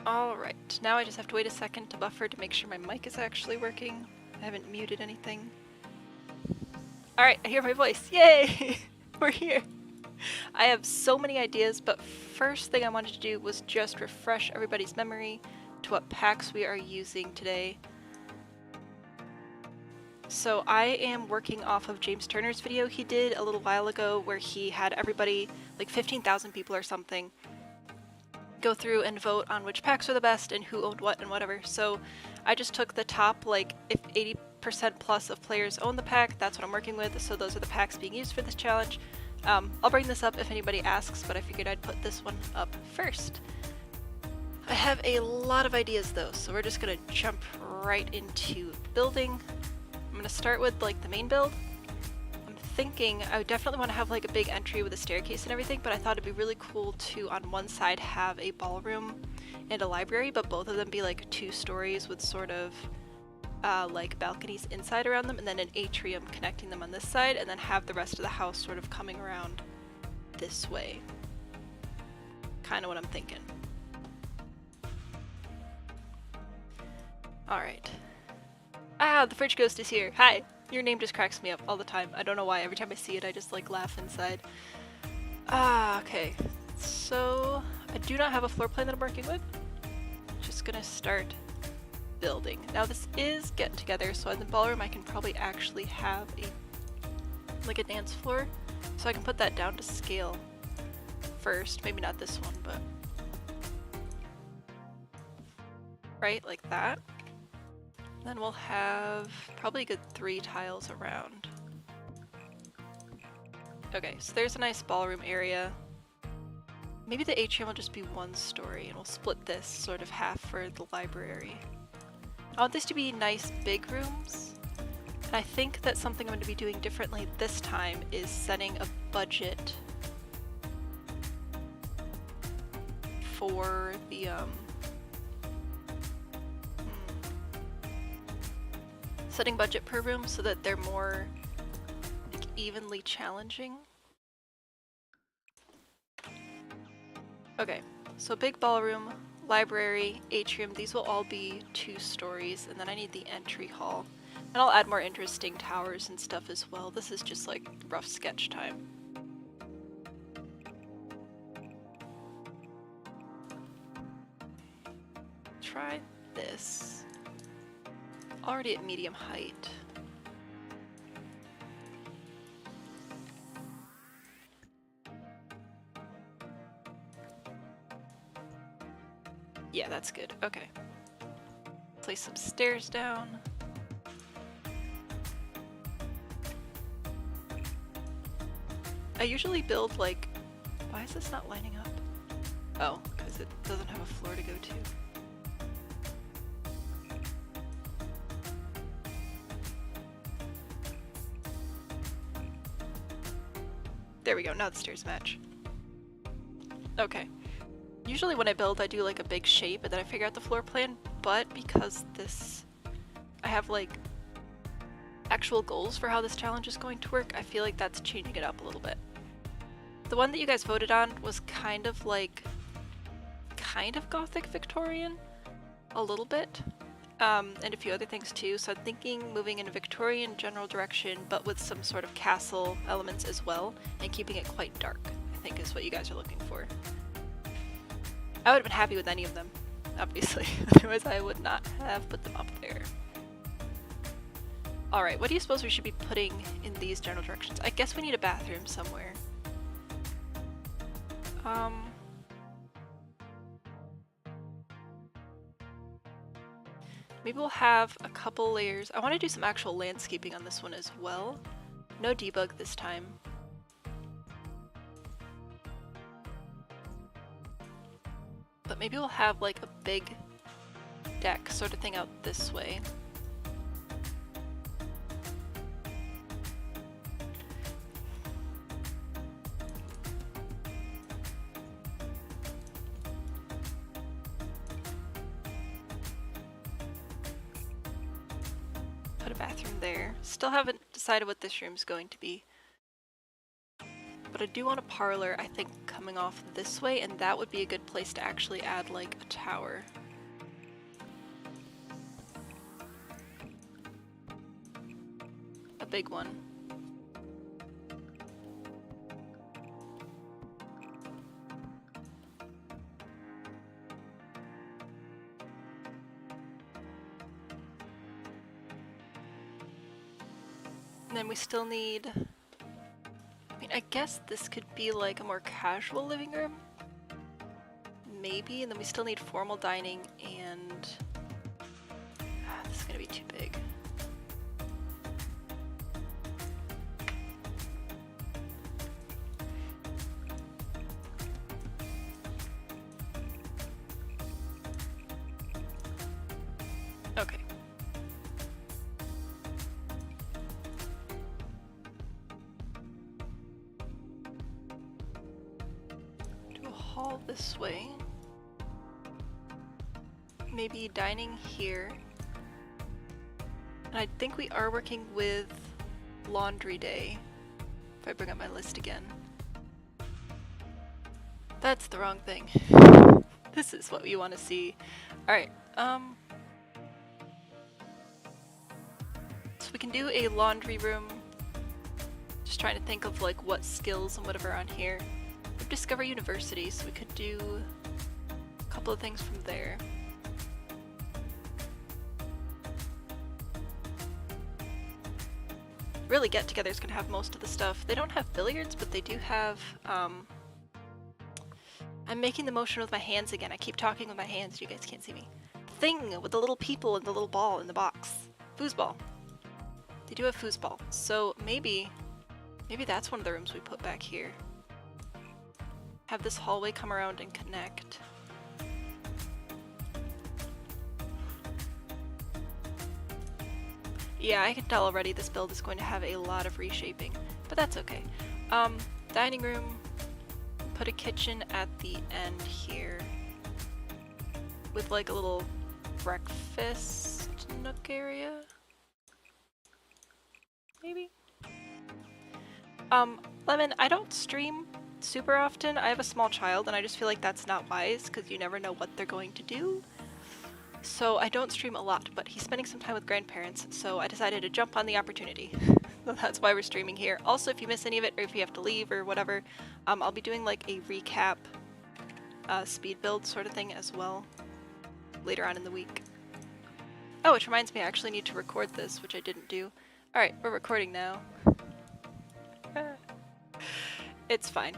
Alright, now I just have to wait a second to buffer to make sure my mic is actually working. I haven't muted anything. Alright, I hear my voice. Yay! We're here! I have so many ideas, but first thing I wanted to do was just refresh everybody's memory to what packs we are using today. So I am working off of James Turner's video he did a little while ago where he had everybody, like 15,000 people or something, go through and vote on which packs are the best and who owned what and whatever. So I just took the top, like, if 80% plus of players own the pack, that's what I'm working with, so those are the packs being used for this challenge. I'll bring this up if anybody asks, but I figured I'd put this one up first. I have a lot of ideas though, so we're just gonna jump right into building. I'm gonna start with like the main build. I'm thinking I would definitely want to have like a big entry with a staircase and everything, but I thought it'd be really cool to on one side have a ballroom and a library, but both of them be like 2 stories with sort of like balconies inside around them, and then an atrium connecting them on this side, and then have the rest of the house sort of coming around this way. Kind of what I'm thinking. Alright. Ah, the fridge ghost is here. Hi! Your name just cracks me up all the time. I don't know why. Every time I see it, I just like laugh inside. Ah, okay. So, I do not have a floor plan that I'm working with. Just gonna start building. Now this is get together, so in the ballroom I can probably actually have a dance floor, so I can put that down to scale first. Maybe not this one, but right like that. Then we'll have probably a good 3 tiles around. Okay, so there's a nice ballroom area. Maybe the atrium will just be 1 story, and we'll split this sort of half for the library. I want this to be nice big rooms, and I think that something I'm going to be doing differently this time is setting a budget for the setting budget per room so that they're more like evenly challenging. Okay, so big ballroom, library, atrium, these will all be 2 stories, and then I need the entry hall. And I'll add more interesting towers and stuff as well. This is just like rough sketch time. Try this. Already at medium height. Yeah, that's good. Okay. Place some stairs down. I usually build like... Why is this not lining up? Oh, because it doesn't have a floor to go to. There we go, now the stairs match. Okay. Usually when I build I do like a big shape and then I figure out the floor plan, but because this... I have like actual goals for how this challenge is going to work, I feel like that's changing it up a little bit. The one that you guys voted on was kind of Gothic Victorian, a little bit, and a few other things too, so I'm thinking moving in a Victorian general direction, but with some sort of castle elements as well, and keeping it quite dark, I think is what you guys are looking for. I would have been happy with any of them, obviously, otherwise I would not have put them up there. Alright, what do you suppose we should be putting in these general directions? I guess we need a bathroom somewhere. Maybe we'll have a couple layers. I want to do some actual landscaping on this one as well. No debug this time. But maybe we'll have like a big deck sort of thing out this way. Put a bathroom there. Still haven't decided what this room's going to be. But I do want a parlor, I think, coming off this way, and that would be a good place to actually add like a tower. A big one. And then we still need, I mean, I guess this could be like a more casual living room. Maybe, and then we still need formal dining and this is gonna be too big. Okay. Hall this way. Maybe dining here. And I think we are working with laundry day. If I bring up my list again. That's the wrong thing. This is what we want to see. Alright, so we can do a laundry room. Just trying to think of like what skills and whatever on here. Discover University, so we could do a couple of things from there. Really, get-together's gonna have most of the stuff. They don't have billiards, but they do have, I'm making the motion with my hands again. I keep talking with my hands, you guys can't see me. Thing with the little people and the little ball in the box. Foosball. They do have foosball. So maybe that's one of the rooms we put back here. Have this hallway come around and connect. Yeah, I can tell already this build is going to have a lot of reshaping, but that's okay. Dining room, put a kitchen at the end here with like a little breakfast nook area. Maybe? Lemon, I don't stream super often. I have a small child and I just feel like that's not wise because you never know what they're going to do. So I don't stream a lot, but he's spending some time with grandparents, so I decided to jump on the opportunity. So that's why we're streaming here. Also, if you miss any of it or if you have to leave or whatever, I'll be doing like a recap speed build sort of thing as well later on in the week. Oh, which reminds me, I actually need to record this, which I didn't do. Alright, we're recording now. It's fine.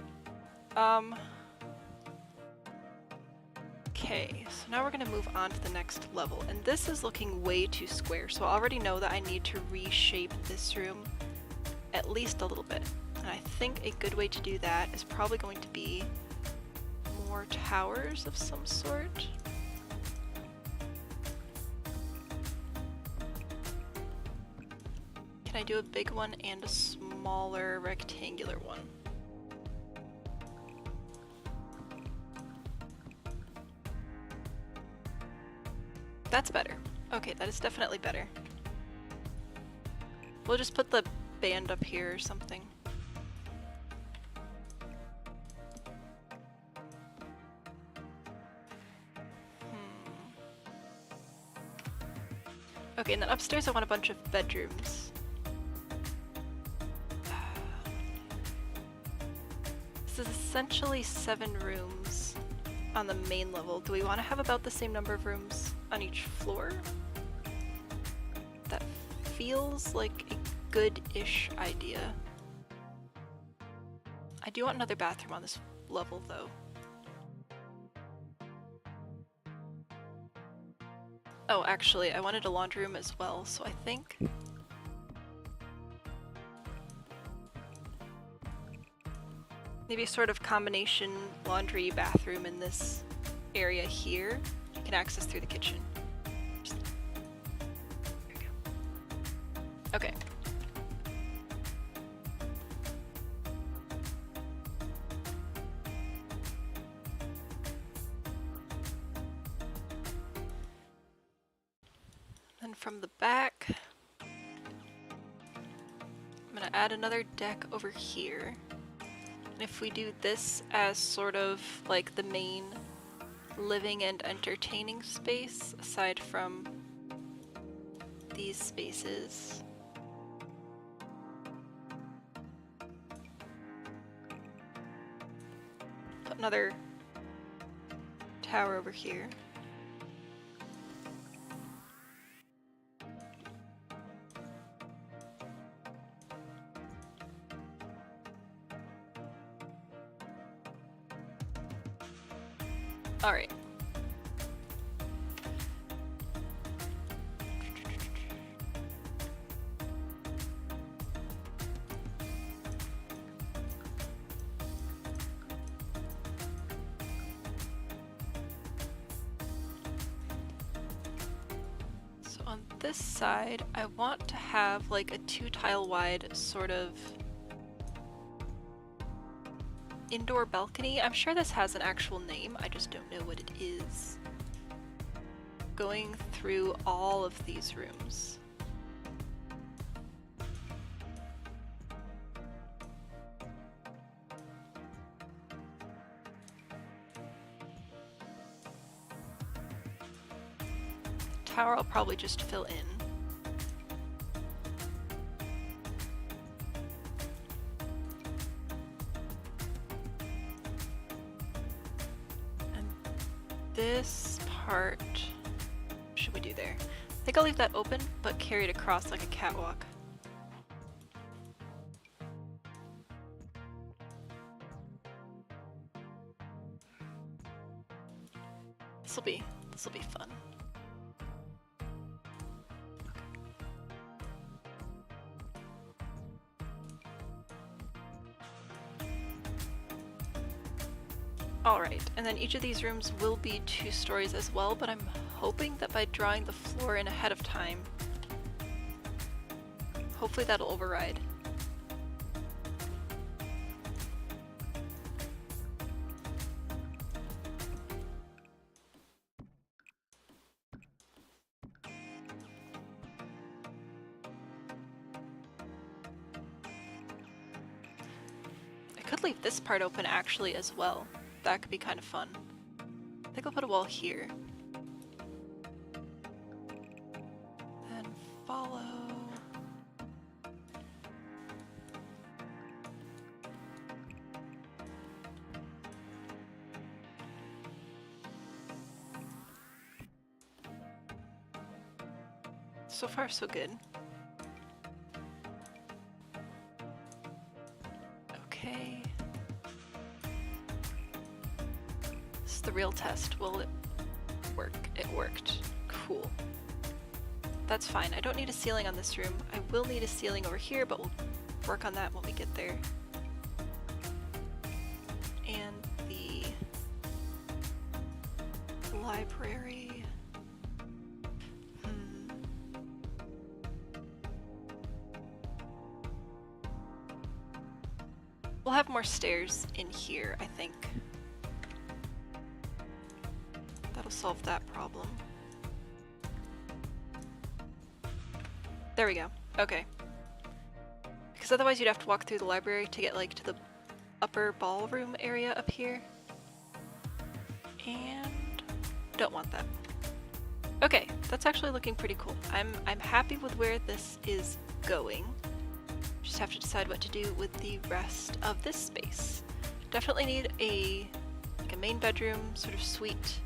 Okay, so now we're gonna move on to the next level, and this is looking way too square, so I already know that I need to reshape this room at least a little bit. And I think a good way to do that is probably going to be more towers of some sort. Can I do a big one and a smaller rectangular one? That's better. Okay, that is definitely better. We'll just put the band up here or something. Okay, and then upstairs I want a bunch of bedrooms. This is essentially 7 rooms on the main level. Do we want to have about the same number of rooms on each floor? That feels like a good-ish idea. I do want another bathroom on this level though. Oh, actually, I wanted a laundry room as well, so I think maybe a sort of combination laundry bathroom in this area here. You can access through the kitchen. There we go. Okay. Then from the back, I'm gonna add another deck over here. And if we do this as sort of like the main living and entertaining space, aside from these spaces. Put another tower over here. All right. So on this side, I want to have like a 2-tile wide sort of indoor balcony. I'm sure this has an actual name, I just don't know what it is. Going through all of these rooms. Tower I'll probably just fill in. This part, what should we do there? I think I'll leave that open, but carry it across like a catwalk. This'll be fun. Alright, and then each of these rooms will be 2 stories as well, but I'm hoping that by drawing the floor in ahead of time, hopefully that'll override. I could leave this part open actually as well. That could be kind of fun. I think I'll put a wall here. Then follow. So far, so good. Okay. The real test. Will it work? It worked. Cool. That's fine. I don't need a ceiling on this room. I will need a ceiling over here, but we'll work on that when we get there. And the library. We'll have more stairs in here, I think. Solve that problem. There we go. Okay. Because otherwise you'd have to walk through the library to get like to the upper ballroom area up here. And don't want that. Okay, that's actually looking pretty cool. I'm happy with where this is going. Just have to decide what to do with the rest of this space. Definitely need a main bedroom sort of suite.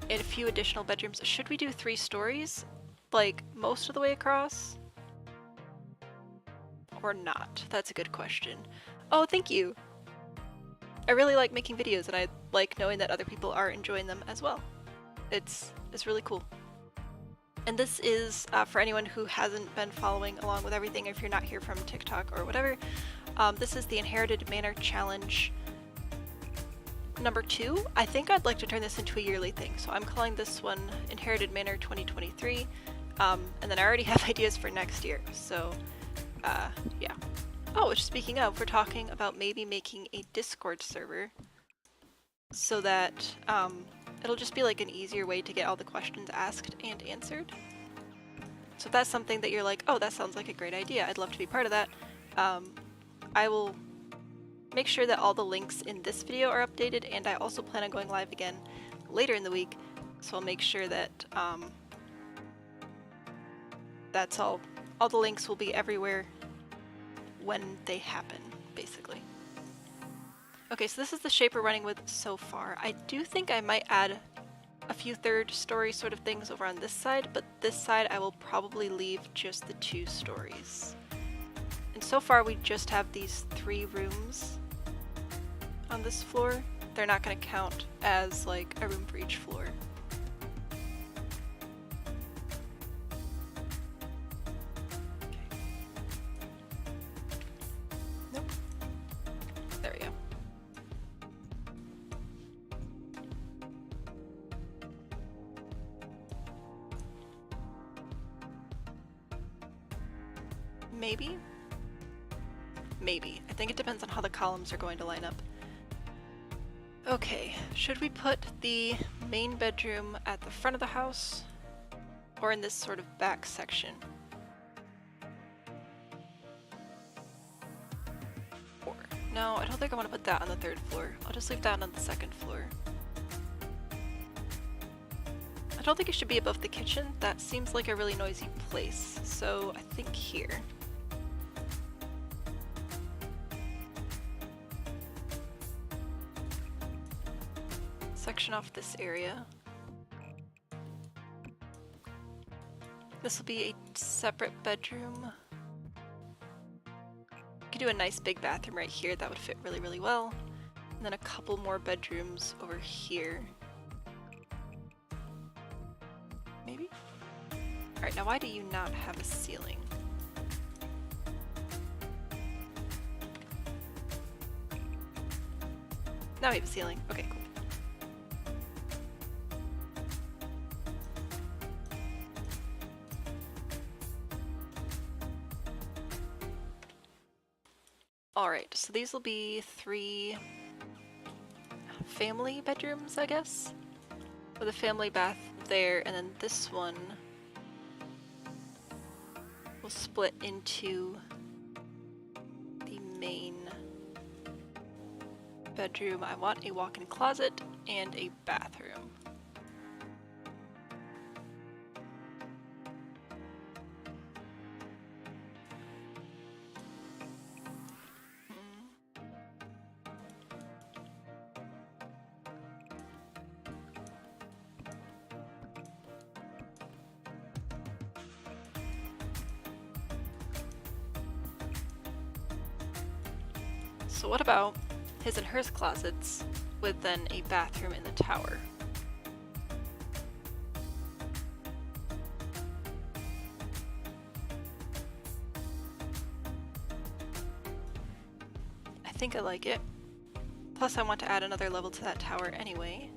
And a few additional bedrooms. Should we do 3 stories? Like, most of the way across? Or not? That's a good question. Oh, thank you! I really like making videos, and I like knowing that other people are enjoying them as well. It's really cool. And this is, for anyone who hasn't been following along with everything, if you're not here from TikTok or whatever, this is the Inherited Manor Challenge number 2. I think I'd like to turn this into a yearly thing, so I'm calling this one Inherited Manor 2023, and then I already have ideas for next year, so yeah. Oh, which speaking of, we're talking about maybe making a Discord server so that it'll just be like an easier way to get all the questions asked and answered. So if that's something that you're like, oh, that sounds like a great idea, I'd love to be part of that, I will make sure that all the links in this video are updated, and I also plan on going live again later in the week, so I'll make sure that that's all the links will be everywhere when they happen, basically. Okay, so this is the shape we're running with so far. I do think I might add a few third story sort of things over on this side, but this side I will probably leave just the 2 stories. And so far we just have these 3 rooms on this floor. They're not going to count as like a room for each floor. Okay. Nope. There we go. Maybe? Maybe. I think it depends on how the columns are going to line up. Okay, should we put the main bedroom at the front of the house or in this sort of back section? Or, no, I don't think I want to put that on the 3rd floor. I'll just leave that on the 2nd floor. I don't think it should be above the kitchen. That seems like a really noisy place, so I think here. Section off this area. This will be a separate bedroom. Could do a nice big bathroom right here. That would fit really, really well. And then a couple more bedrooms over here. Maybe? Alright, now why do you not have a ceiling? Now we have a ceiling. Okay, cool. Alright, so these will be 3 family bedrooms, I guess? With a family bath there, and then this one will split into the main bedroom. I want a walk-in closet and a bathroom. So what about his and hers closets with then a bathroom in the tower? I think I like it. Plus I want to add another level to that tower anyway.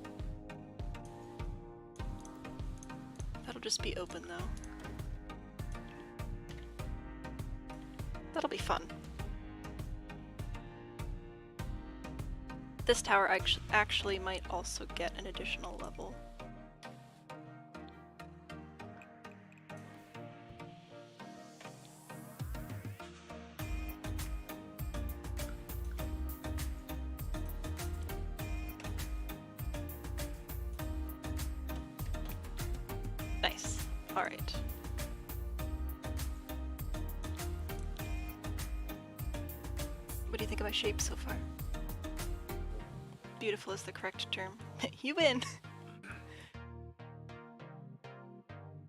That'll just be open though. That'll be fun. This tower actually might also get an additional level. Nice. All right. What do you think of my shape so far? Beautiful is the correct term. You win!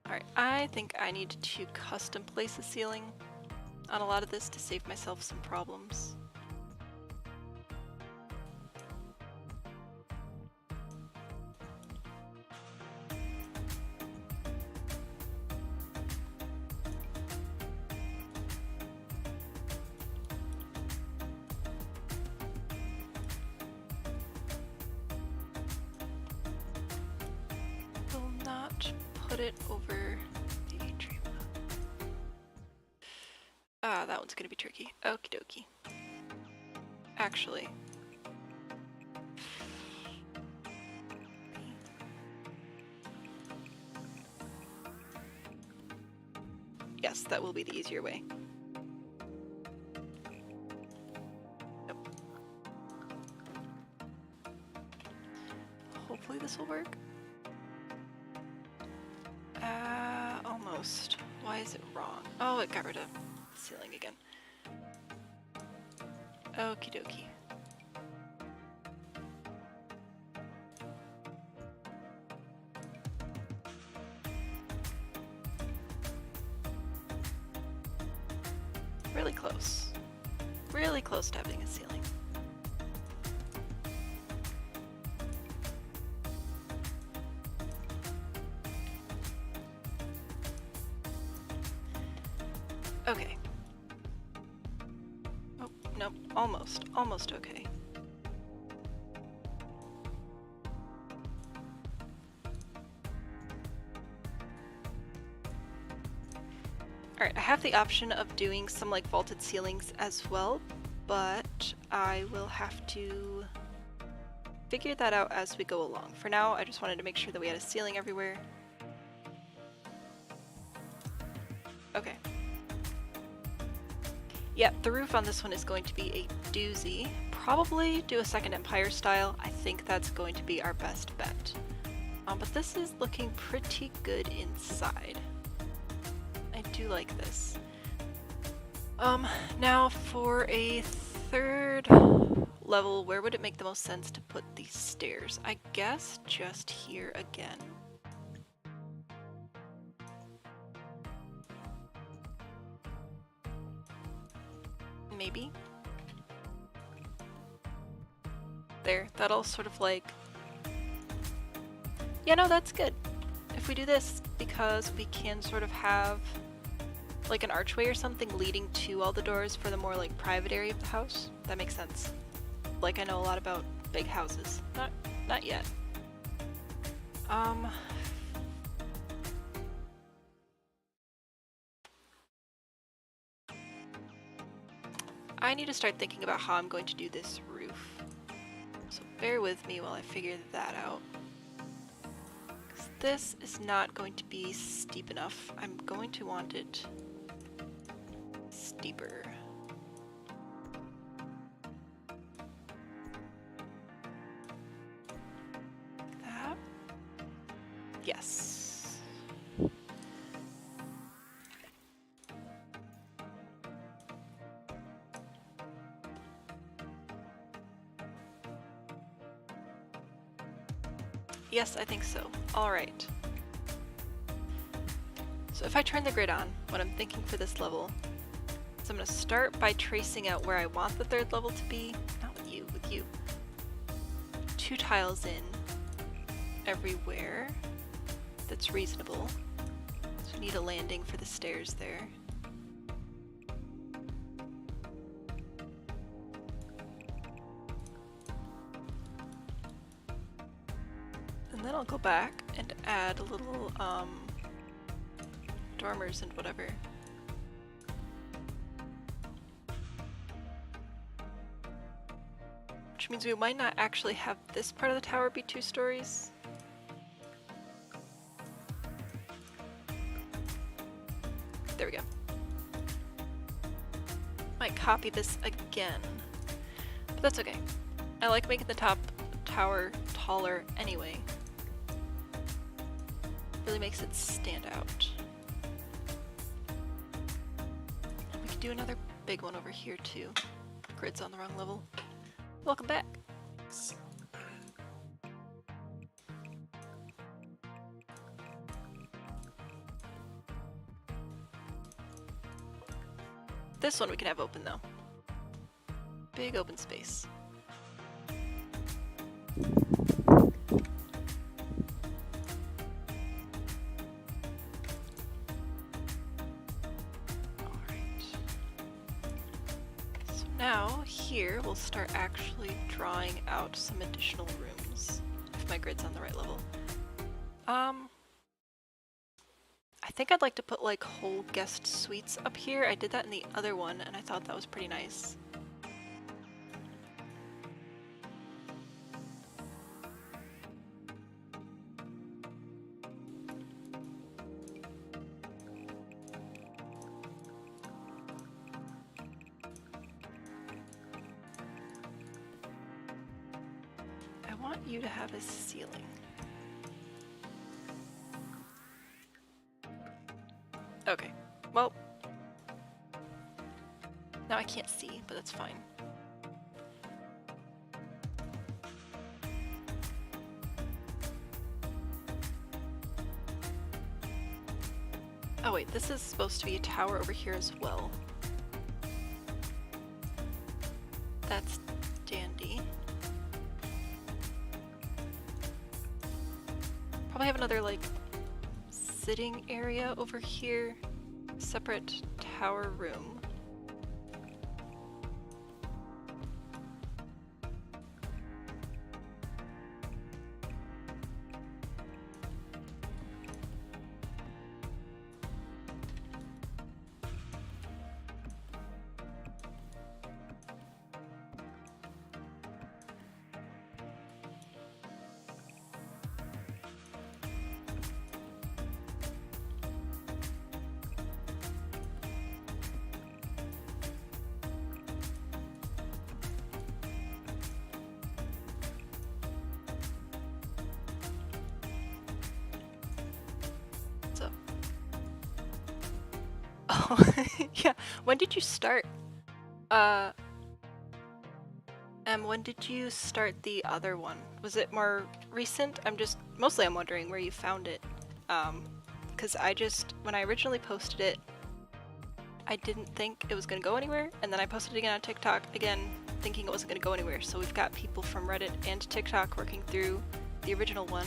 Alright, I think I need to custom place a ceiling on a lot of this to save myself some problems. Put it over the atrium. Ah, that one's gonna be tricky. Okie dokie. Actually. Yes, that will be the easier way. this will work. Almost. Why is it wrong? Oh, it got rid of the ceiling again. Okie dokie. Really close. Really close to having a ceiling. Okay. Oh, nope. Almost. Almost okay. Alright, I have the option of doing some like vaulted ceilings as well, but I will have to figure that out as we go along. For now, I just wanted to make sure that we had a ceiling everywhere. Okay. Yeah, the roof on this one is going to be a doozy. Probably do a second Empire style. I think that's going to be our best bet. But this is looking pretty good inside. I do like this. Now for a third level, where would it make the most sense to put these stairs? I guess just here again. Maybe. There, that'll sort of like... Yeah, no, that's good. If we do this, because we can sort of have like an archway or something leading to all the doors for the more like private area of the house. That makes sense. Like I know a lot about big houses. Not yet. I need to start thinking about how I'm going to do this roof. So bear with me while I figure that out. Because this is not going to be steep enough. I'm going to want it steeper. Like that. Yes. Yes, I think so. All right. So if I turn the grid on, what I'm thinking for this level is I'm going to start by tracing out where I want the third level to be. Not with you, with you. 2 tiles in everywhere. That's reasonable. So we need a landing for the stairs there. And then I'll go back and add a little dormers and whatever. Which means we might not actually have this part of the tower be 2 stories. There we go. Might copy this again, but that's okay. I like making the top tower taller anyway. Really makes it stand out. And we can do another big one over here too. Grid's on the wrong level. Welcome back. This one we can have open though. Big open space. Now, here, we'll start actually drawing out some additional rooms, if my grid's on the right level. I think I'd like to put, like, whole guest suites up here. I did that in the other one, and I thought that was pretty nice. You to have a ceiling. Now I can't see, but that's fine. Oh wait, this is supposed to be a tower over here as well. That's dandy. Probably have another like sitting area over here. Separate tower room. Oh, yeah. When did you start? When did you start the other one? Was it more recent? I'm wondering where you found it. Because when I originally posted it, I didn't think it was gonna go anywhere, and then I posted it again on TikTok, again, thinking it wasn't gonna go anywhere. So we've got people from Reddit and TikTok working through the original one.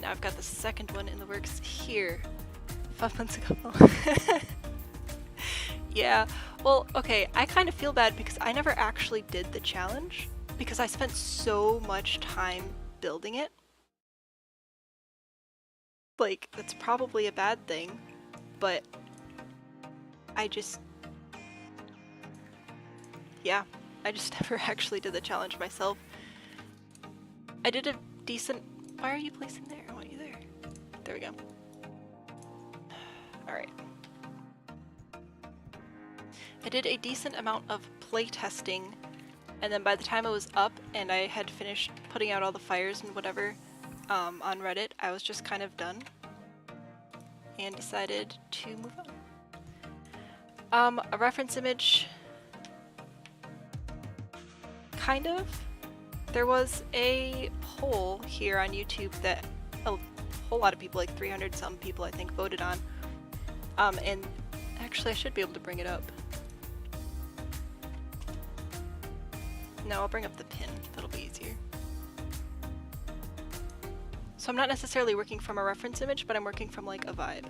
Now I've got the second one in the works here. 5 months ago. Yeah, well, okay, I kind of feel bad because I never actually did the challenge because I spent so much time building it. Like, that's probably a bad thing, but I just never actually did the challenge myself. I did a decent... Why are you placing there? I want you there. There we go. Alright. I did a decent amount of play testing, and then by the time it was up and I had finished putting out all the fires and whatever on Reddit, I was just kind of done and decided to move on. A reference image, kind of. There was a poll here on YouTube that a whole lot of people, like 300 some people I think, voted on. And actually I should be able to bring it up. No, I'll bring up the pin. That'll be easier. So I'm not necessarily working from a reference image, but I'm working from like a vibe.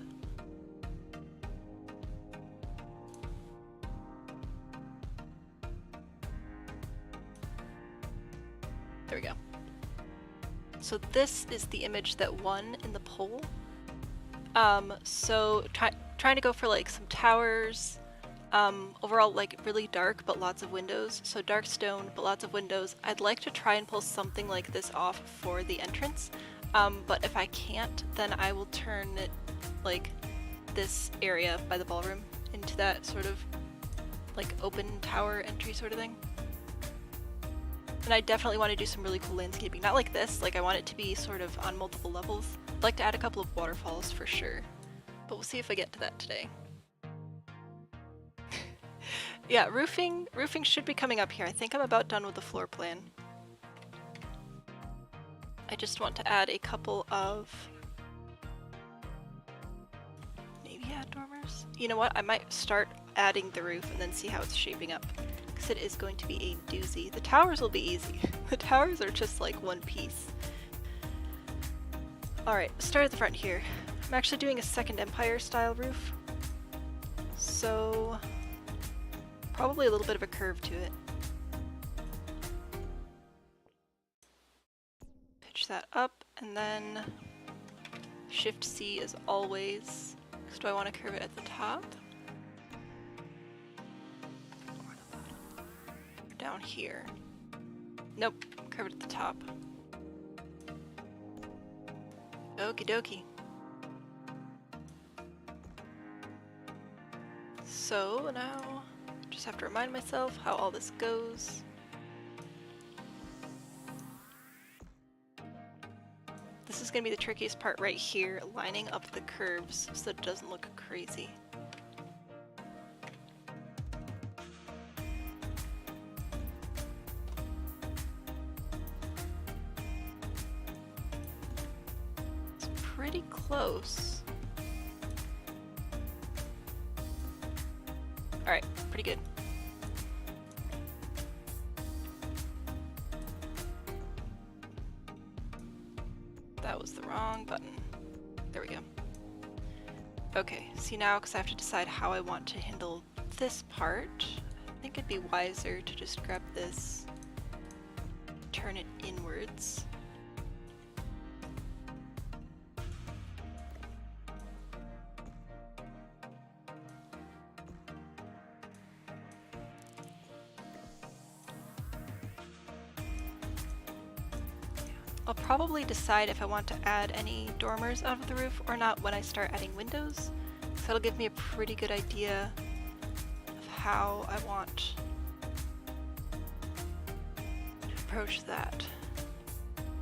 There we go. So this is the image that won in the poll. So trying to go for like some towers, overall like really dark but lots of windows. So dark stone but lots of windows. I'd like to try and pull something like this off for the entrance, but if I can't, then I will turn it like this area by the ballroom into that sort of like open tower entry sort of thing. And I definitely want to do some really cool landscaping. Not like this, like I want it to be sort of on multiple levels. I'd like to add a couple of waterfalls for sure, but we'll see if I get to that today. Yeah, roofing should be coming up here. I think I'm about done with the floor plan. I just want to add a couple of... maybe add dormers? You know what, I might start adding the roof and then see how it's shaping up. Because it is going to be a doozy. The towers will be easy. The towers are just like one piece. Alright, start at the front here. I'm actually doing a second Empire style roof. So... probably a little bit of a curve to it. Pitch that up, and then Shift C as always. So do I want to curve it at the top? Or the bottom? Or down here? Nope, curve it at the top. Okie dokie. So now, just have to remind myself how all this goes. This is going to be the trickiest part right here, lining up the curves so that it doesn't look crazy. pretty close. Alright, pretty good. That was the wrong button. There we go. Okay, see now, because I have to decide how I want to handle this part, I think it'd be wiser to just grab this, turn it inwards. I'll probably decide if I want to add any dormers out of the roof or not when I start adding windows, so that'll give me a pretty good idea of how I want to approach that.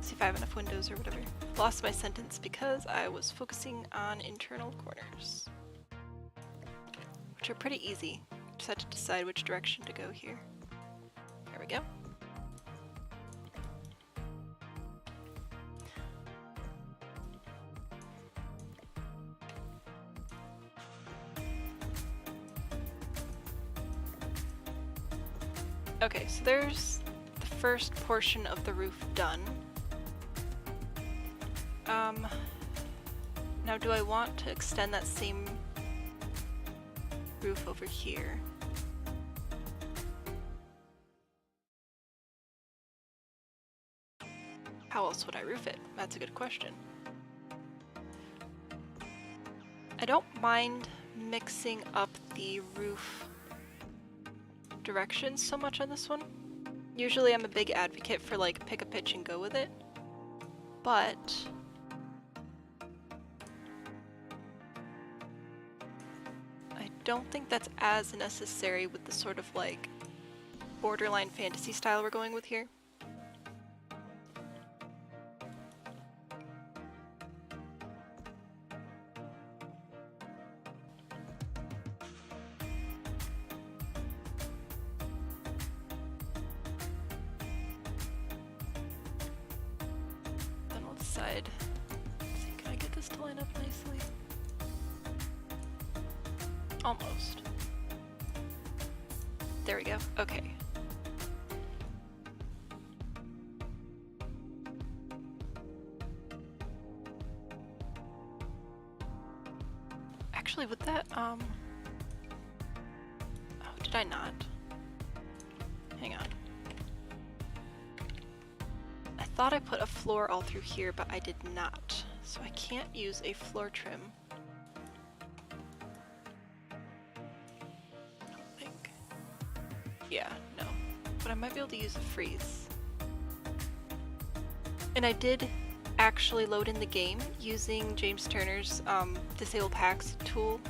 See if I have enough windows or whatever. Lost my sentence because I was focusing on internal corners, which are pretty easy. Just had to decide which direction to go here. There we go. Okay, so there's the first portion of the roof done. Now do I want to extend that same roof over here? How else would I roof it? That's a good question. I don't mind mixing up the roof directions so much on this one. Usually I'm a big advocate for like pick a pitch and go with it, but I don't think that's as necessary with the sort of like borderline fantasy style we're going with here. Side. Let's see, can I get this to line up nicely? Almost. There we go. Okay. Actually, with that, oh, did I not? Hang on. I thought I put a floor all through here, but I did not. So I can't use a floor trim. I don't think. Yeah, no. But I might be able to use a freeze. And I did actually load in the game using James Turner's Disable Packs tool.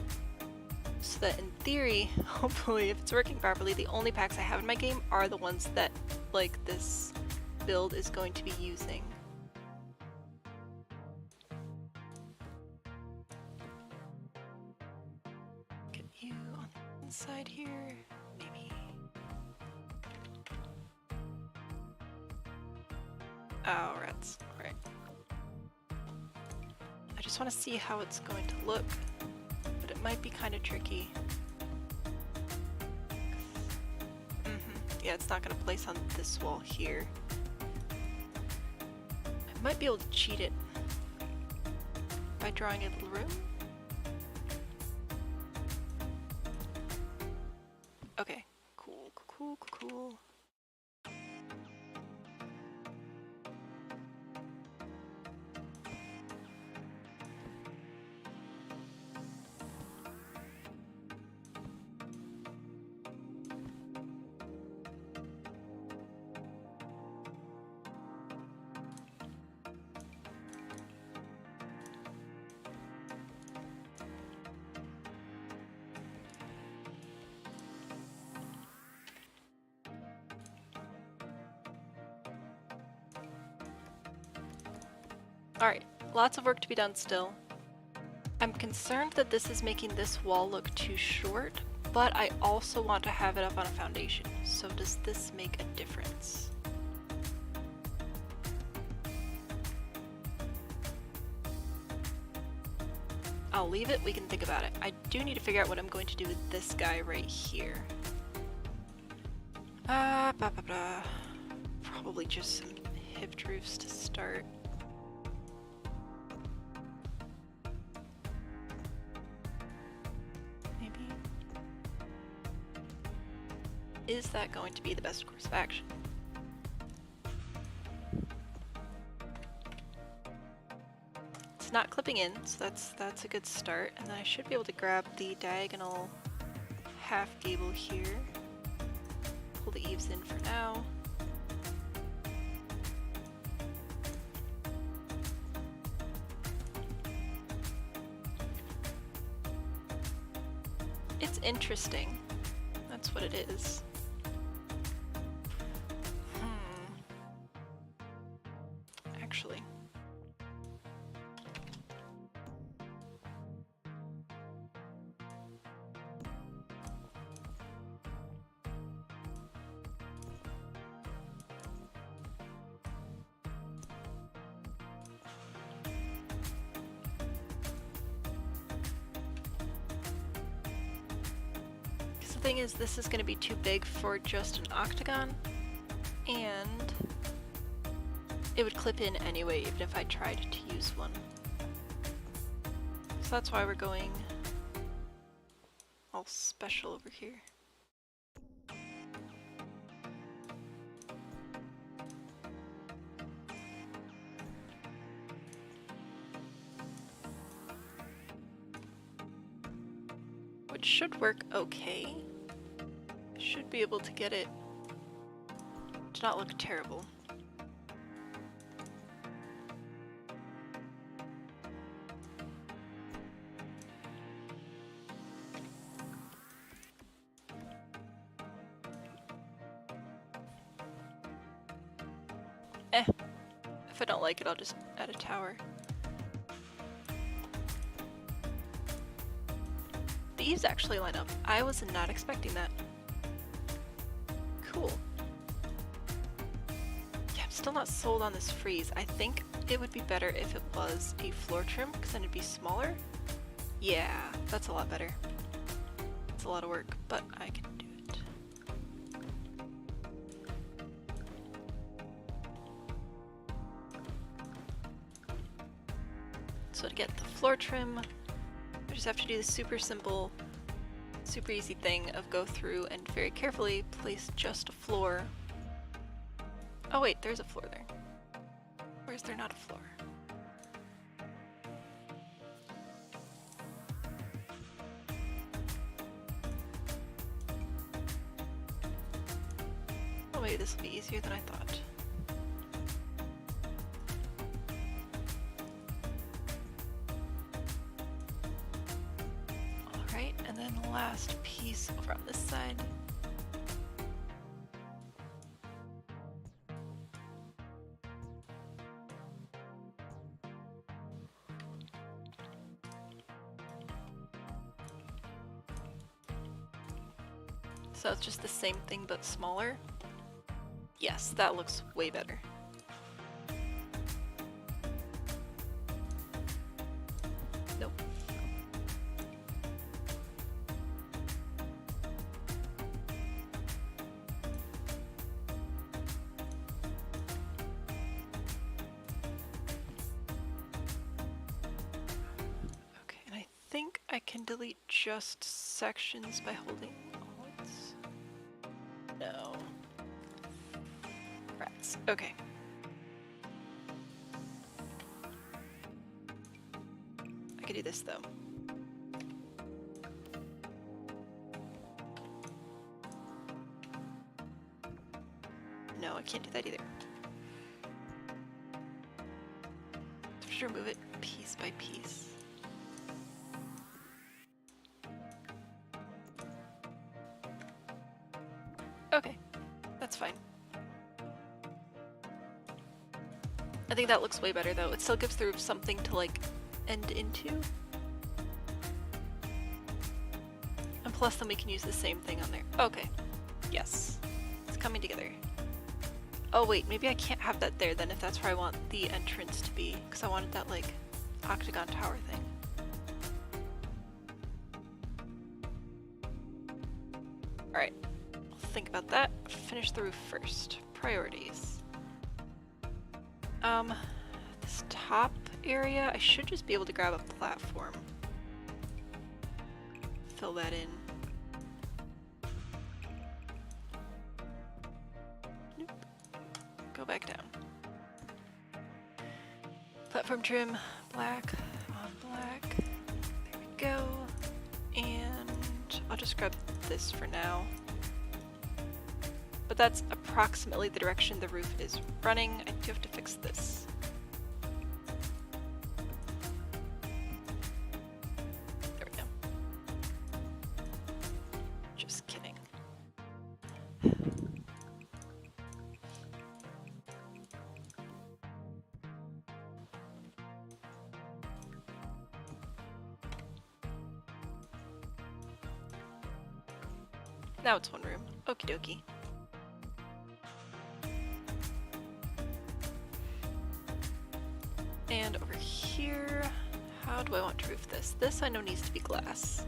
So that in theory, hopefully if it's working properly, the only packs I have in my game are the ones that, like, this build is going to be using. Get you on the inside here, maybe. Oh, rats. Alright. I just want to see how it's going to look, but it might be kind of tricky. Yeah, it's not going to place on this wall here. Might be able to cheat it by drawing a little room. Okay, cool. Alright, lots of work to be done still. I'm concerned that this is making this wall look too short, but I also want to have it up on a foundation. So does this make a difference? I'll leave it, we can think about it. I do need to figure out what I'm going to do with this guy right here. Probably just some hipped roofs to start. Maybe. Is that going to be the best course of action? It's not clipping in, so that's a good start. And then I should be able to grab the diagonal half gable here. Pull the eaves in for now. It's interesting. That's what it is. Actually. Thing is, this is going to be too big for just an octagon, and it would clip in anyway even if I tried to use one. So that's why we're going all special over here. Which should work okay. Should be able to get it to not look terrible. If I don't like it, I'll just add a tower. The eaves actually line up. I was not expecting that. Cool. Yeah, I'm still not sold on this frieze. I think it would be better if it was a floor trim, because then it'd be smaller. Yeah, that's a lot better. It's a lot of work, but I can do it. So to get the floor trim, I just have to do the super simple, super easy thing of go through and very carefully place just a floor. Oh wait, there's a floor there. Or is there not a floor? Oh wait, this will be easier than I thought. And then the last piece over on this side. So it's just the same thing but smaller. Yes, that looks way better. Nope. I can delete just sections by holding Alt. No. Rats. Okay. I could do this though. No, I can't do that either. Just remove it piece by piece. Okay, that's fine. I think that looks way better though. It still gives the roof something to like end into. And plus then we can use the same thing on there. Okay, yes, it's coming together. Oh wait, maybe I can't have that there then if that's where I want the entrance to be, because I wanted that like octagon tower thing. Alright, think about that. Finish the roof first. Priorities. This top area, I should just be able to grab a platform. Fill that in. Nope. Go back down. Platform trim, black on black. There we go. And I'll just grab this for now. But that's approximately the direction the roof is running. I do have to fix this. There we go. Just kidding. Now it's one room. Okie dokie. And over here, how do I want to roof this? This I know needs to be glass.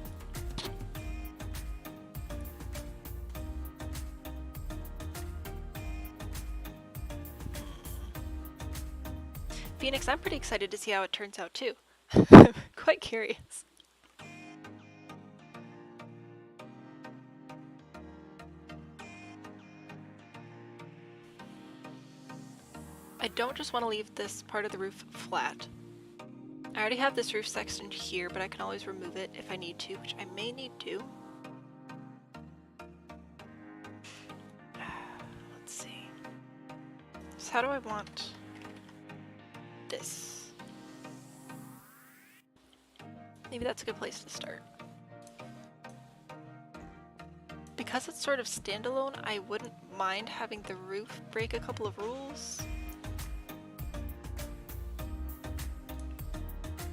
Phoenix, I'm pretty excited to see how it turns out too. Quite curious. I don't just want to leave this part of the roof flat. I already have this roof section here, but I can always remove it if I need to, which I may need to. Let's see. So how do I want this? Maybe that's a good place to start. Because it's sort of standalone, I wouldn't mind having the roof break a couple of rules.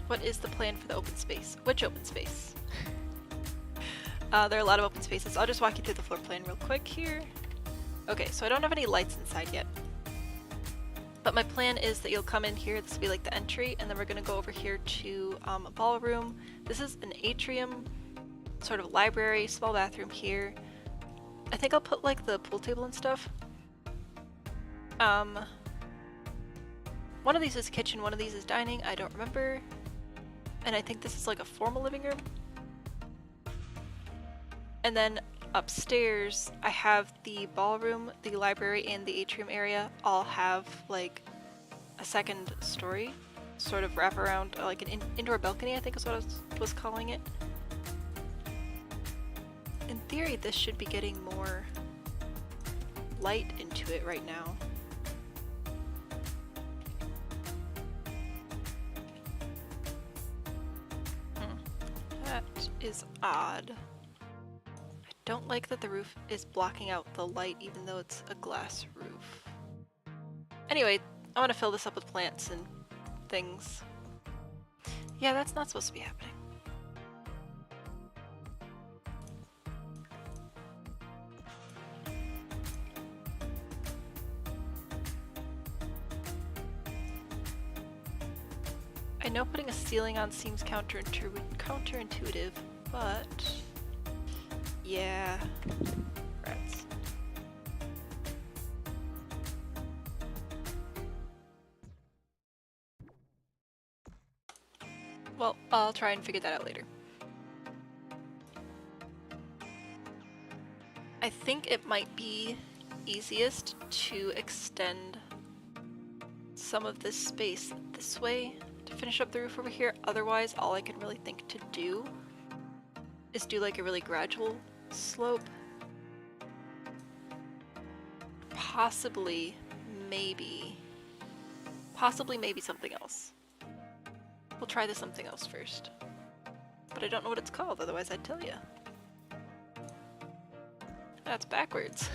What is the plan for the open space? Which open space? There are a lot of open spaces. I'll just walk you through the floor plan real quick here. Okay, so I don't have any lights inside yet. But my plan is that you'll come in here, this will be like the entry, and then we're gonna go over here to a ballroom. This is an atrium, sort of library, small bathroom here. I think I'll put like the pool table and stuff. One of these is kitchen, one of these is dining, I don't remember. And I think this is like a formal living room. And then upstairs, I have the ballroom, the library, and the atrium area all have like a second story, sort of wrap around, like an indoor balcony, I think is what I was calling it. In theory, this should be getting more light into it right now. That is odd. I don't like that the roof is blocking out the light even though it's a glass roof. Anyway, I want to fill this up with plants and things. Yeah, that's not supposed to be happening. I know putting a ceiling on seems counterintuitive, but yeah, rats. Well, I'll try and figure that out later. I think it might be easiest to extend some of this space this way to finish up the roof over here. Otherwise, all I can really think to do is do like a really gradual slope. Possibly maybe something else. We'll try the something else first. But I don't know what it's called, otherwise I'd tell you. That's backwards.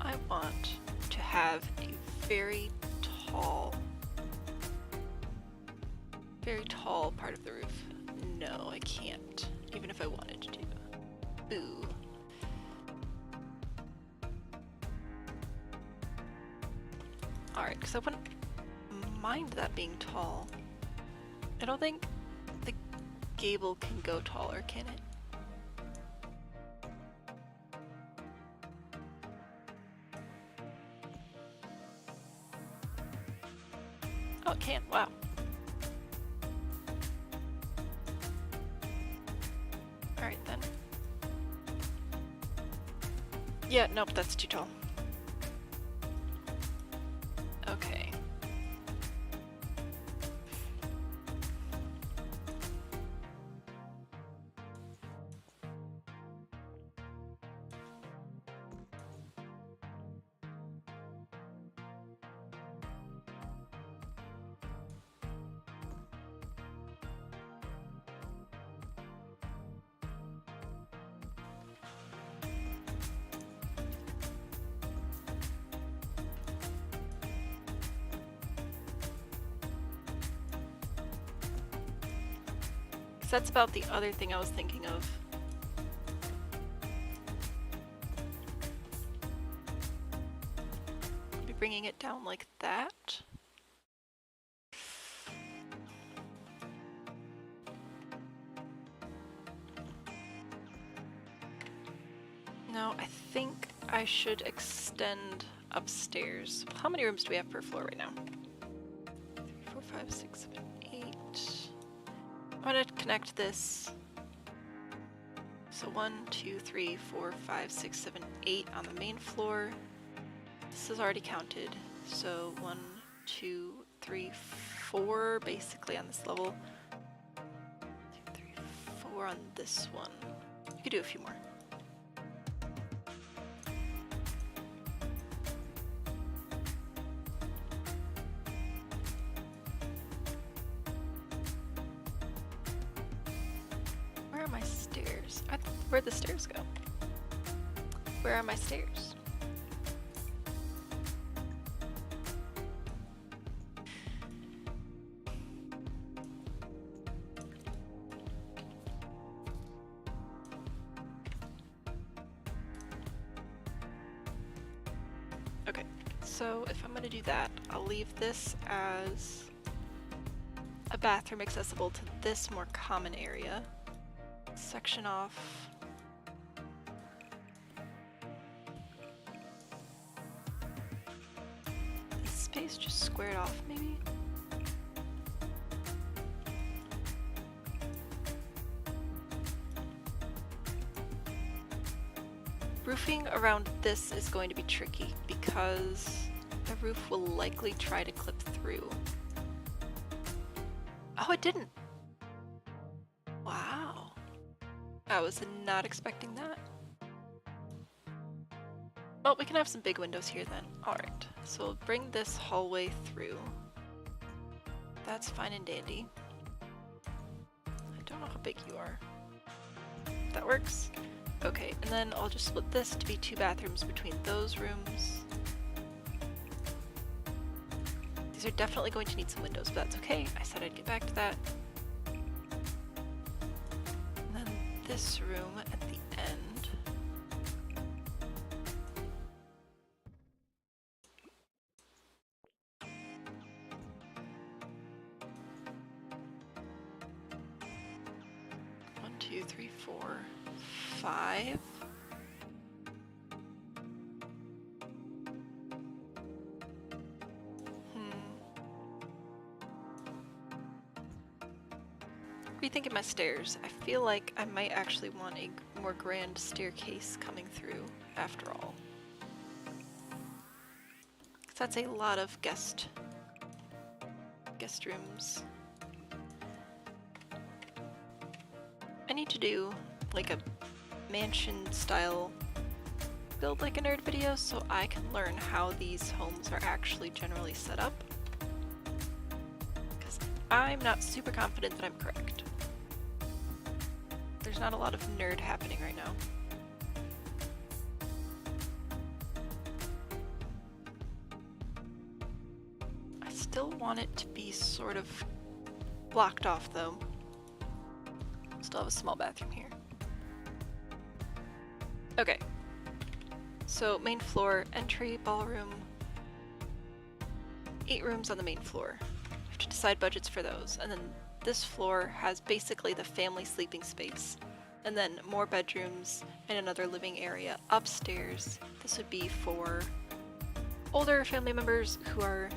I want to have a very tall part of the roof. No, I can't, even if I wanted to. Ooh. Alright, because I wouldn't mind that being tall. I don't think the gable can go taller, can it? Oh, it can. Wow. Alright then. Yeah, nope, that's too tall. Okay. That's about the other thing I was thinking of. Be bringing it down like that. No, I think I should extend upstairs. How many rooms do we have per floor right now? 3, 4, 5, 6, 7, 8. I'm gonna connect this. So 1, 2, 3, 4, 5, 6, 7, 8 on the main floor. This is already counted. So 1, 2, 3, 4 basically on this level. 2, 3, 4 on this one. You could do a few more. Where'd the stairs go? Where are my stairs? Okay, so if I'm gonna do that, I'll leave this as a bathroom accessible to this more common area. Section off. Space just squared off, maybe? Roofing around this is going to be tricky because the roof will likely try to clip through. Oh, it didn't! Wow. I was not expecting that. Well, we can have some big windows here then. Alright, so we'll bring this hallway through. That's fine and dandy. I don't know how big you are. That works? Okay, and then I'll just split this to be 2 bathrooms between those rooms. These are definitely going to need some windows, but that's okay. I said I'd get back to that. And then this room at the end. Two, 3, 4, 5. Rethinking my stairs. I feel like I might actually want a more grand staircase coming through after all. 'Cause that's a lot of guest rooms. I need to do like a mansion style build like a nerd video so I can learn how these homes are actually generally set up. Because I'm not super confident that I'm correct. There's not a lot of nerd happening right now. I still want it to be sort of blocked off though. Still have a small bathroom here. Okay. So main floor, entry, ballroom. 8 rooms on the main floor. We have to decide budgets for those. And then this floor has basically the family sleeping space. And then more bedrooms and another living area upstairs. This would be for older family members who are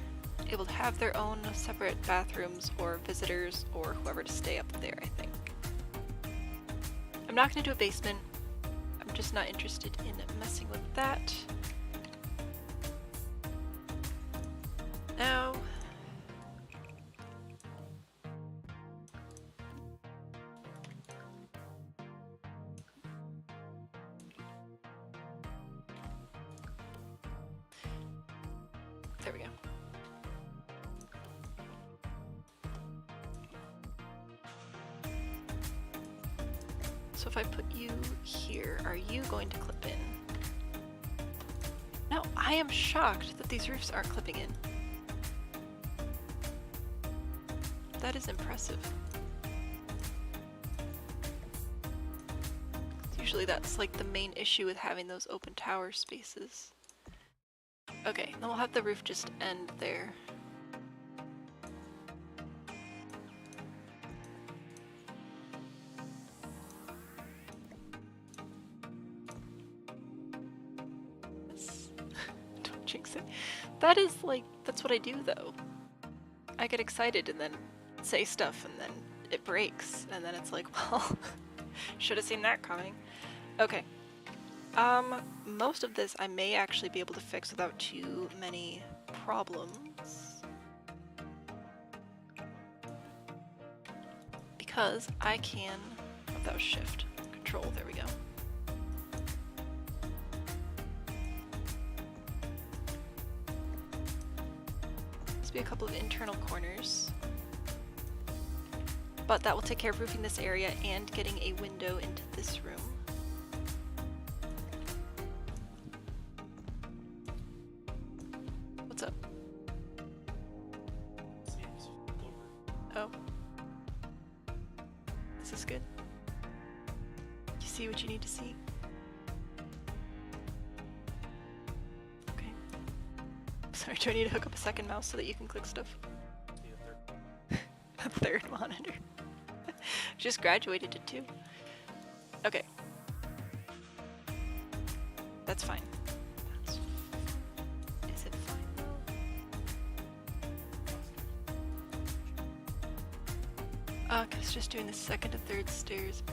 able to have their own separate bathrooms, or visitors, or whoever to stay up there, I think. I'm not going to do a basement. I'm just not interested in messing with that. Now, there we go. So if I put you here, are you going to clip in? No, I am shocked that these roofs aren't clipping in. That is impressive. Usually that's like the main issue with having those open tower spaces. Okay, then we'll have the roof just end there. Don't jinx it. That is like, that's what I do though. I get excited and then say stuff and then it breaks and then it's like, well, should have seen that coming. Okay. Most of this I may actually be able to fix without too many problems. Because I can, oh, that was shift, control, there we go. This will be a couple of internal corners. But that will take care of roofing this area and getting a window into this room. What's up? Oh. This is good. You see what you need to see? Okay. Sorry, do I need to hook up a second mouse so that you can click stuff? A third monitor. Just graduated to 2. Okay. That's fine. Is it fine though? Cause just doing the second to third stairs.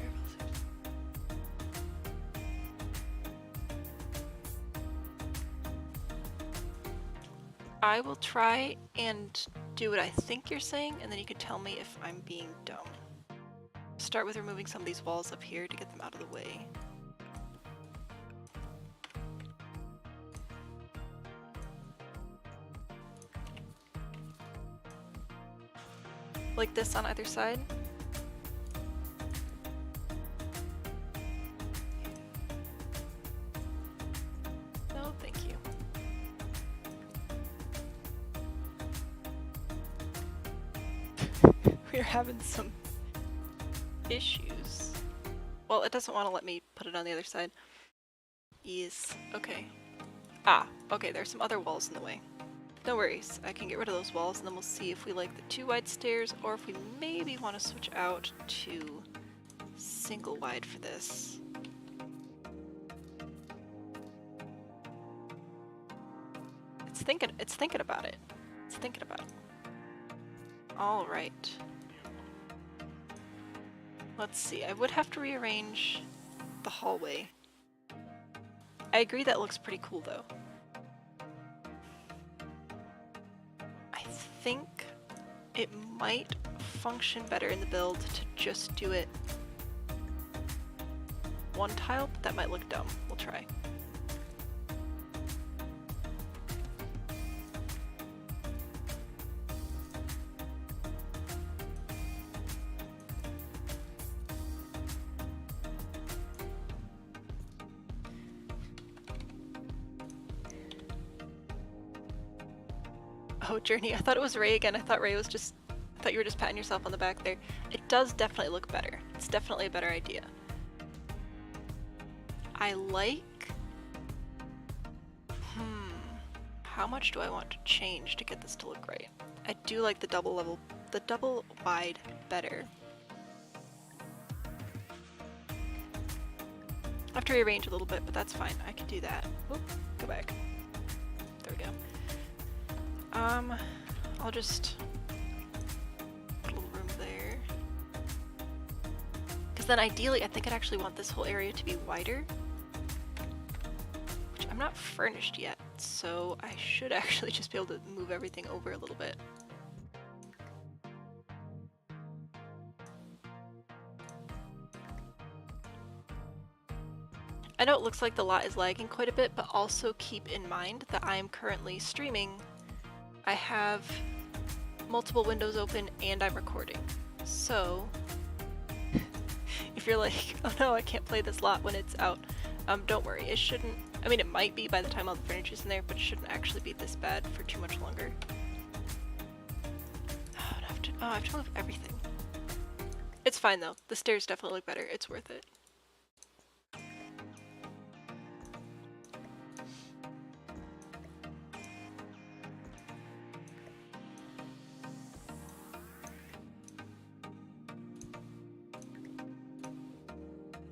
I will try and do what I think you're saying, and then you can tell me if I'm being dumb. Start with removing some of these walls up here to get them out of the way. Like this on either side. No, thank you. We're having some issues. Well, it doesn't want to let me put it on the other side. Yes. Okay. Ah, okay, there's some other walls in the way. No worries, I can get rid of those walls and then we'll see if we like the 2 wide stairs or if we maybe want to switch out to single wide for this. It's thinking about it. It's thinking about it. All right. Let's see, I would have to rearrange the hallway. I agree that looks pretty cool though. I think it might function better in the build to just do it 1 tile, but that might look dumb. We'll try. Oh, Journey, I thought it was Ray again. I thought you were just patting yourself on the back there. It does definitely look better. It's definitely a better idea. I like... how much do I want to change to get this to look right? I do like the double wide better. I have to rearrange a little bit, but that's fine. I can do that. Oop, go back. There we go. I'll just put a little room there. Because then ideally, I think I'd actually want this whole area to be wider. Which I'm not furnished yet, so I should actually just be able to move everything over a little bit. I know it looks like the lot is lagging quite a bit, but also keep in mind that I am currently streaming. I have multiple windows open and I'm recording. So if you're like, oh no, I can't play this lot when it's out, don't worry, it shouldn't, I mean it might be by the time all the furniture's in there, but it shouldn't actually be this bad for too much longer. I have to move everything. It's fine though, the stairs definitely look better, it's worth it.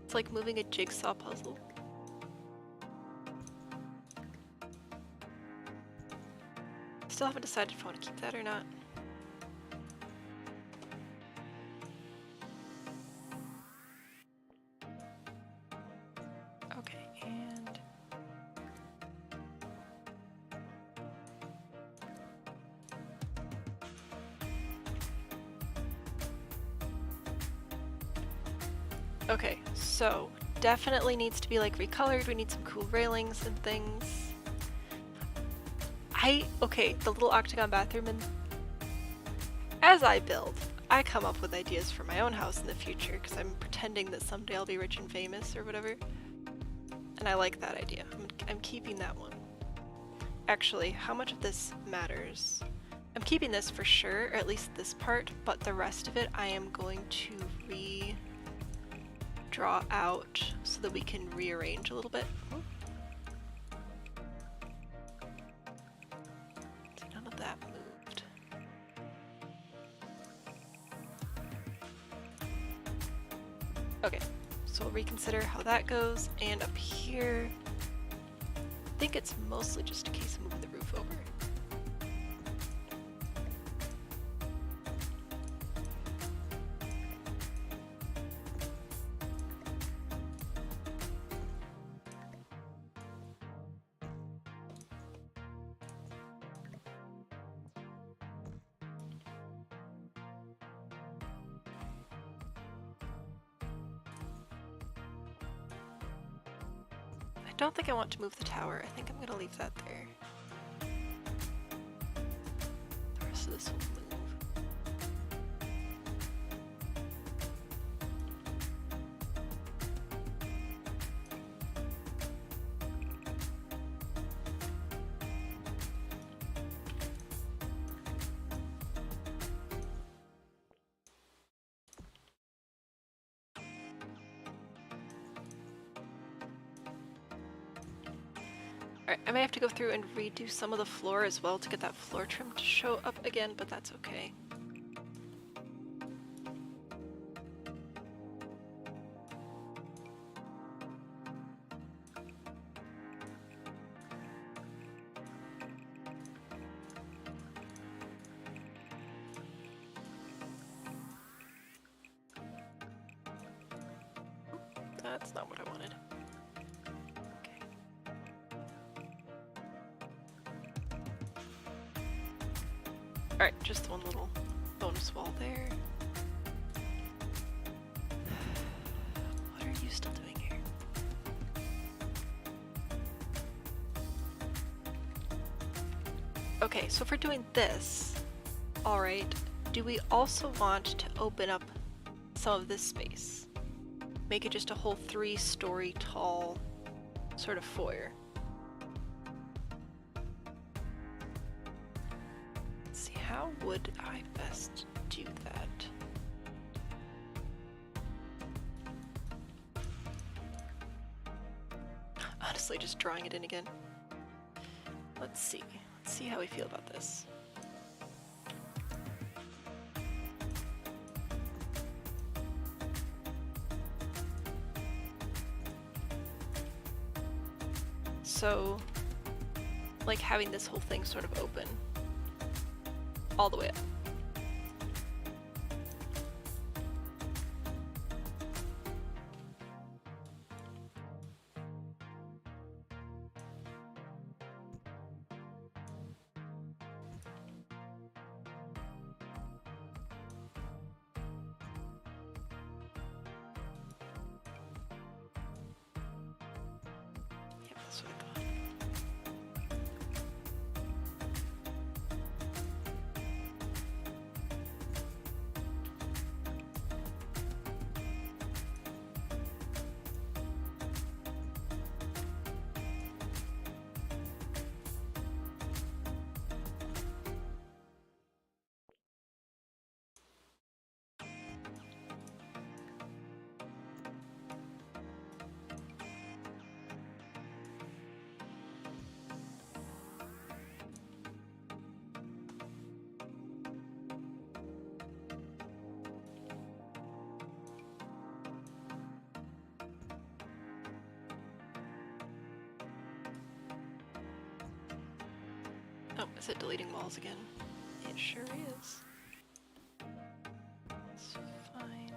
It's like moving a jigsaw puzzle. Still haven't decided if I want to keep that or not. Okay, and okay, so definitely needs to be like recolored. We need some cool railings and things. Okay, the little octagon bathroom, and as I build, I come up with ideas for my own house in the future because I'm pretending that someday I'll be rich and famous or whatever. And I like that idea. I'm keeping that one. Actually, how much of this matters? I'm keeping this for sure, or at least this part, but the rest of it I am going to draw out so that we can rearrange a little bit. So none of that moved. Okay, so we'll reconsider how that goes, and up here, I think it's mostly just a case of moving the roof over. I don't think I want to move the tower. I think I'm gonna leave that there. The rest of this will move. Alright, I may have to go through and redo some of the floor as well to get that floor trim to show up again, but that's okay. That's not what I wanted. Alright, just one little bonus wall there. What are you still doing here? Okay, so if we're doing this, alright, do we also want to open up some of this space? Make it just a whole 3-story tall sort of foyer. How would I best do that? Honestly, just drawing it in again. Let's see. Let's see how we feel about this. So, like having this whole thing sort of open all the way up. Yep, that's what I thought. Oh, is it deleting walls again? It sure is. It's fine.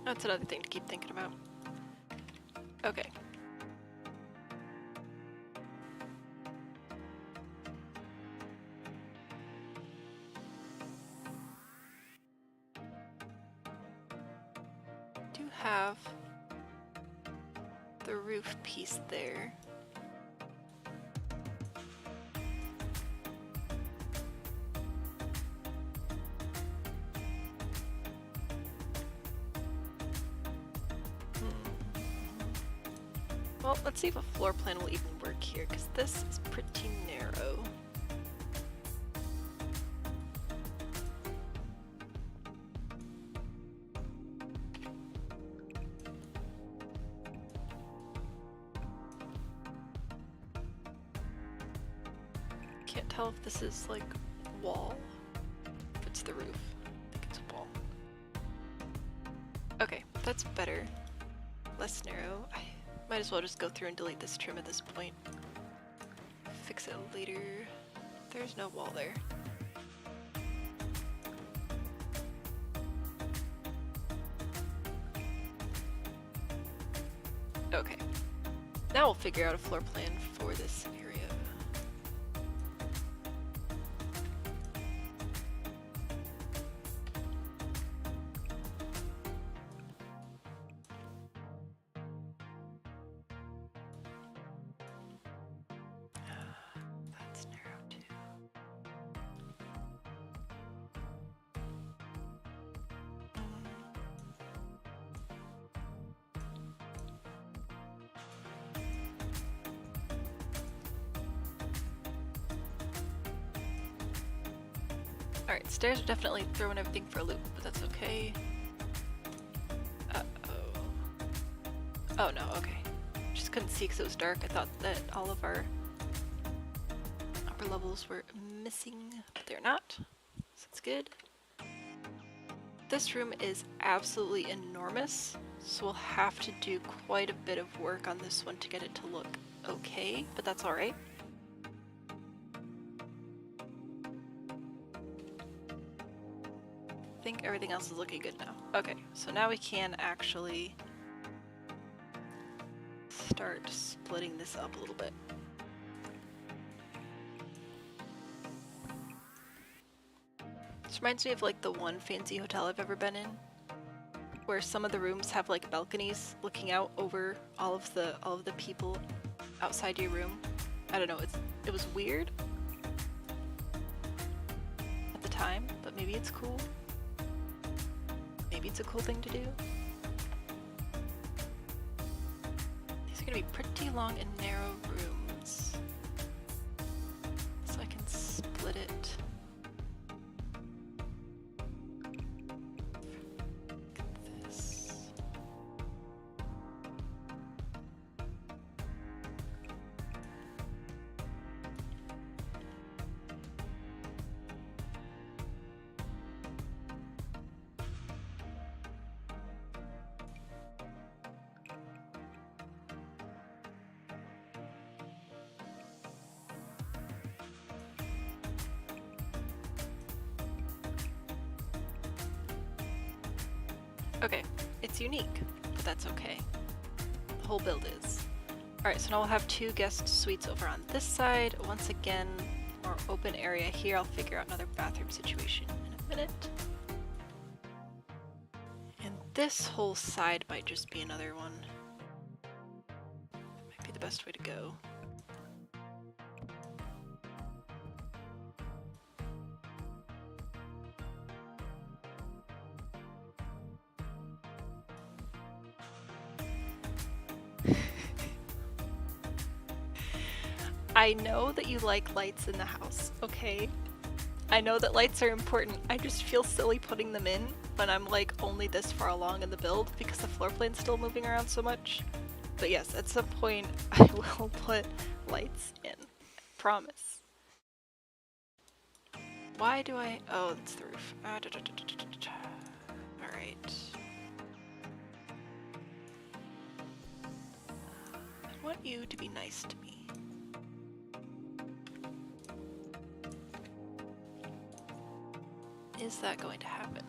That's another thing to keep thinking about. Okay. Do have the roof piece there. Well, let's see if a floor plan will even work here, because this is pretty narrow. Can't tell if this is like wall, if it's the roof. I think it's a wall. Okay, that's better. Less narrow. I might as well just go through and delete this trim at this point. Fix it later. There's no wall there. Okay. Now we'll figure out a floor plan for this area. That's narrow too. Alright, stairs are definitely throwing everything for a loop, but that's okay. Uh-oh. Oh no, okay. Just couldn't see because it was dark. I thought that all of our upper levels were missing, but they're not. So that's good. This room is absolutely enormous, so we'll have to do quite a bit of work on this one to get it to look okay, but that's alright. I think everything else is looking good now. Okay, so now we can actually start splitting this up a little bit. This reminds me of like the one fancy hotel I've ever been in, where some of the rooms have like balconies looking out over all of the people outside your room. I don't know, it was weird at the time, but maybe it's cool. Maybe it's a cool thing to do. These are gonna be pretty long and narrow rooms, so I can split it. Okay, it's unique, but that's okay. The whole build is. Alright, so now we'll have two guest suites over on this side. Once again, more open area here. I'll figure out another bathroom situation in a minute. And this whole side might just be another one. That might be the best way to go. I know that you like lights in the house, okay? I know that lights are important. I just feel silly putting them in when I'm like only this far along in the build because the floor plan's still moving around so much. But yes, at some point I will put lights in. Promise. Why do I... Oh, that's the roof. Alright. I want you to be nice to me. Is that going to happen?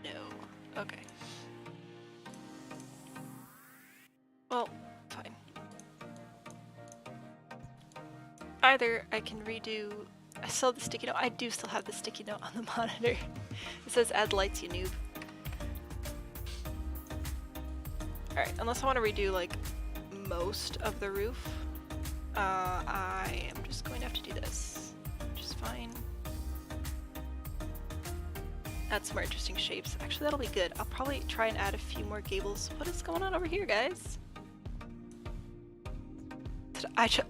No. Okay. Well, fine. Either I can redo... I still have the sticky note. I do still have the sticky note on the monitor. It says add lights, you noob. Alright, unless I want to redo like most of the roof. I am just going to have to do this, which is fine. Add some more interesting shapes. Actually, that'll be good. I'll probably try and add a few more gables. What is going on over here, guys?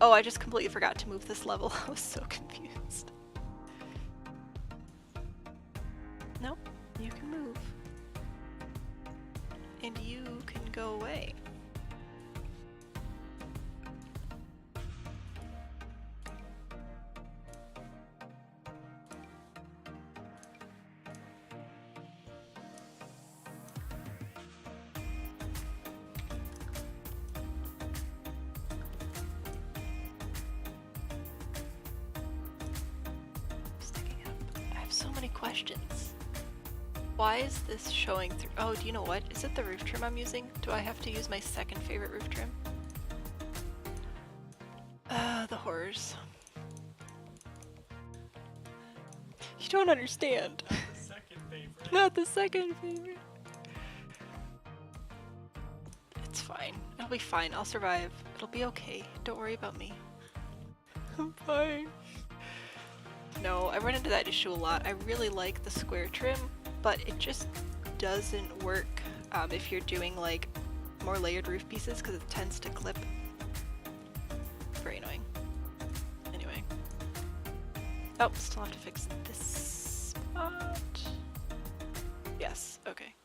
Oh, I just completely forgot to move this level. I was so confused. Nope, you can move. And you can go away. So many questions. Why is this showing through? Oh, do you know what? Is it the roof trim I'm using? Do I have to use my second favorite roof trim? The horrors. You don't understand. Not the second favorite. Not the second favorite. It's fine. It'll be fine. I'll survive. It'll be okay. Don't worry about me. I'm fine. No, I run into that issue a lot. I really like the square trim, but it just doesn't work if you're doing like more layered roof pieces because it tends to clip. Very annoying. Anyway. Oh, still have to fix this spot. Yes, okay.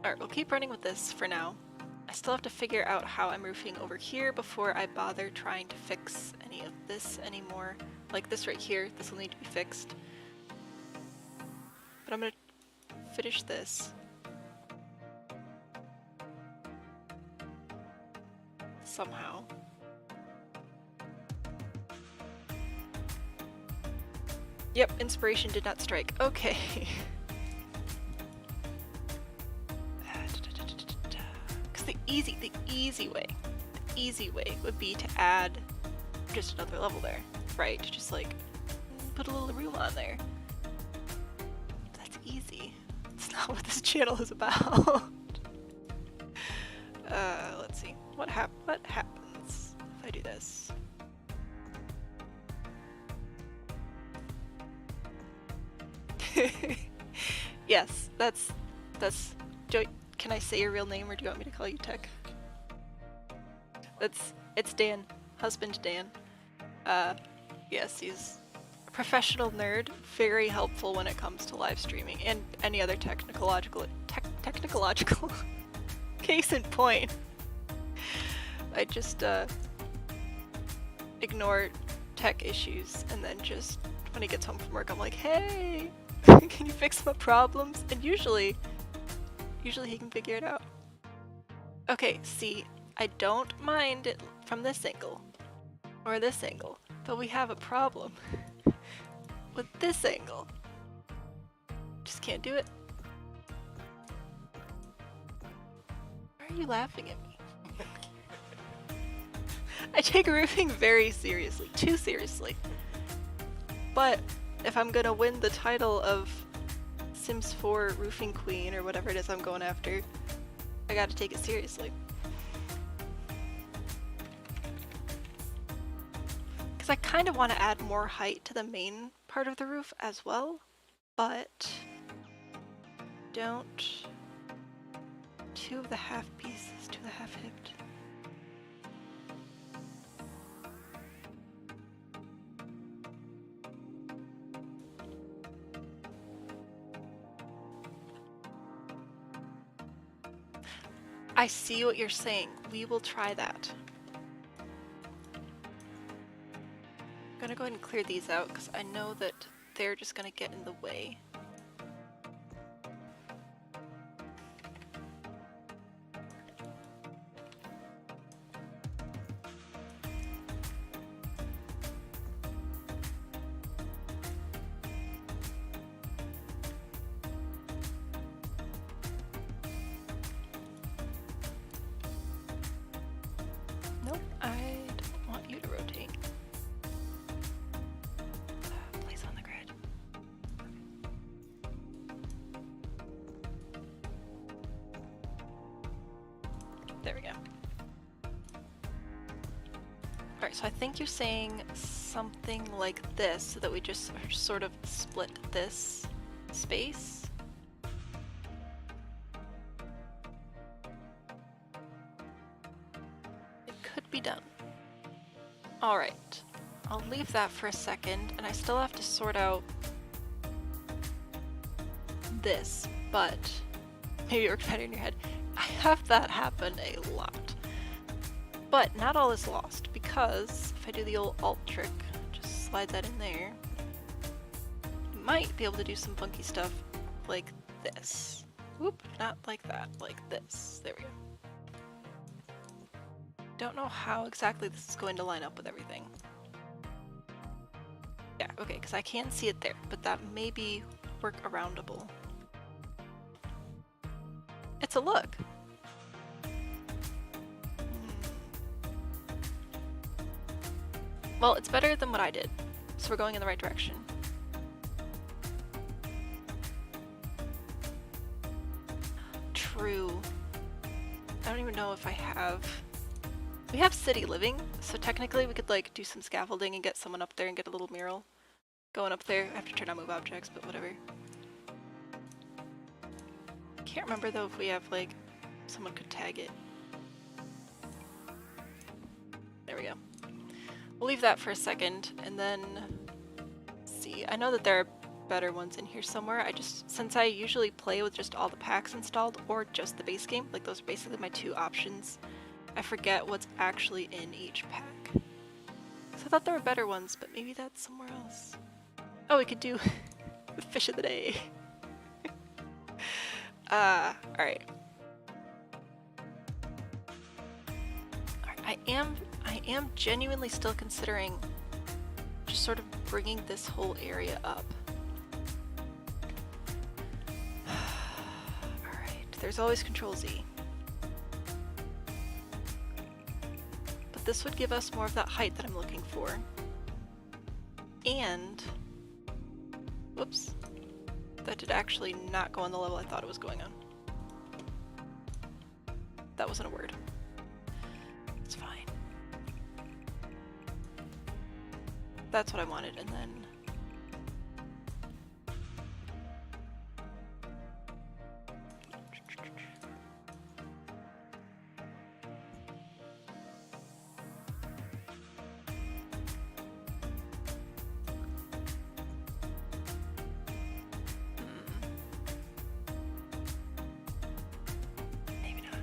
Alright, we'll keep running with this for now. I still have to figure out how I'm roofing over here before I bother trying to fix any of this anymore. Like this right here, this will need to be fixed. But I'm gonna finish this. Somehow. Yep, inspiration did not strike. Okay. The easy way would be to add just another level there, right? Just like put a little room on there. That's easy. It's not what this channel is about. Let's see. What happens if I do this? Yes, that's can I say your real name or do you want me to call you Tech? It's Dan, husband Dan. Yes, he's a professional nerd, very helpful when it comes to live streaming and any other technological case in point. I just ignore tech issues and then just when he gets home from work I'm like, hey, can you fix my problems? And usually he can figure it out. Okay, see, I don't mind it from this angle or this angle, but we have a problem with this angle. Just can't do it. Why are you laughing at me? I take roofing very seriously, too seriously. But if I'm gonna win the title of Sims 4 Roofing Queen or whatever it is I'm going after, I gotta take it seriously. Because I kind of want to add more height to the main part of the roof as well, but don't. Two of the half pieces, two of the half hipped. I see what you're saying. We will try that. I'm gonna go ahead and clear these out because I know that they're just gonna get in the way. Nope, I don't want you to rotate. Place on the grid. There we go. Alright, so I think you're saying something like this, so that we just sort of split this space. Be done. Alright, I'll leave that for a second, and I still have to sort out this, but maybe it worked better in your head. I have that happen a lot. But not all is lost, because if I do the old alt trick, just slide that in there. might be able to do some funky stuff like this. Whoop, not like that, like this. There we go. Don't know how exactly this is going to line up with everything. Yeah, okay, because I can see it there, but that may be work-aroundable. It's a look. Well, it's better than what I did, so we're going in the right direction. True. I don't even know if I have... We have city living, so technically we could like do some scaffolding and get someone up there and get a little mural going up there. I have to turn on move objects, but whatever. Can't remember though if we have like someone could tag it. There we go. We'll leave that for a second and then see. I know that there are better ones in here somewhere. Since I usually play with just all the packs installed or just the base game, like those are basically my two options, I forget what's actually in each pack. So I thought there were better ones, but maybe that's somewhere else. Oh, we could do the fish of the day. Alright. I am genuinely still considering just sort of bringing this whole area up. Alright, there's always Control Z. But this would give us more of that height that I'm looking for. And, whoops, that did actually not go on the level I thought it was going on. That wasn't a word. It's fine. That's what I wanted, and then... Maybe not.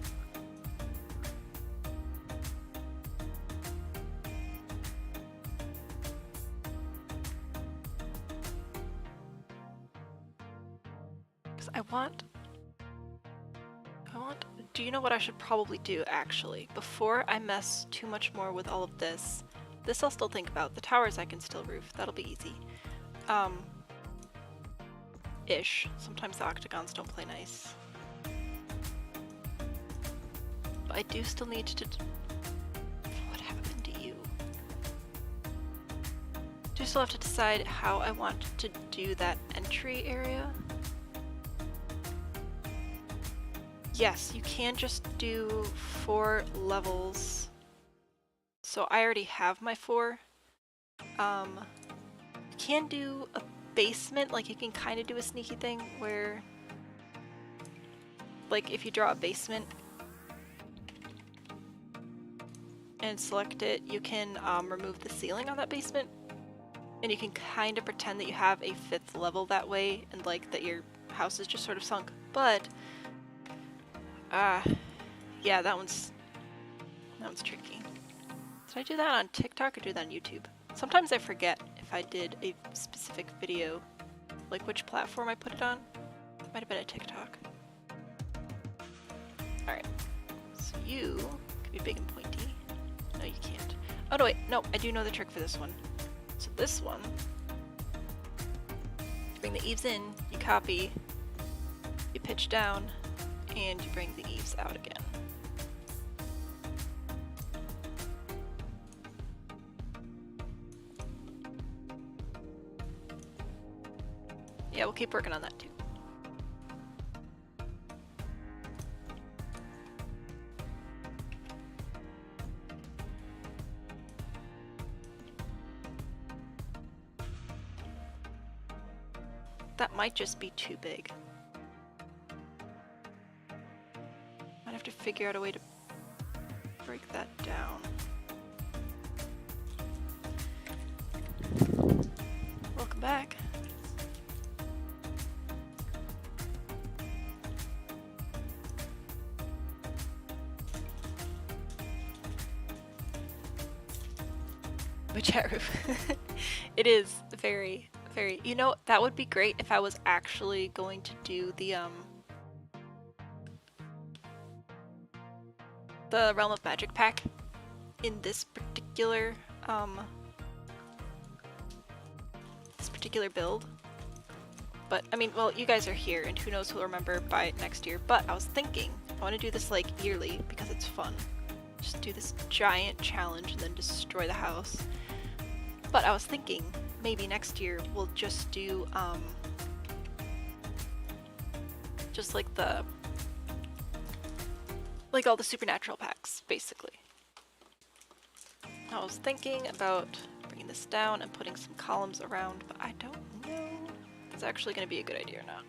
I want, do you know what I should probably do actually? Before I mess too much more with all of this I'll still think about. The towers I can still roof, that'll be easy. Ish. Sometimes the octagons don't play nice. But I do still need to... What happened to you? Do still have to decide how I want to do that entry area. Yes, you can just do 4 levels. So I already have my 4. You can do a basement, like you can kind of do a sneaky thing where, like if you draw a basement and select it, you can remove the ceiling on that basement. And you can kind of pretend that you have a 5th level that way and like that your house is just sort of sunk. But yeah, that one's tricky. Did I do that on TikTok or do that on YouTube? Sometimes I forget if I did a specific video, like which platform I put it on. It might have been a TikTok. Alright, so you can be big and pointy. No, you can't. Oh no, wait, no, I do know the trick for this one. So this one, you bring the eaves in, you copy, you pitch down, and you bring the eaves out again. Yeah, we'll keep working on that too. That might just be too big. Might have to figure out a way to break that down. Welcome back. My chat roof. It is very, Very, you know, that would be great if I was actually going to do the Realm of Magic pack in this particular build. But I mean, well, you guys are here and who knows who'll remember by next year, but I was thinking I want to do this like yearly because it's fun. Just do this giant challenge and then destroy the house. But I was thinking maybe next year we'll just do just like all the supernatural packs, basically. I was thinking about bringing this down and putting some columns around, but I don't know if it's actually going to be a good idea or not.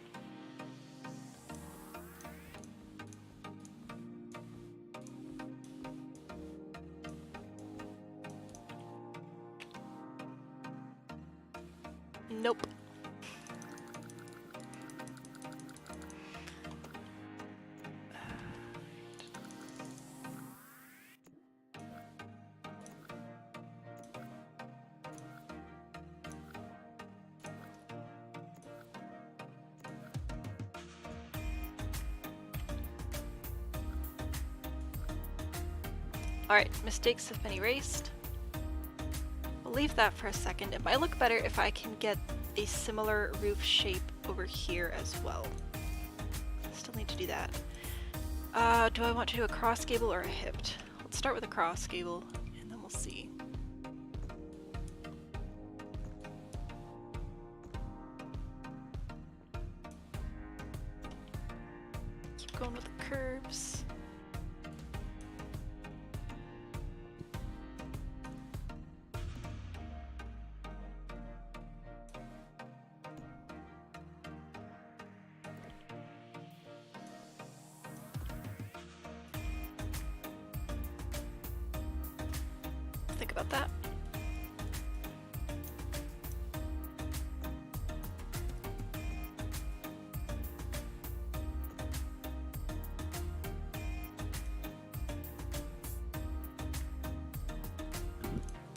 Nope. Alright, mistakes have been erased. We'll leave that for a second. It might look better if I can get a similar roof shape over here as well. I still need to do that. Do I want to do a cross gable or a hipped? Let's start with a cross gable and then we'll see. Keep going with the curves. Think about that.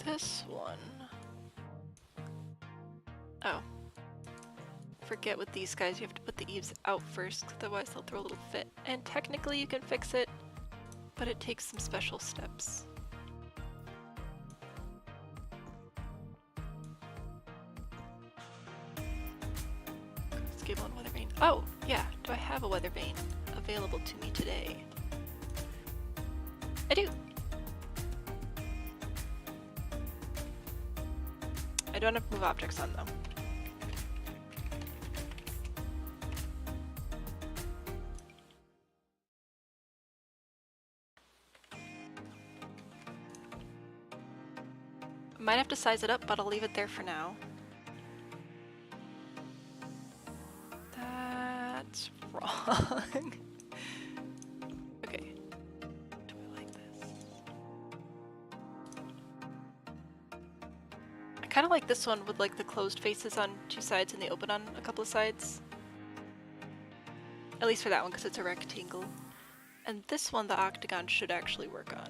This one. Oh. Forget with these guys, you have to put the eaves out first, otherwise they'll throw a little fit. And technically you can fix it, but it takes some special steps. Gable and weather vane. Oh, yeah. Do I have a weather vane available to me today? I do. I don't have to move objects on though. Might have to size it up, but I'll leave it there for now. That's wrong. Okay. Do I like this? I kind of like this one with like the closed faces on two sides and the open on a couple of sides. At least for that one, because it's a rectangle. And this one, the octagon, should actually work on.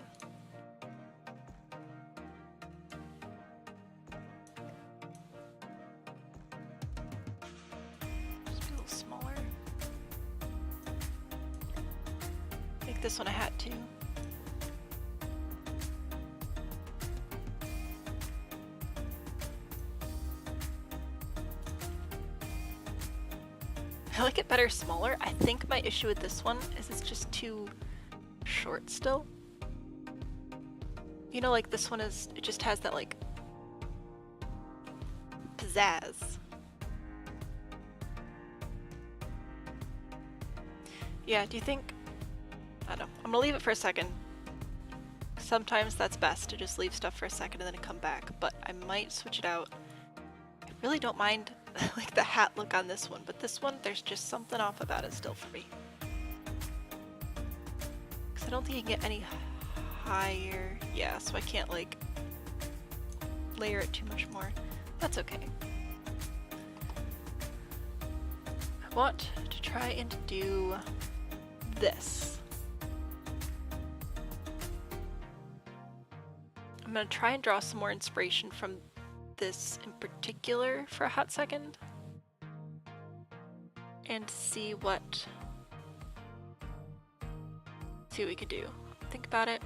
This one I had to. I like it better smaller. I think my issue with this one is it's just too short still. You know, like this one is, it just has that like pizzazz. Yeah, do you think, I don't know. I'm gonna leave it for a second. Sometimes that's best to just leave stuff for a second and then come back, but I might switch it out. I really don't mind like the hat look on this one, but this one, there's just something off about it still for me. Because I don't think you can get any higher. Yeah, so I can't like layer it too much more. That's okay. I want to try and do this. I'm going to try and draw some more inspiration from this in particular for a hot second and see what we could do. Think about it.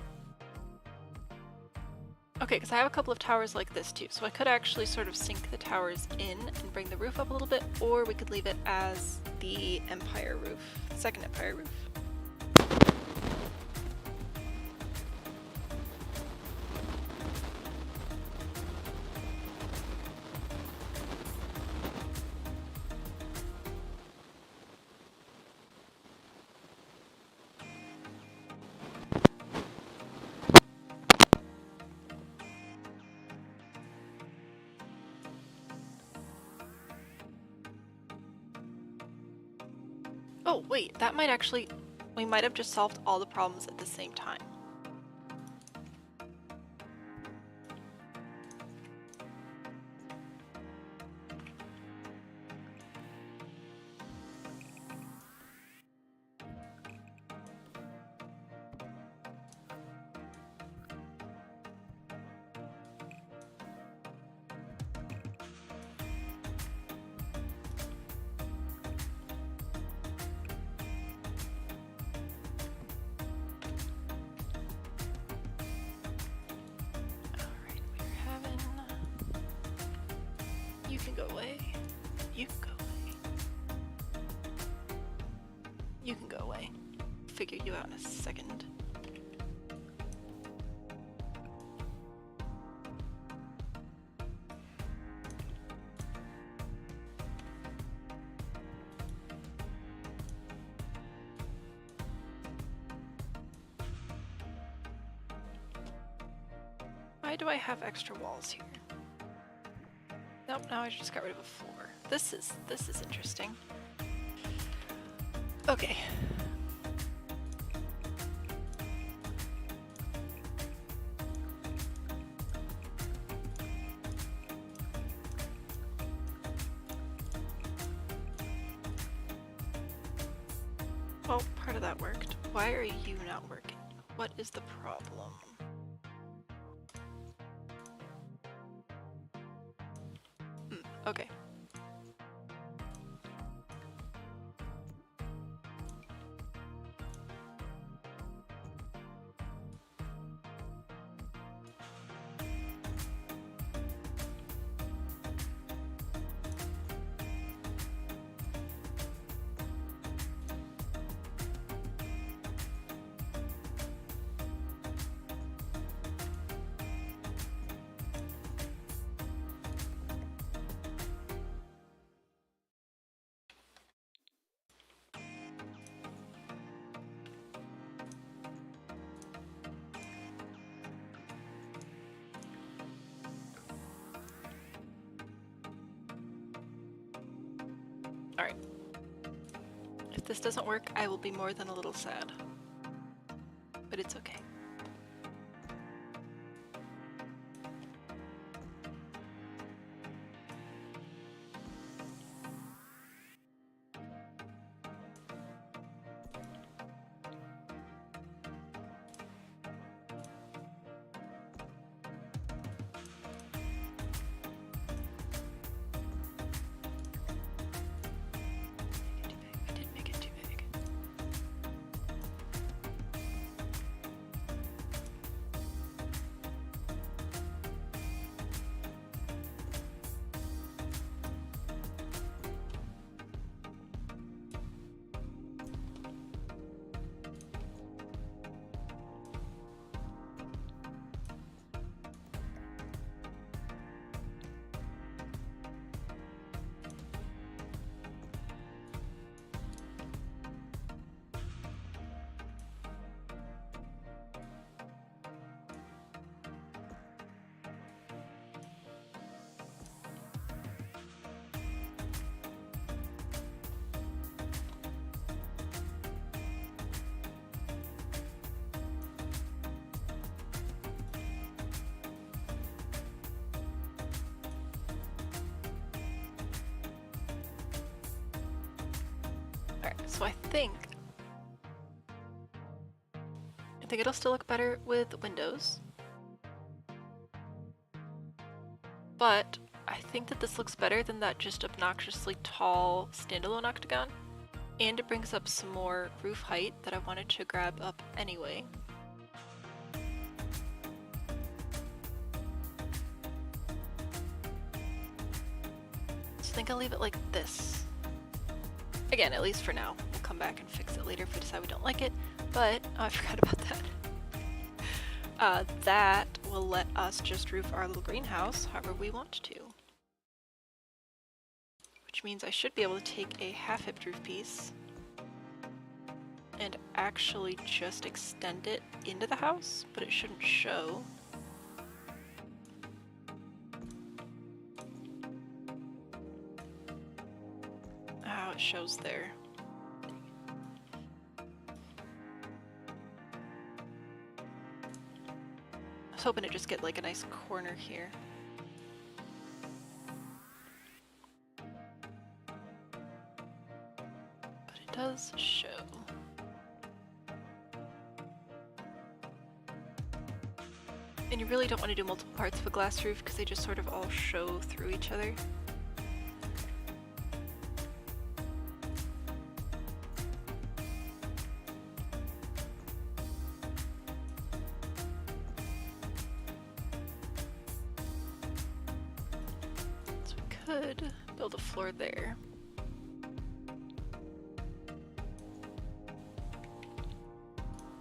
Okay, because I have a couple of towers like this too, so I could actually sort of sink the towers in and bring the roof up a little bit, or we could leave it as the Empire roof, second Empire roof. Oh, wait, that might actually... we might have just solved all the problems at the same time. You can go away. You can go away. You can go away. Figure you out in a second. Why do I have extra walls here? Nope, now I just got rid of a floor. This is interesting. Okay. Well, part of that worked. Why are you not working? What is the problem? Okay. Alright. If this doesn't work, I will be more than a little sad. But it's okay. So I think it'll still look better with windows. but I think that this looks better than that just obnoxiously tall standalone octagon. And it brings up some more roof height that I wanted to grab up anyway. So I think I'll leave it like this. Again, at least for now. We'll come back and fix it later if we decide we don't like it, but oh, I forgot about that. That will let us just roof our little greenhouse however we want to. Which means I should be able to take a half-hipped roof piece and actually just extend it into the house, but it shouldn't show. Oh, it shows there. I was hoping to just get like a nice corner here. But it does show. And you really don't want to do multiple parts of a glass roof because they just sort of all show through each other. So we could build a floor there.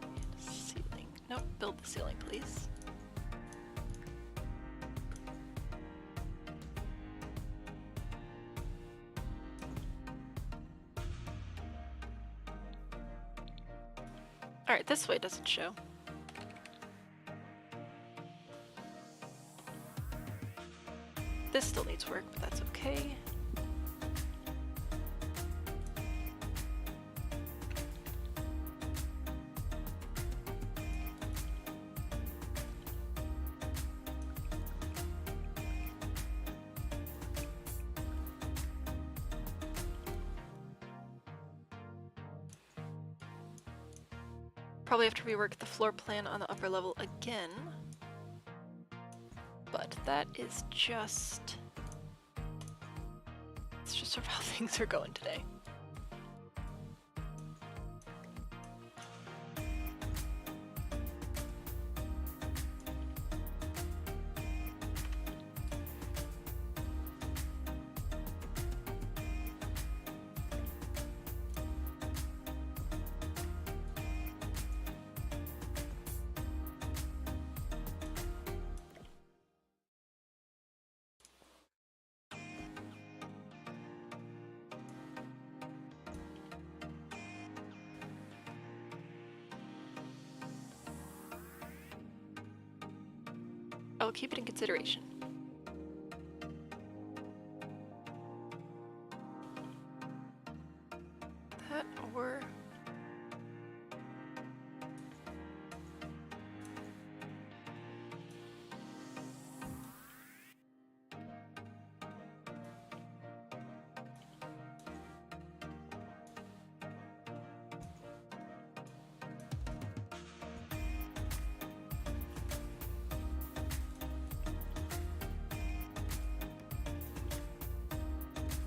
And a ceiling. Nope, build the ceiling, please. Alright, this way doesn't show. This still needs work, but that's okay. Probably have to rework the floor plan on the upper level again. But that is just... it's just sort of how things are going today. I'll keep it in consideration. That or...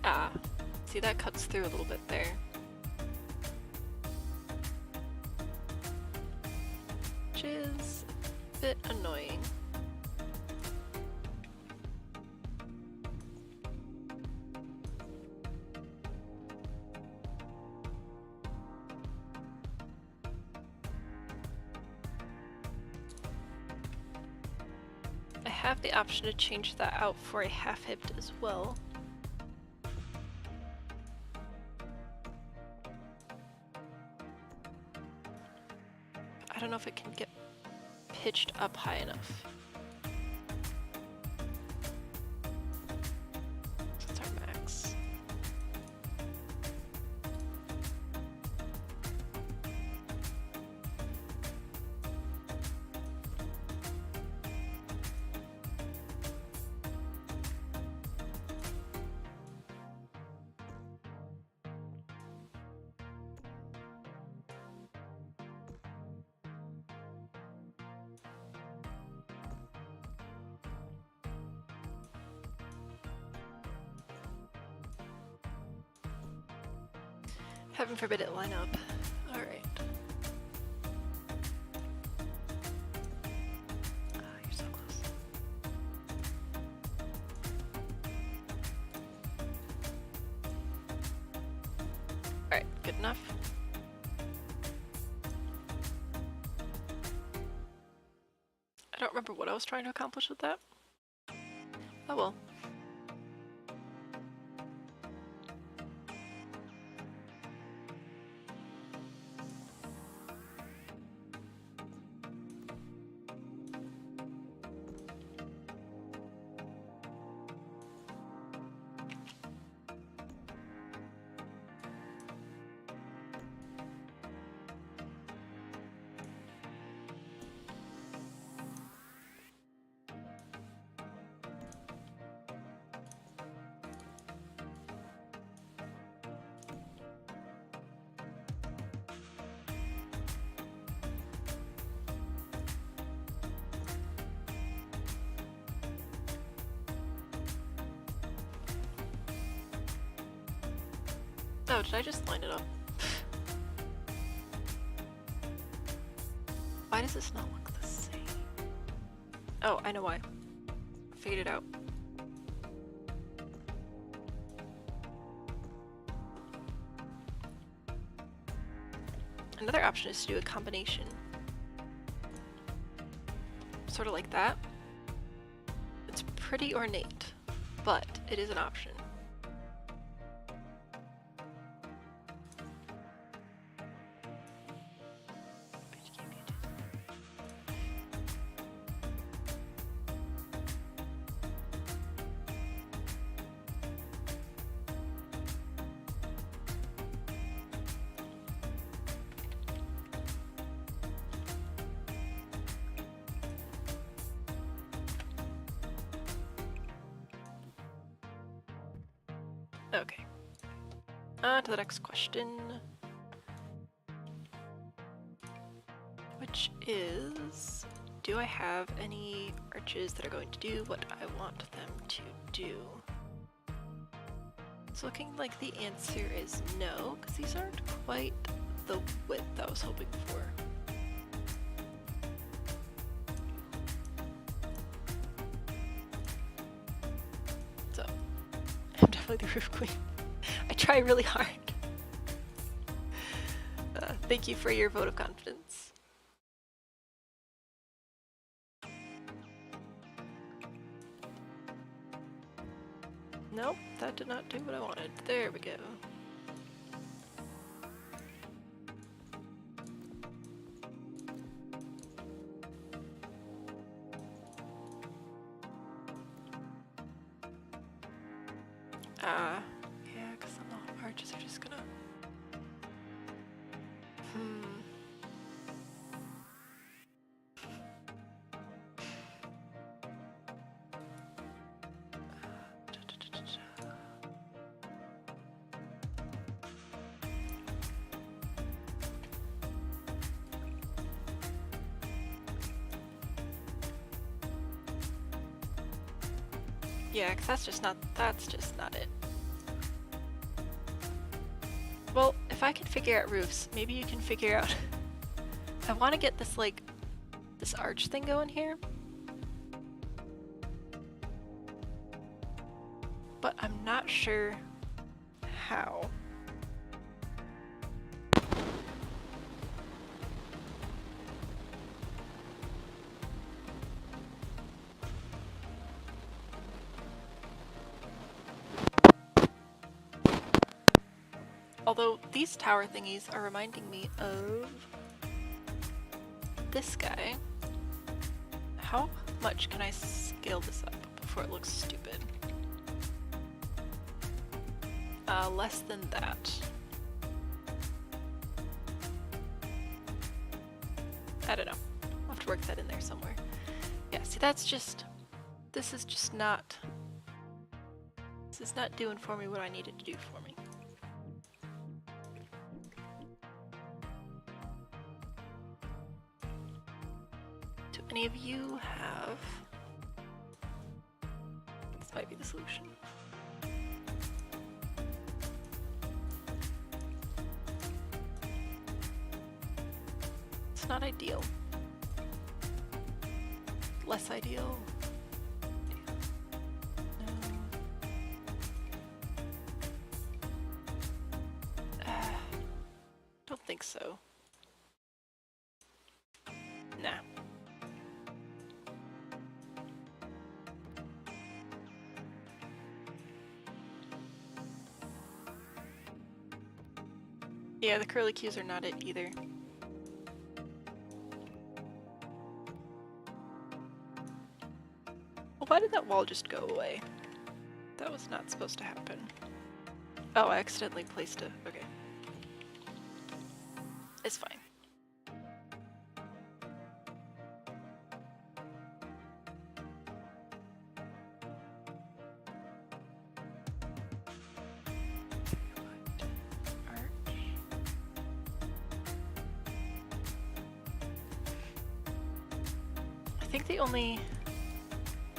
ah, see, that cuts through a little bit there. Which is a bit annoying. I have the option to change that out for a half-hipped as well. I don't know if it can get pitched up high enough. That's our max. Heaven forbid it line up. Alright. You're so close. Alright, good enough. I don't remember what I was trying to accomplish with that. Oh well. Oh, did I just line it up? Why does this not look the same? Oh, I know why. Figured it out. Another option is to do a combination. Sort of like that. It's pretty ornate, but it is an option. Okay. On to the next question. Which is, do I have any arches that are going to do what I want them to do? It's looking like the answer is no, because these aren't quite the width I was hoping for. So, I'm definitely the roof queen. I try really hard. Thank you for your vote of confidence. Nope, that did not do what I wanted. There we go. Yeah, because some of the arches are just gonna... Yeah, because that's just not it. Well, if I can figure out roofs, maybe you can figure out... I want to get this, like, this arch thing going here. But I'm not sure how. Although these tower thingies are reminding me of this guy. How much can I scale this up before it looks stupid? Less than that. I don't know. I'll have to work that in there somewhere. Yeah, see, that's just... This is just not... This is not doing for me what I needed to do for me. Do any of you have... This might be the solution. not ideal. Less ideal. No. Don't think so. Nah. Yeah, the curly cues are not it either. Well, why did that wall just go away? That was not supposed to happen. Oh, I accidentally placed it. Okay. It's fine. I think the only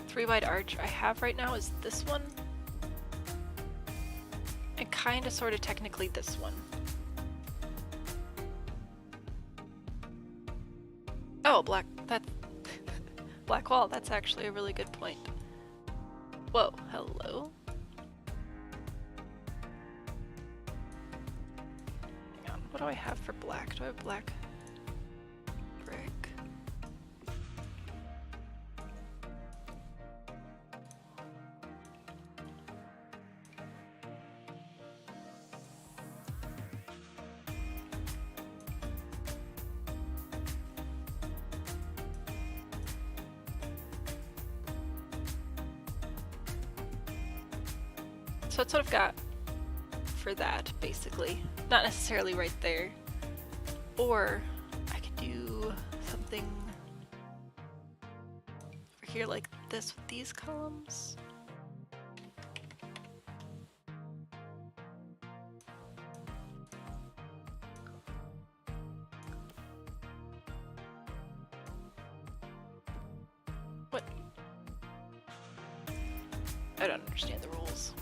3-wide arch I have right now is this one. And kinda sorta technically this one. Oh, black wall, that's actually a really good point. Whoa, hello? Hang on, what do I have for black? Do I have black brick? So that's what I've got for that, basically. Not necessarily right there. Or I could do something over here like this with these columns. What? I don't understand the rules.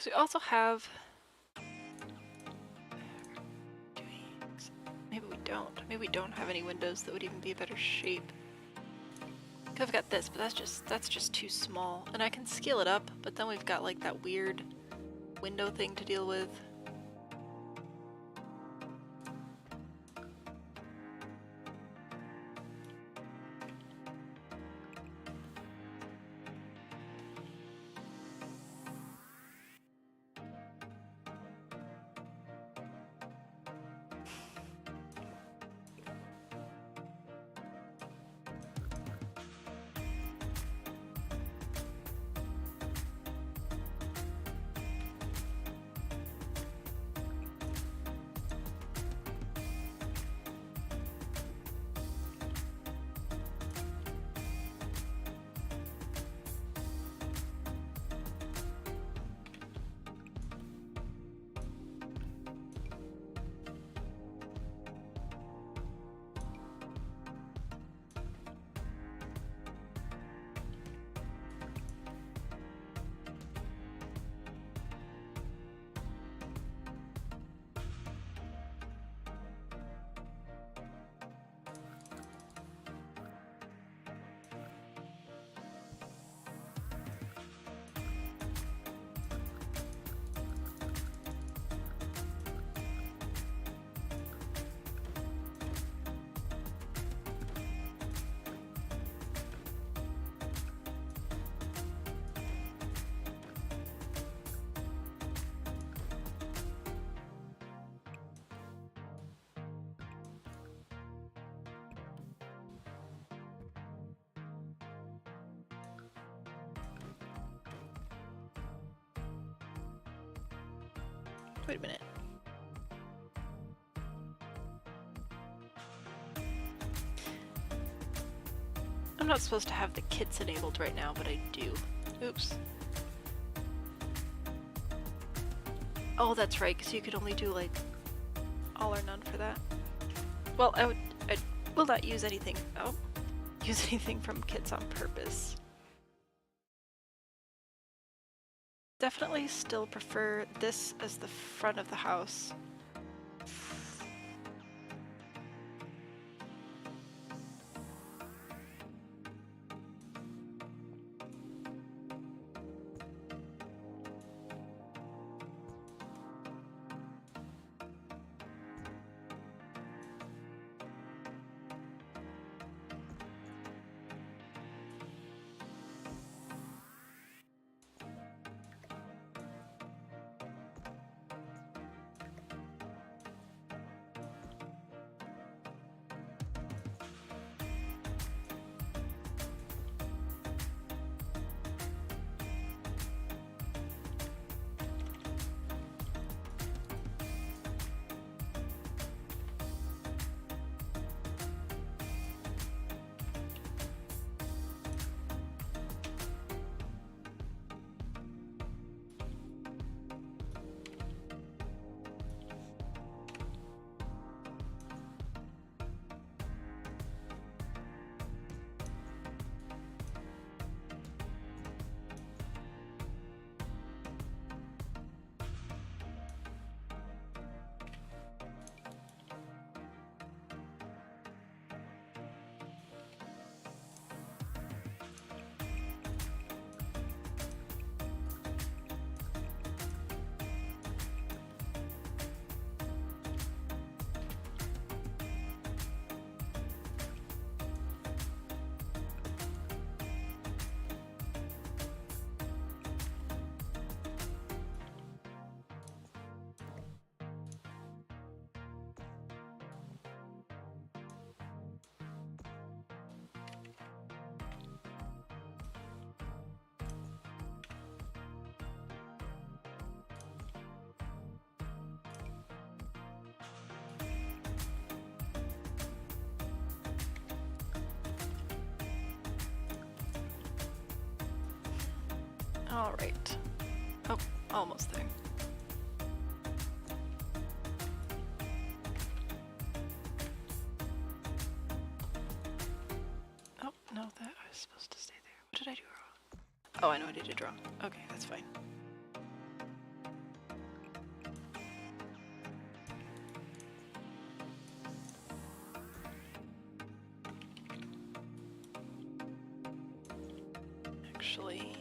We also have, maybe we don't have any windows that would even be a better shape. I've got this, but that's just too small, and I can scale it up, but then we've got like that weird window thing to deal with. Wait a minute. I'm not supposed to have the kits enabled right now, but I do. Oops. Oh, that's right, because you could only do like all or none for that. Well, I will not use anything. Oh, use anything from kits on purpose. Definitely still prefer this as the front of the house. All right. Oh, almost there. Oh, no, that I was supposed to stay there. What did I do wrong? Oh, I know what I did wrong. Okay, that's fine. Actually...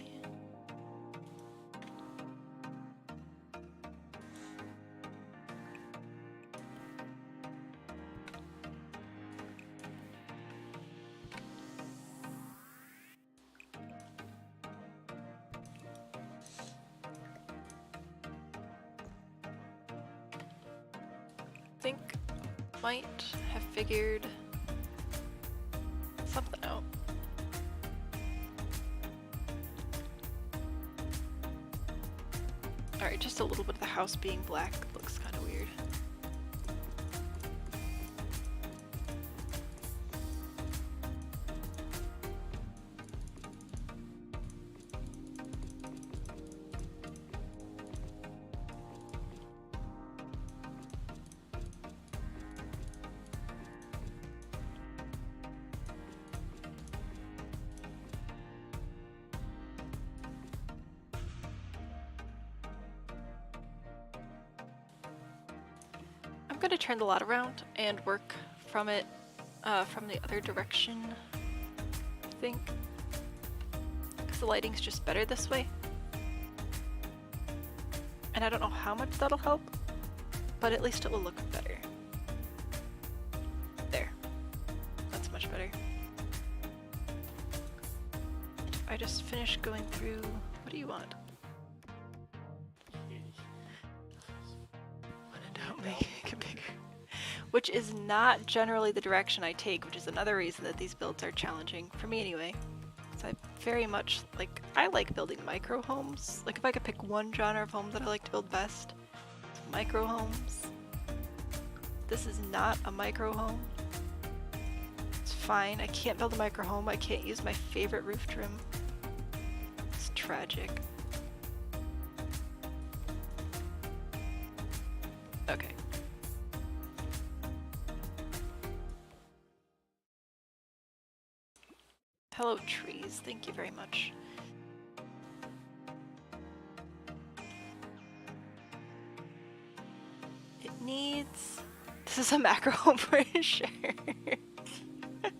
think might have figured something out. Alright, just a little bit of the house being black looks kind of weird. I'm gonna turn the light around and work from it, from the other direction, I think. Because the lighting's just better this way. And I don't know how much that'll help, but at least it will look better. There. That's much better. I just finished going through... What do you want? Make it bigger. Which is not generally the direction I take, which is another reason that these builds are challenging, for me anyway. So I very much like, I like building micro homes. Like if I could pick one genre of home that I like to build best, it's micro homes. This is not a micro home. It's fine, I can't build a micro home, I can't use my favorite roof trim. It's tragic. Okay. Hello, trees. Thank you very much. It needs... This is a macro home for sure. I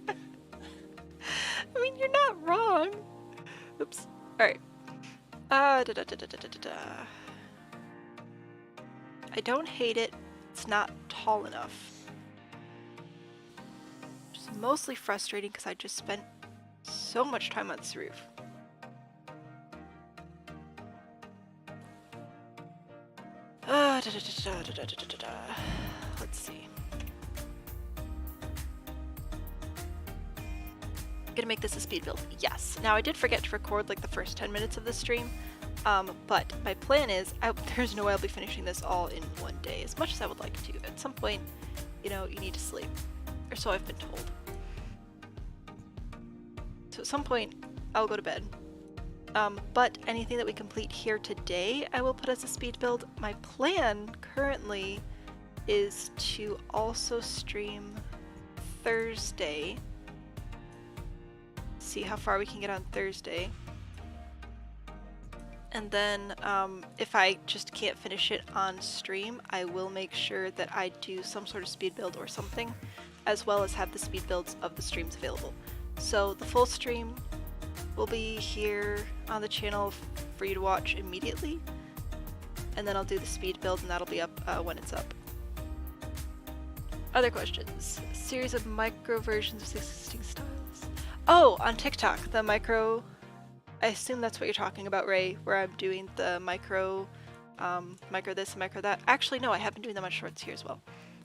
mean, you're not wrong. Oops. Alright. I don't hate it. It's not tall enough. Which is mostly frustrating because I just spent so much time on this roof. Let's see. Gonna make this a speed build. Yes. Now I did forget to record like the first 10 minutes of the stream, but my plan is there's no way I'll be finishing this all in one day, as much as I would like to. At some point, you know, you need to sleep, or so I've been told. So at some point, I'll go to bed. But anything that we complete here today, I will put as a speed build. My plan currently is to also stream Thursday. See how far we can get on Thursday. And then if I just can't finish it on stream, I will make sure that I do some sort of speed build or something, as well as have the speed builds of the streams available. So the full stream will be here on the channel for you to watch immediately, and then I'll do the speed build and that'll be up when it's up. Other questions? A series of micro versions of existing styles. Oh, on TikTok, the micro, I assume that's what you're talking about, Ray, where I'm doing the micro this and micro that. Actually, no, I have been doing them on shorts here as well.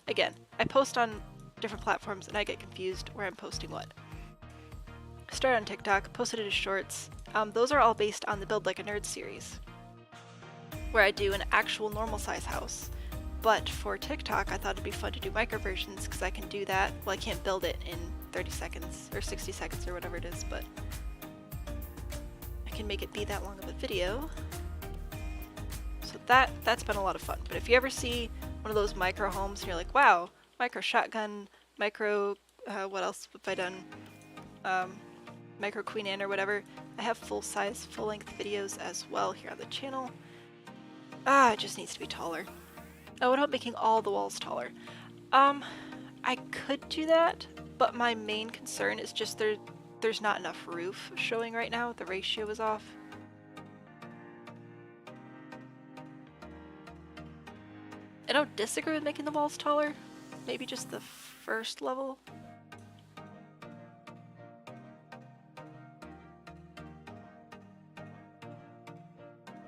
Again, I post on different platforms and I get confused where I'm posting what. Started on TikTok, posted it as shorts. Those are all based on the Build Like a Nerd series, where I do an actual normal size house. But for TikTok, I thought it'd be fun to do micro versions because I can do that. Well, I can't build it in 30 seconds or 60 seconds or whatever it is, but I can make it be that long of a video. So that's been a lot of fun. But if you ever see one of those micro homes and you're like, wow, micro shotgun, micro, what else have I done? Micro Queen Anne or whatever, I have full-size, full-length videos as well here on the channel. It just needs to be taller. Oh, what about making all the walls taller? I could do that, but my main concern is just there's not enough roof showing right now. The ratio is off. I don't disagree with making the walls taller. Maybe just the first level.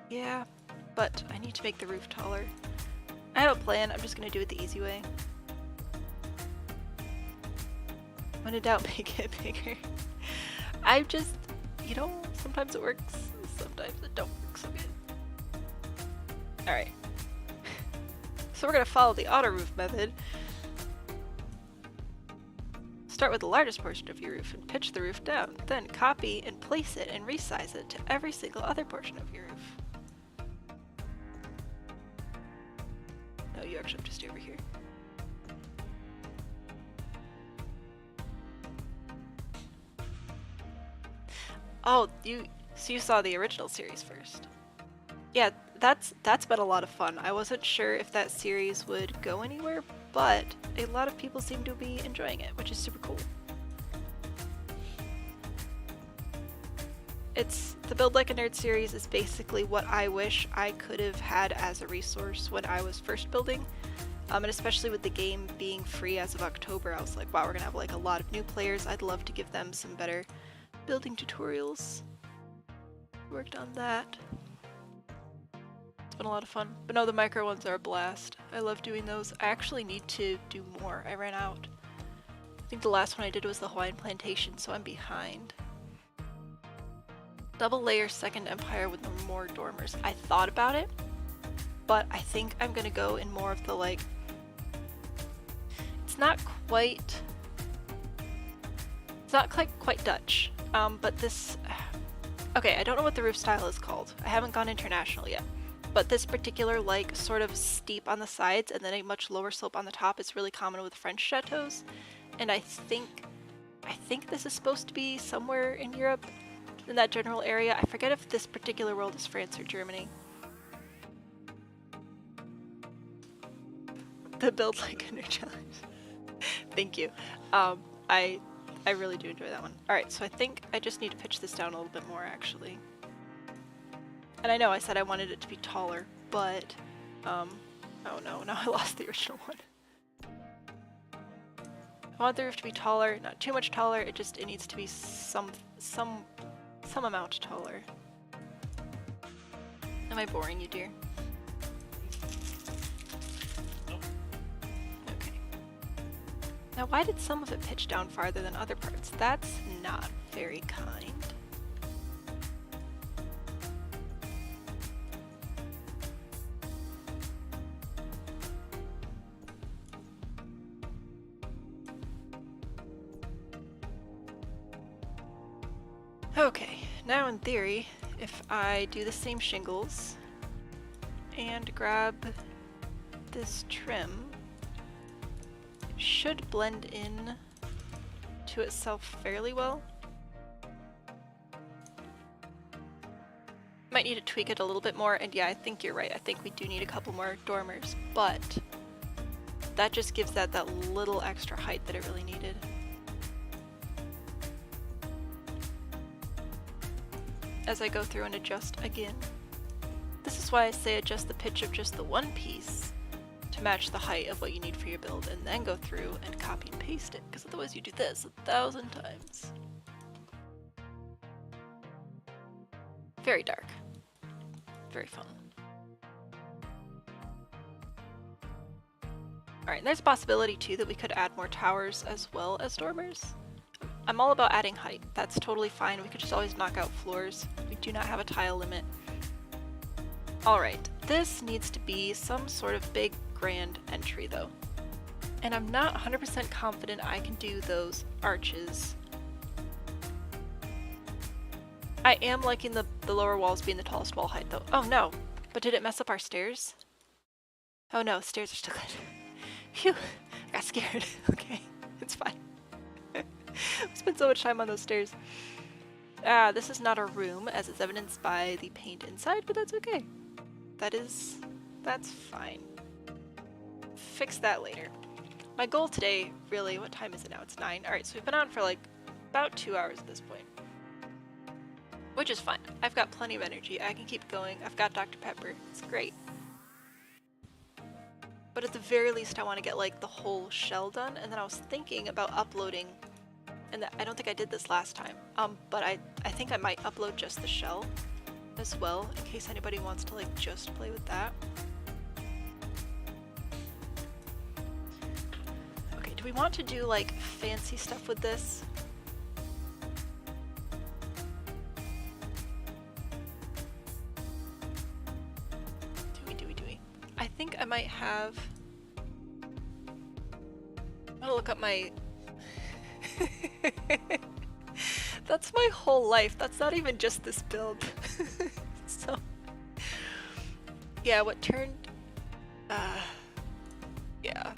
Yeah, but I need to make the roof taller. I have a plan, I'm just gonna do it the easy way. When in doubt, make it bigger. I'm just, you know, sometimes it works, sometimes it don't work so good. Alright. So we're gonna follow the auto roof method. Start with the largest portion of your roof and pitch the roof down. Then copy and place it and resize it to every single other portion of your roof. No, you actually have to stay over here. Oh, so you saw the original series first. Yeah, that's been a lot of fun. I wasn't sure if that series would go anywhere, but a lot of people seem to be enjoying it, which is super cool. The Build Like a Nerd series is basically what I wish I could have had as a resource when I was first building. And especially with the game being free as of October, I was like, wow, we're gonna have like a lot of new players. I'd love to give them some better building tutorials. Worked on that. It's been a lot of fun. But no, the micro ones are a blast. I love doing those. I actually need to do more. I ran out. I think the last one I did was the Hawaiian Plantation, so I'm behind. Double layer Second Empire with more dormers. I thought about it, but I think I'm gonna go in more of the like, it's not quite Dutch, but this, okay, I don't know what the roof style is called. I haven't gone international yet, but this particular like sort of steep on the sides and then a much lower slope on the top is really common with French chateaus, and I think I think this is supposed to be somewhere in Europe, in that general area. I forget if this particular world is France or Germany. The build like a new challenge. Thank you. I really do enjoy that one. Alright, so I think I just need to pitch this down a little bit more, actually. And I know I said I wanted it to be taller, but, oh no, now I lost the original one. I want the roof to be taller, not too much taller, it needs to be some amount taller. Am I boring you, dear? Okay. Now why did some of it pitch down farther than other parts? That's not very kind. Okay, now in theory, if I do the same shingles and grab this trim, it should blend in to itself fairly well. Might need to tweak it a little bit more, and yeah, I think you're right. I think we do need a couple more dormers, but that just gives that little extra height that it really needed. As I go through and adjust again. This is why I say adjust the pitch of just the one piece to match the height of what you need for your build, and then go through and copy and paste it, because otherwise you do this 1,000 times. Very dark. Very fun. Alright, and there's a possibility too that we could add more towers as well as dormers. I'm all about adding height. That's totally fine. We could just always knock out floors. We do not have a tile limit. Alright, this needs to be some sort of big grand entry though. And I'm not 100% confident I can do those arches. I am liking the lower walls being the tallest wall height though. Oh no! But did it mess up our stairs? Oh no, stairs are still good. Phew! I got scared. Okay, it's fine. We spent so much time on those stairs. This is not a room, as is evidenced by the paint inside, but that's okay. That's fine. Fix that later. My goal today, really, what time is it now? It's 9. Alright, so we've been on for like about 2 hours at this point. Which is fine. I've got plenty of energy. I can keep going. I've got Dr. Pepper. It's great. But at the very least, I want to get like the whole shell done, and then I was thinking about uploading. And I don't think I did this last time, but I think I might upload just the shell as well, in case anybody wants to like just play with that. Okay, do we want to do like fancy stuff with this? Do we? I think I might have... I'm gonna look up my... That's my whole life. That's not even just this build. So, yeah, what turned, yeah,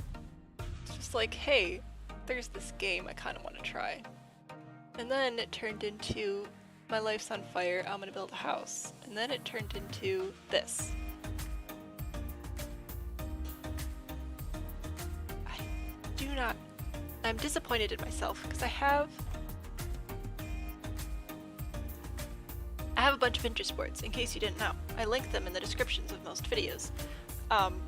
it's just like, hey, there's this game I kind of want to try. And then it turned into, my life's on fire, I'm gonna build a house. And then it turned into this. I'm disappointed in myself because I have a bunch of Pinterest boards, in case you didn't know. I link them in the descriptions of most videos. And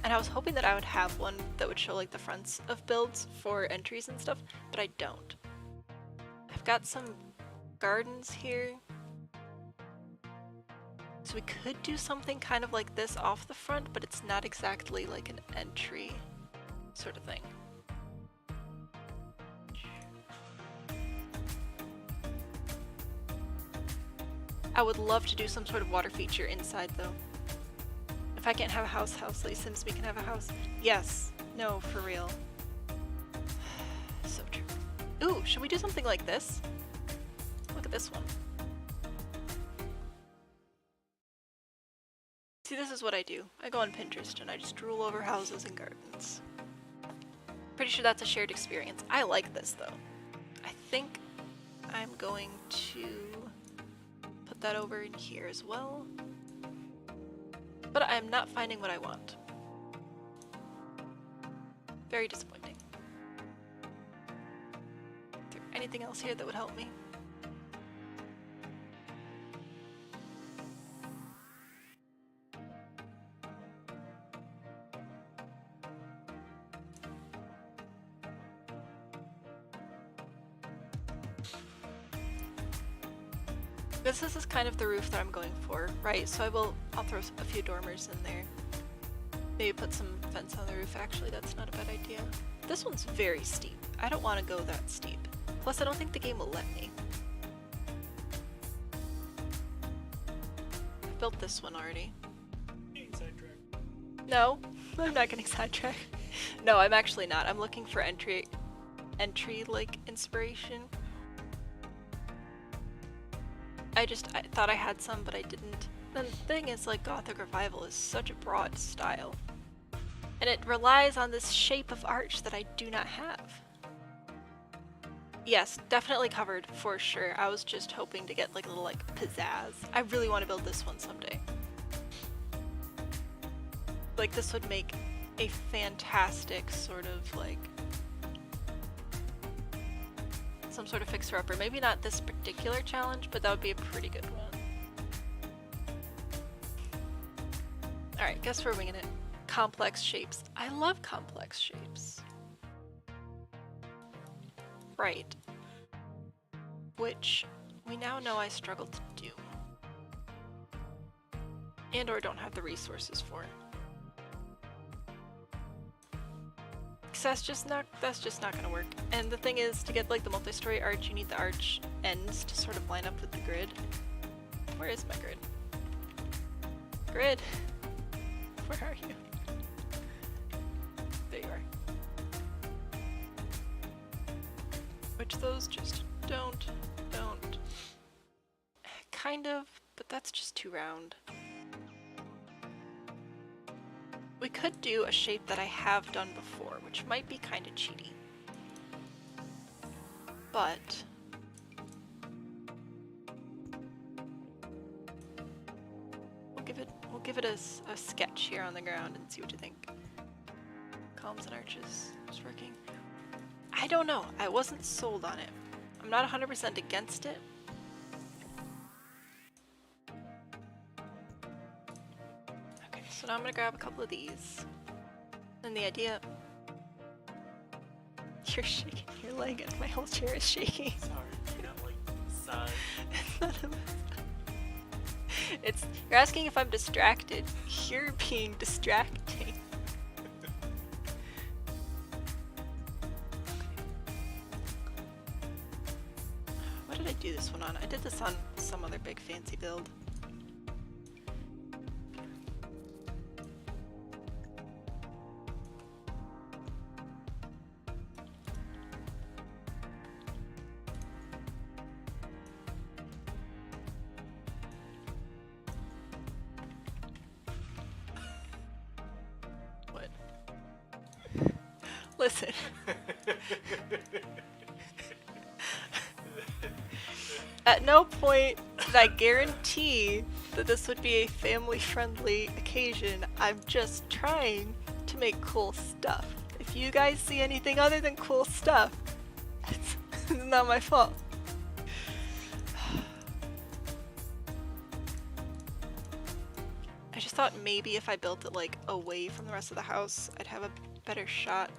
I was hoping that I would have one that would show like the fronts of builds for entries and stuff, but I don't. I've got some gardens here. So we could do something kind of like this off the front, but it's not exactly like an entry sort of thing. I would love to do some sort of water feature inside though. If I can't have a house, like Sims, we can have a house. Yes. No, for real. So true. Ooh, should we do something like this? Look at this one. See, this is what I do. I go on Pinterest and I just drool over houses and gardens. Pretty sure that's a shared experience. I like this though. I think I'm going to put that over in here as well. But I'm not finding what I want. Very disappointing. Is there anything else here that would help me? This is kind of the roof that I'm going for, right? So I'll throw a few dormers in there. Maybe put some fence on the roof. Actually, that's not a bad idea. This one's very steep. I don't want to go that steep. Plus, I don't think the game will let me. I built this one already. Getting sidetracked. No, I'm not getting sidetracked. No, I'm actually not. I'm looking for entry like inspiration. I thought I had some, but I didn't. The thing is, like, Gothic Revival is such a broad style. And it relies on this shape of arch that I do not have. Yes, definitely covered, for sure. I was just hoping to get, like, a little, like, pizzazz. I really want to build this one someday. Like, this would make a fantastic sort of, like, some sort of fixer-upper. Maybe not this particular challenge, but that would be a pretty good one. Alright, guess we're winging it. Complex shapes. I love complex shapes. Right. Which we now know I struggle to do. And or don't have the resources for. That's just not gonna work. And the thing is, to get like the multi-story arch, you need the arch ends to sort of line up with the grid. Where is my grid? Grid! Where are you? There you are. Which those just don't. Kind of, but that's just too round. We could do a shape that I have done before, which might be kind of cheaty. But we'll give it a sketch here on the ground and see what you think. Columns and arches is working. I don't know. I wasn't sold on it. I'm not 100% against it. So now I'm gonna grab a couple of these. And the idea... You're shaking your leg and my whole chair is shaking. Sorry, you're not like side. You're asking if I'm distracted. You're being distracting. What did I do this one on? I did this on some other big fancy build. Listen. At no point did I guarantee that this would be a family-friendly occasion. I'm just trying to make cool stuff. If you guys see anything other than cool stuff, it's not my fault. I just thought maybe if I built it like away from the rest of the house, I'd have a better shot.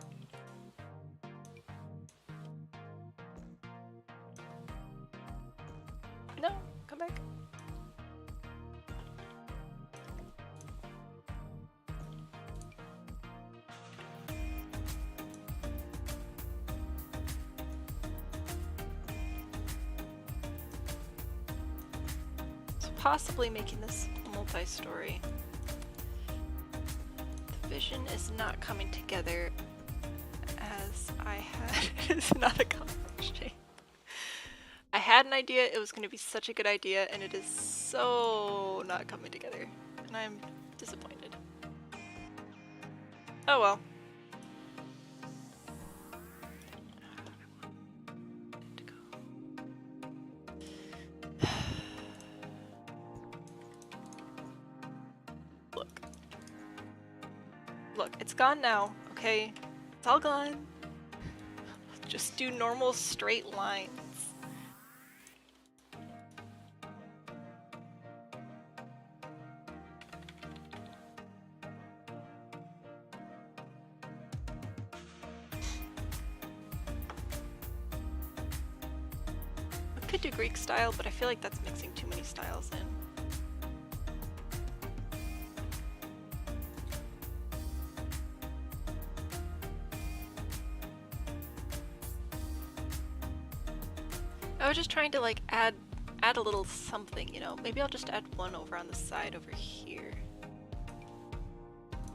No, come back. So possibly making this multi-story. The vision is not coming together as I had. It's not a complex shape. I had an idea, it was going to be such a good idea, and it is so not coming together. And I'm disappointed. Oh well. Look, it's gone now, okay? It's all gone. Just do normal straight lines. I could do Greek style, but I feel like that's mixing too many styles in. I was just trying to like add a little something, you know? Maybe I'll just add one over on the side over here.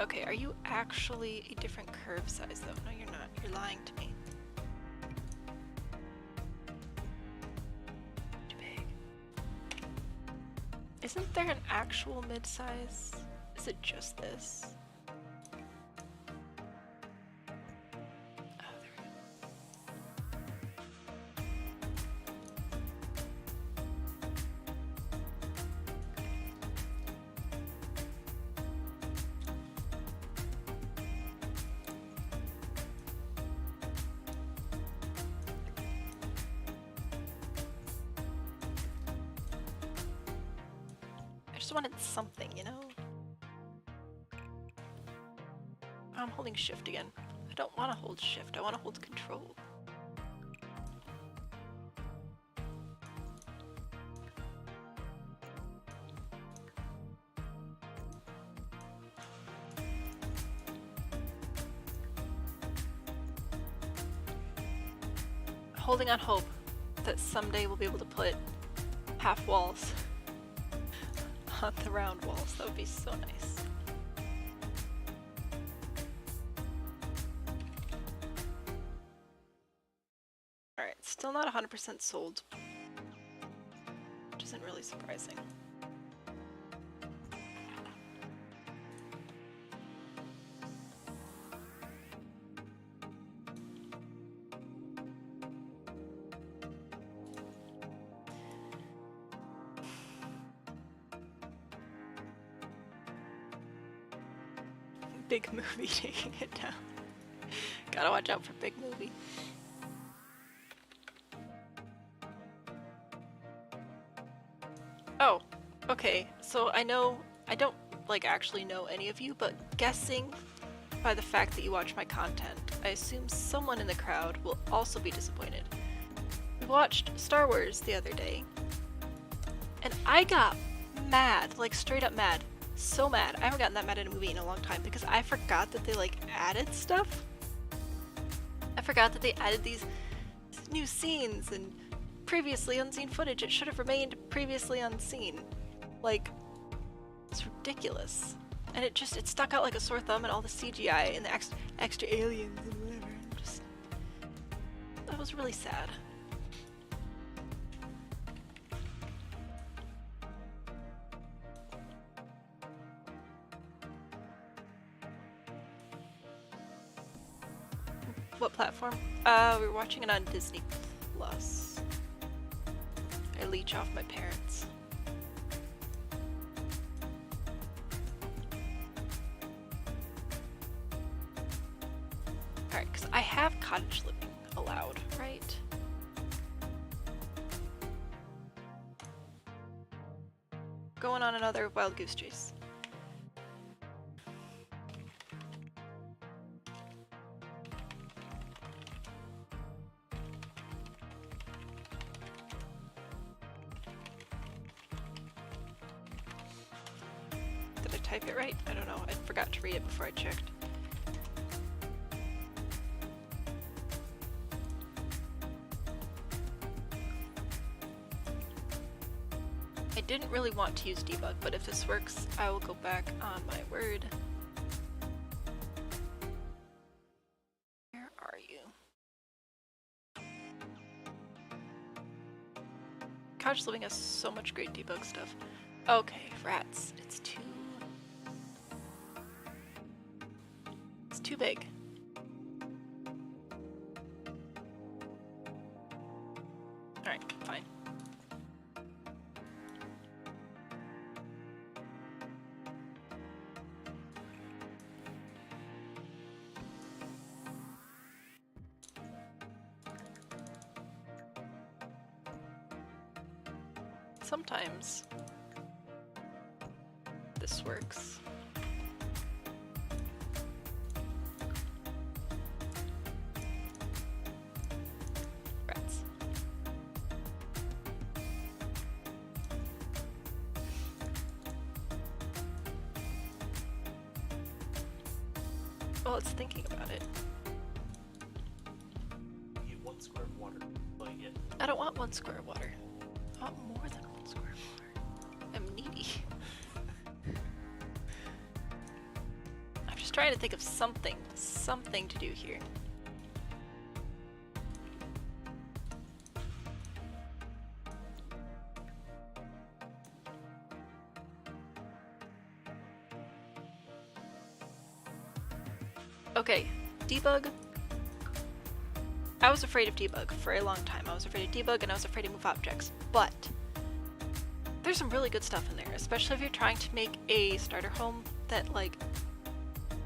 Okay, are you actually a different curve size though? No, you're not. You're lying to me. Too big. Isn't there an actual mid-size? Is it just this? I just wanted something, you know? I'm holding shift again. I don't want to hold shift, I want to hold control. Holding on hope that someday we'll be able to put half walls on the round walls. That would be so nice. Alright, still not 100% sold, which isn't really surprising. Big movie taking it down. Gotta watch out for big movie. Oh, okay. So I don't like actually know any of you, but guessing by the fact that you watch my content, I assume someone in the crowd will also be disappointed. We watched Star Wars the other day, and I got mad, like straight up mad. So mad. I haven't gotten that mad at a movie in a long time because I forgot that they like added stuff. I forgot that they added these new scenes and previously unseen footage. It should have remained previously unseen. Like, it's ridiculous. And it stuck out like a sore thumb, and all the CGI and the extra aliens and whatever. That was really sad. What platform? We were watching it on Disney Plus. I leech off my parents. Alright, because I have cottage living allowed, right? Going on another wild goose chase. Type it right? I don't know. I forgot to read it before I checked. I didn't really want to use debug, but if this works, I will go back on my word. Where are you? Couch Living has so much great debug stuff. Okay, rats. It's too big. Alright, fine. sometimes this works. Rats. Well, it's thinking about it. You get 1 square of water. Like it. I don't want 1 square of water. I want more than 1 square of water. I'm needy. I'm just trying to think of something to do here. Okay, debug. I was afraid of debug for a long time. I was afraid of debug and I was afraid to move objects, but there's some really good stuff in there, especially if you're trying to make a starter home that, like,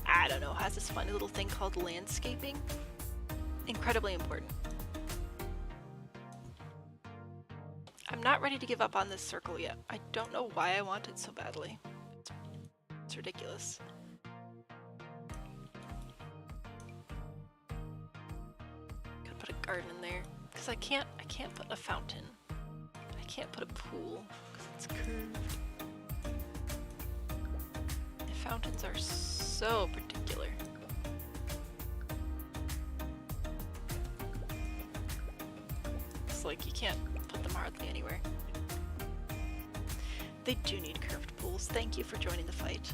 I don't know, has this funny little thing called landscaping. Incredibly important. I'm not ready to give up on this circle yet. I don't know why I want it so badly. It's ridiculous. Put a garden in there because I can't put a fountain. I can't put a pool because it's curved. The fountains are so particular. It's like you can't put them hardly anywhere. They do need curved pools. Thank you for joining the fight.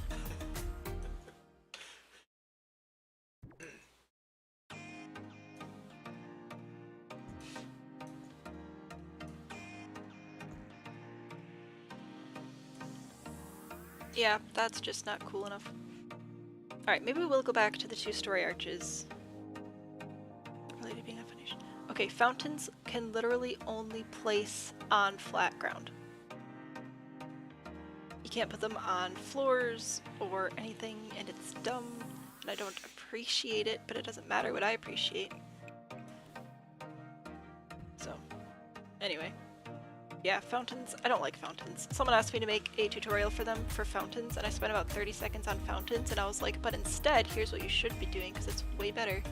Yeah, that's just not cool enough. Alright, maybe we'll go back to the 2-story arches. Related being a foundation. Okay, fountains can literally only place on flat ground. You can't put them on floors or anything, and it's dumb, and I don't appreciate it, but it doesn't matter what I appreciate. So, anyway. Yeah, fountains. I don't like fountains. Someone asked me to make a tutorial for them for fountains, and I spent about 30 seconds on fountains, and I was like, but instead, here's what you should be doing, because it's way better.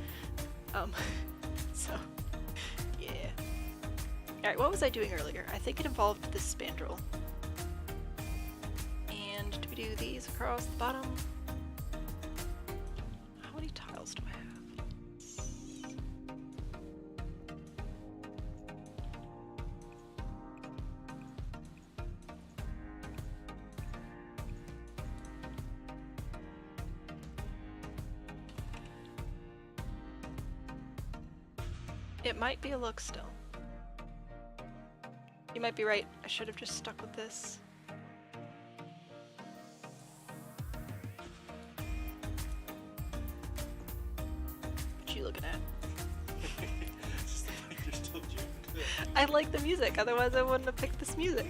So, yeah. Alright, what was I doing earlier? I think it involved this spandrel. And do we do these across the bottom? How many tiles do I have? It might be a look still. You might be right. I should have just stuck with this. What you looking at? Just the fact you're still jamming. I like the music, otherwise I wouldn't have picked this music.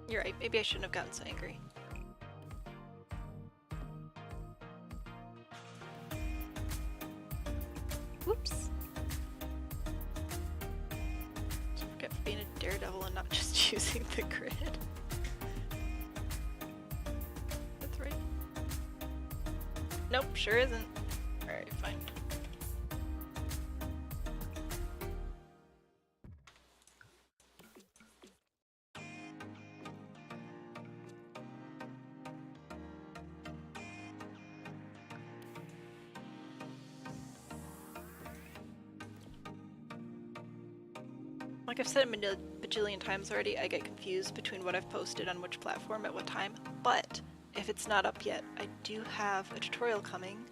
You're right, maybe I shouldn't have gotten so angry. Whoops. Don't forget being a daredevil and not just using the grid. That's right. Nope, sure isn't. Alright, fine. Like I've said a bajillion times already, I get confused between what I've posted on which platform at what time, but if it's not up yet, I do have a tutorial coming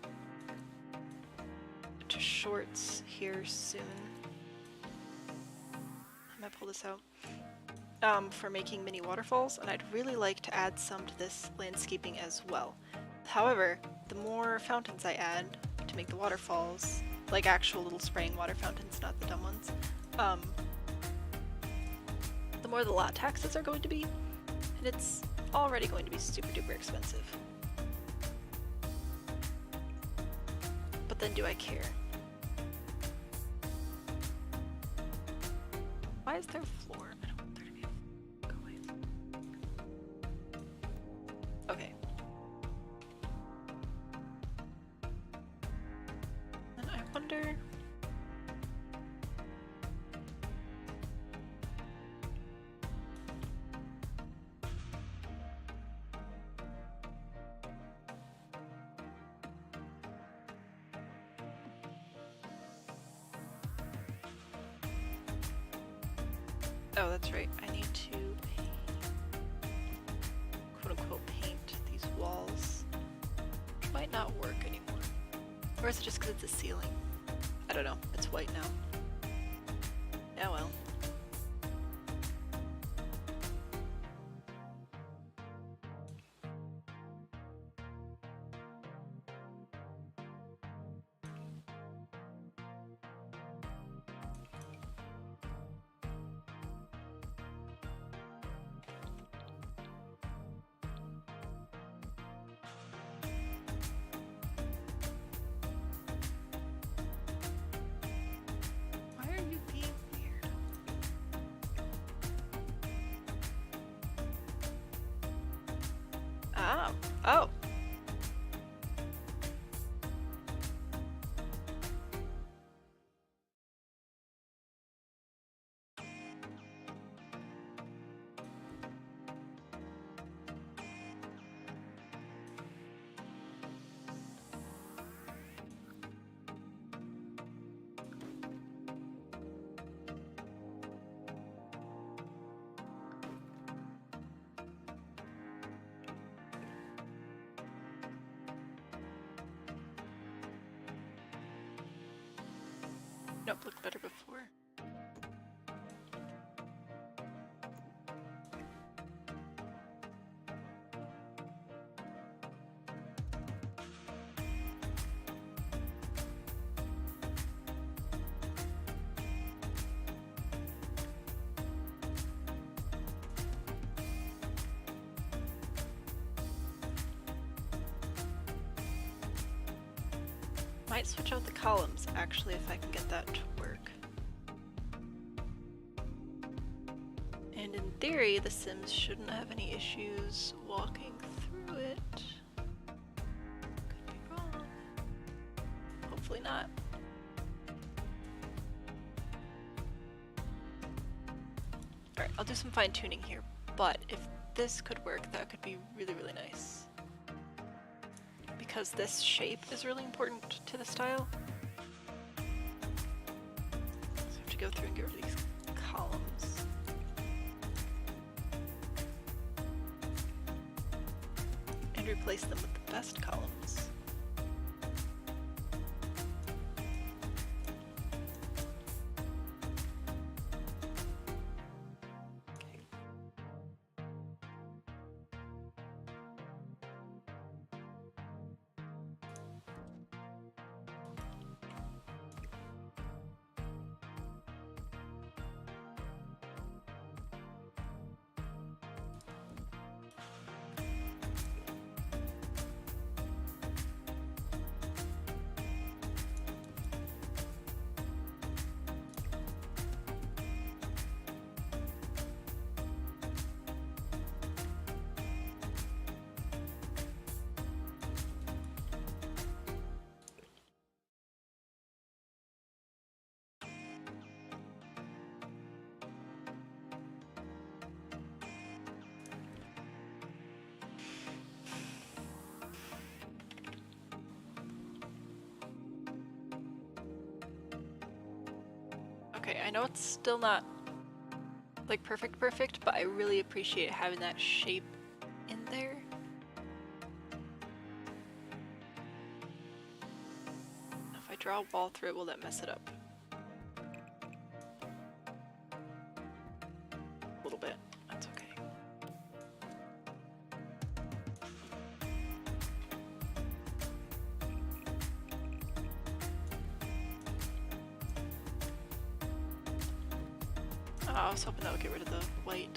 to shorts here soon. I might pull this out. For making mini waterfalls, and I'd really like to add some to this landscaping as well. However, the more fountains I add to make the waterfalls, like actual little spraying water fountains, not the dumb ones, the more the lot taxes are going to be, and it's already going to be super duper expensive. But then do I care? Why is there a floor? I don't want there to be a... Go away. Okay. And I wonder... Oh, that's right. I need to quote-unquote paint these walls, which might not work anymore. Or is it just because it's a ceiling? I don't know. It's white now. Yeah, well. Oh. Oh. Nope, looked better before. Might switch out the columns, actually, if I can get that to work. And in theory, the Sims shouldn't have any issues walking through it. Could be wrong. Hopefully not. Alright, I'll do some fine-tuning here, but if this could work, that could be really, really nice. Because this shape is really important to the style. So I have to go through and get rid of these columns. And replace them with the best columns. Okay, I know it's still not like perfect, but I really appreciate having that shape in there. If I draw a wall through it, will that mess it up? A little bit. That's okay. I was hoping that would get rid of the white.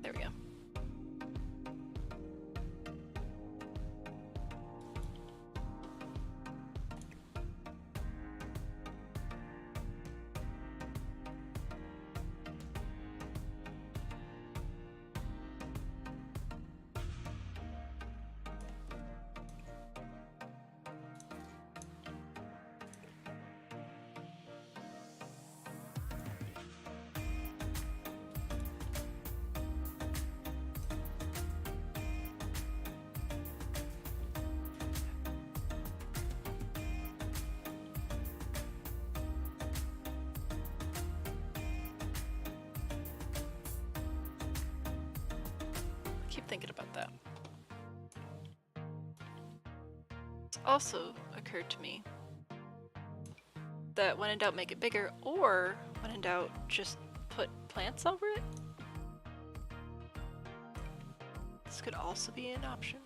There we go. Keep thinking about that. It's also occurred to me that when in doubt, make it bigger, or when in doubt, just put plants over it. This could also be an option.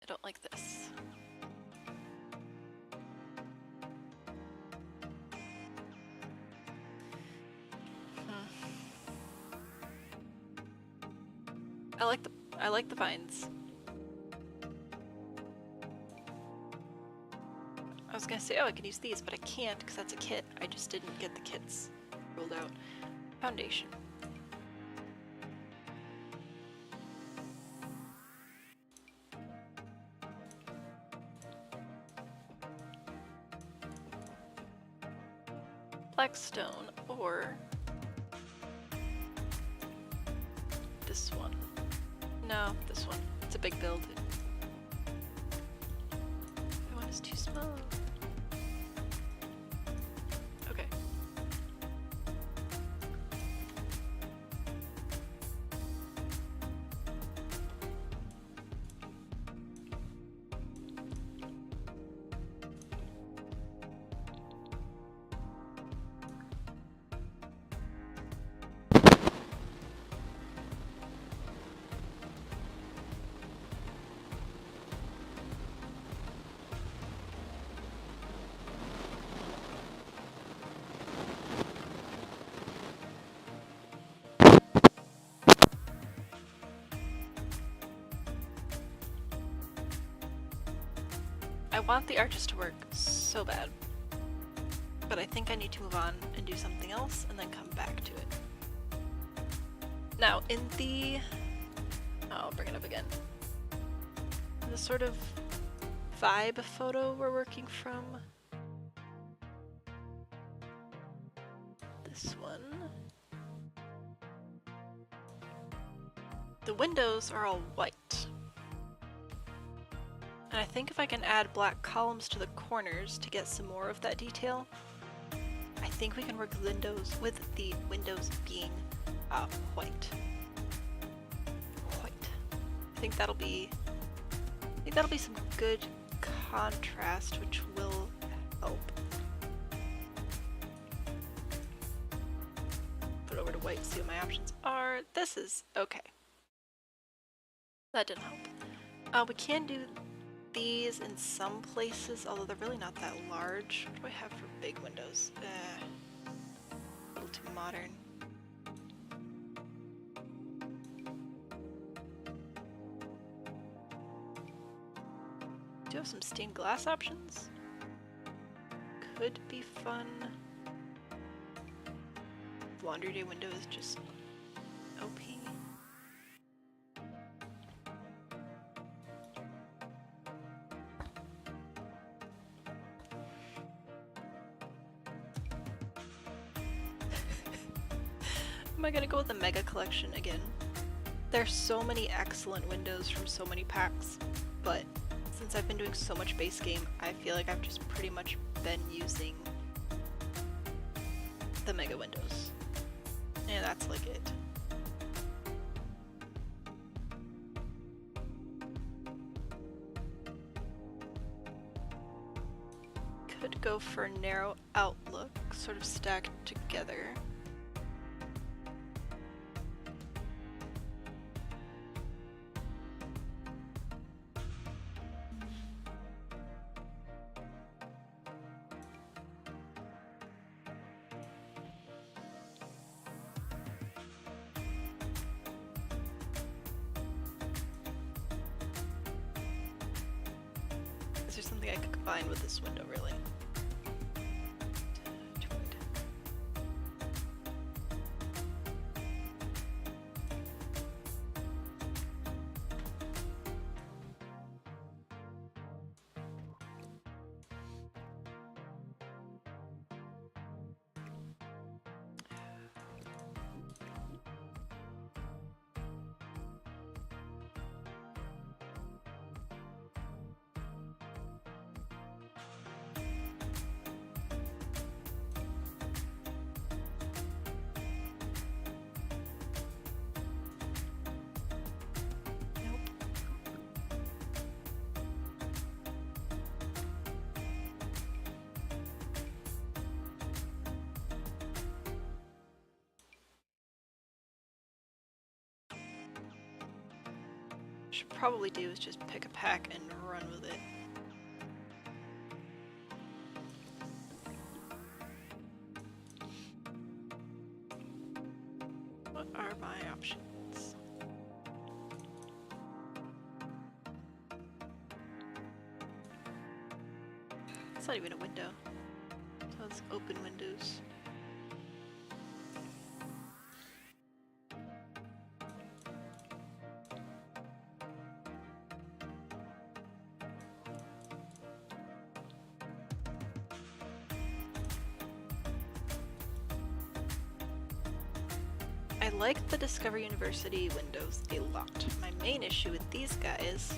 I don't like this. I like the vines. I was gonna say, oh, I could use these, but I can't because that's a kit. I just didn't get the kits rolled out. Foundation. Black stone or this one. No, this one. It's a big build. That one is too small. Okay. I want the arches to work so bad, but I think I need to move on and do something else and then come back to it. Now, in the... I'll bring it up again. The sort of vibe photo we're working from. This one. The windows are all white. And I think if I can add black columns to the corners to get some more of that detail, I think we can work with the windows being white. White. I think that'll be some good contrast, which will help. Put it over to white, see what my options are. This is okay. That didn't help. We can do these in some places, although they're really not that large. What do I have for big windows? A little too modern. Do you have some stained glass options? Could be fun. Laundry day window is just OP. Am I gonna go with the Mega Collection again? There's so many excellent windows from so many packs, but since I've been doing so much base game, I feel like I've just pretty much been using the mega windows. And that's like it. Could go for narrow outlook, sort of stacked together. Is there something I could combine with this window, really? Should probably do is just pick a pack and run with it. What are my options? It's not even a window. So it's open windows. I like the Discover University windows a lot. My main issue with these guys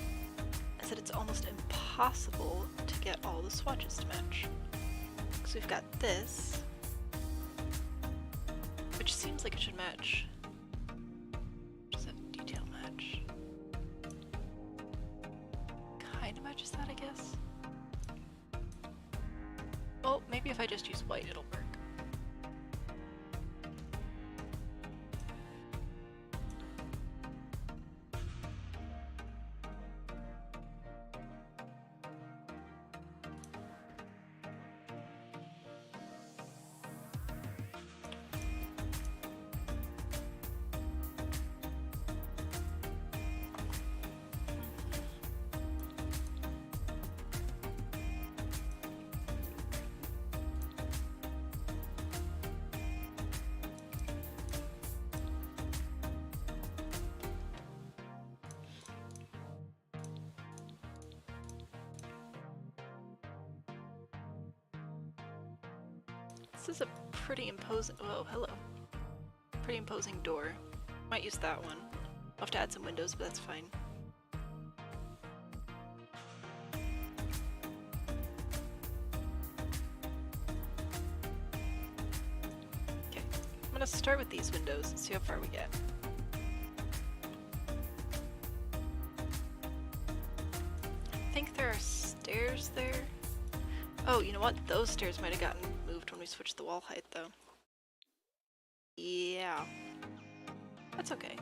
is that it's almost impossible to get all the swatches to match. Because we've got this, which seems like it should match. Does that detail match? Kinda matches that, I guess. Oh, maybe if I just use white, it'll work. This is a pretty imposing, oh, hello. Pretty imposing door. Might use that one. I'll have to add some windows, but that's fine. Okay, I'm gonna start with these windows and see how far we get. I think there are stairs there. Oh, you know what? Those stairs might have gotten moved when we switched the wall height, though. Yeah. That's okay.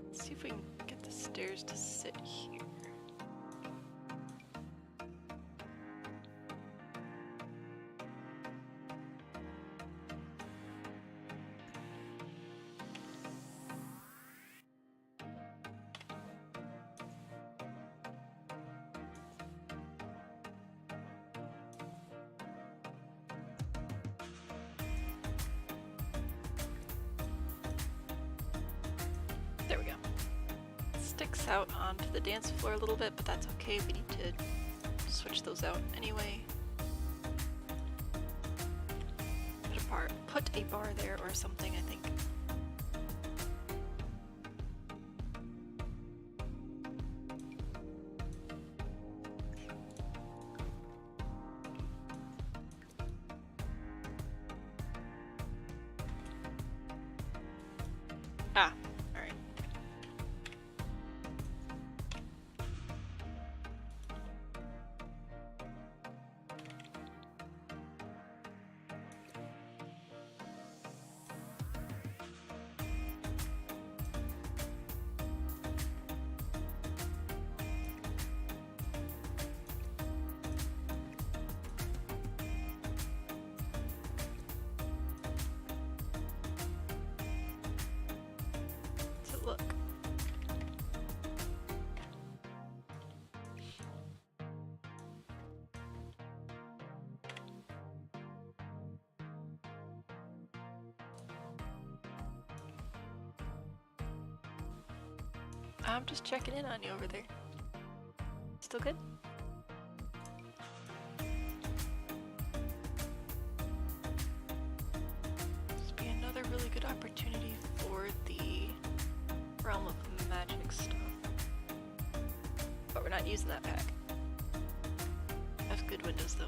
Let's see if we can get the stairs to sit here. There we go. Sticks out onto the dance floor a little bit, but that's okay. We need to switch those out anyway. Put a bar there or something, I think. I'm just checking in on you over there. Still good? This would be another really good opportunity for the Realm of Magic stuff. But we're not using that pack. Have good windows though.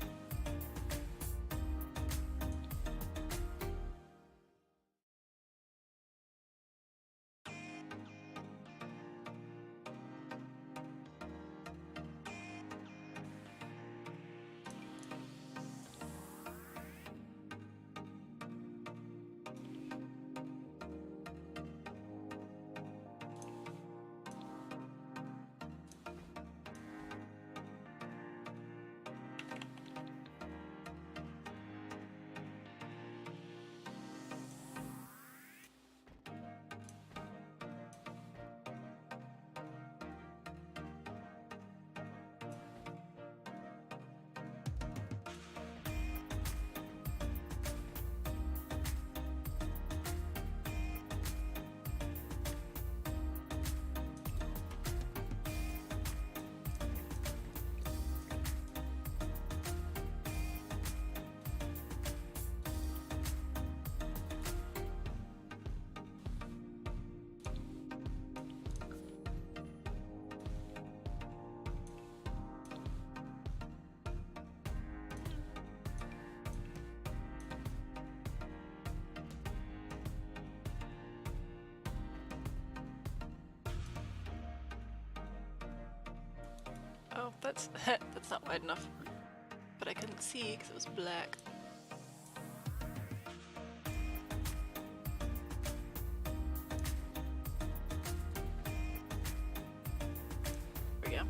Oh, that's that's not wide enough. But I couldn't see because it was black. There we go.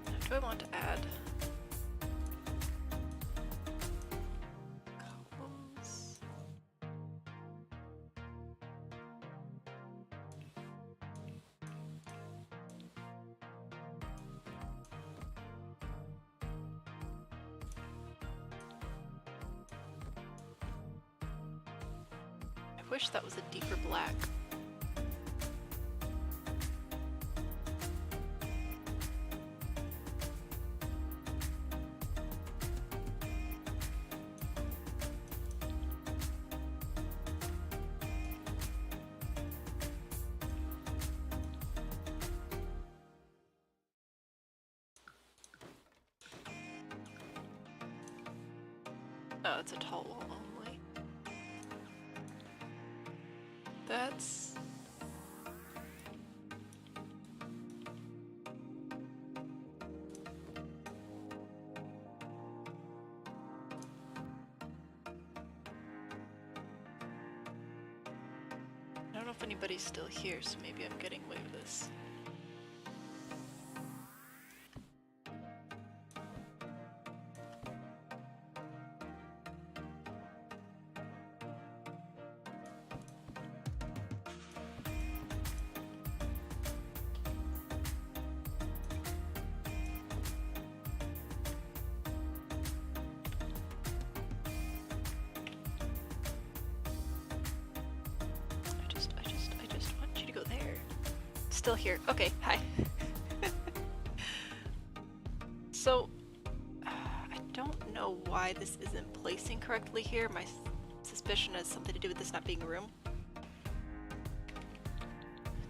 Now, do I want to add columns? I wish that was a deeper black. Oh, it's a tall wall only. That's... I don't know if anybody's still here, so maybe I'm getting away with this. I just want you to go there. Still here. Okay, hi. So, I don't know why this isn't placing correctly here. My suspicion has something to do with this not being a room.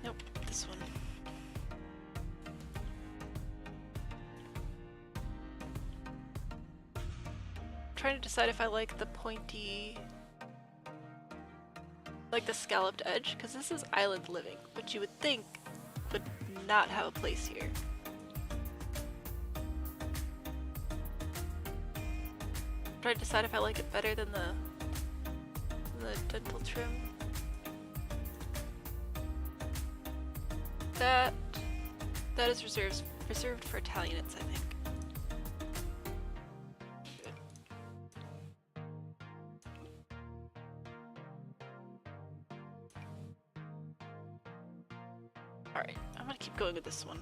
Nope, this one. I'm trying to decide if I like the pointy, like the scalloped edge, because this is island living, which you would think would not have a place here. I'm trying to decide if I like it better than the dental trim. That is reserved for Italianates, I think. Good. All right, I'm gonna keep going with this one.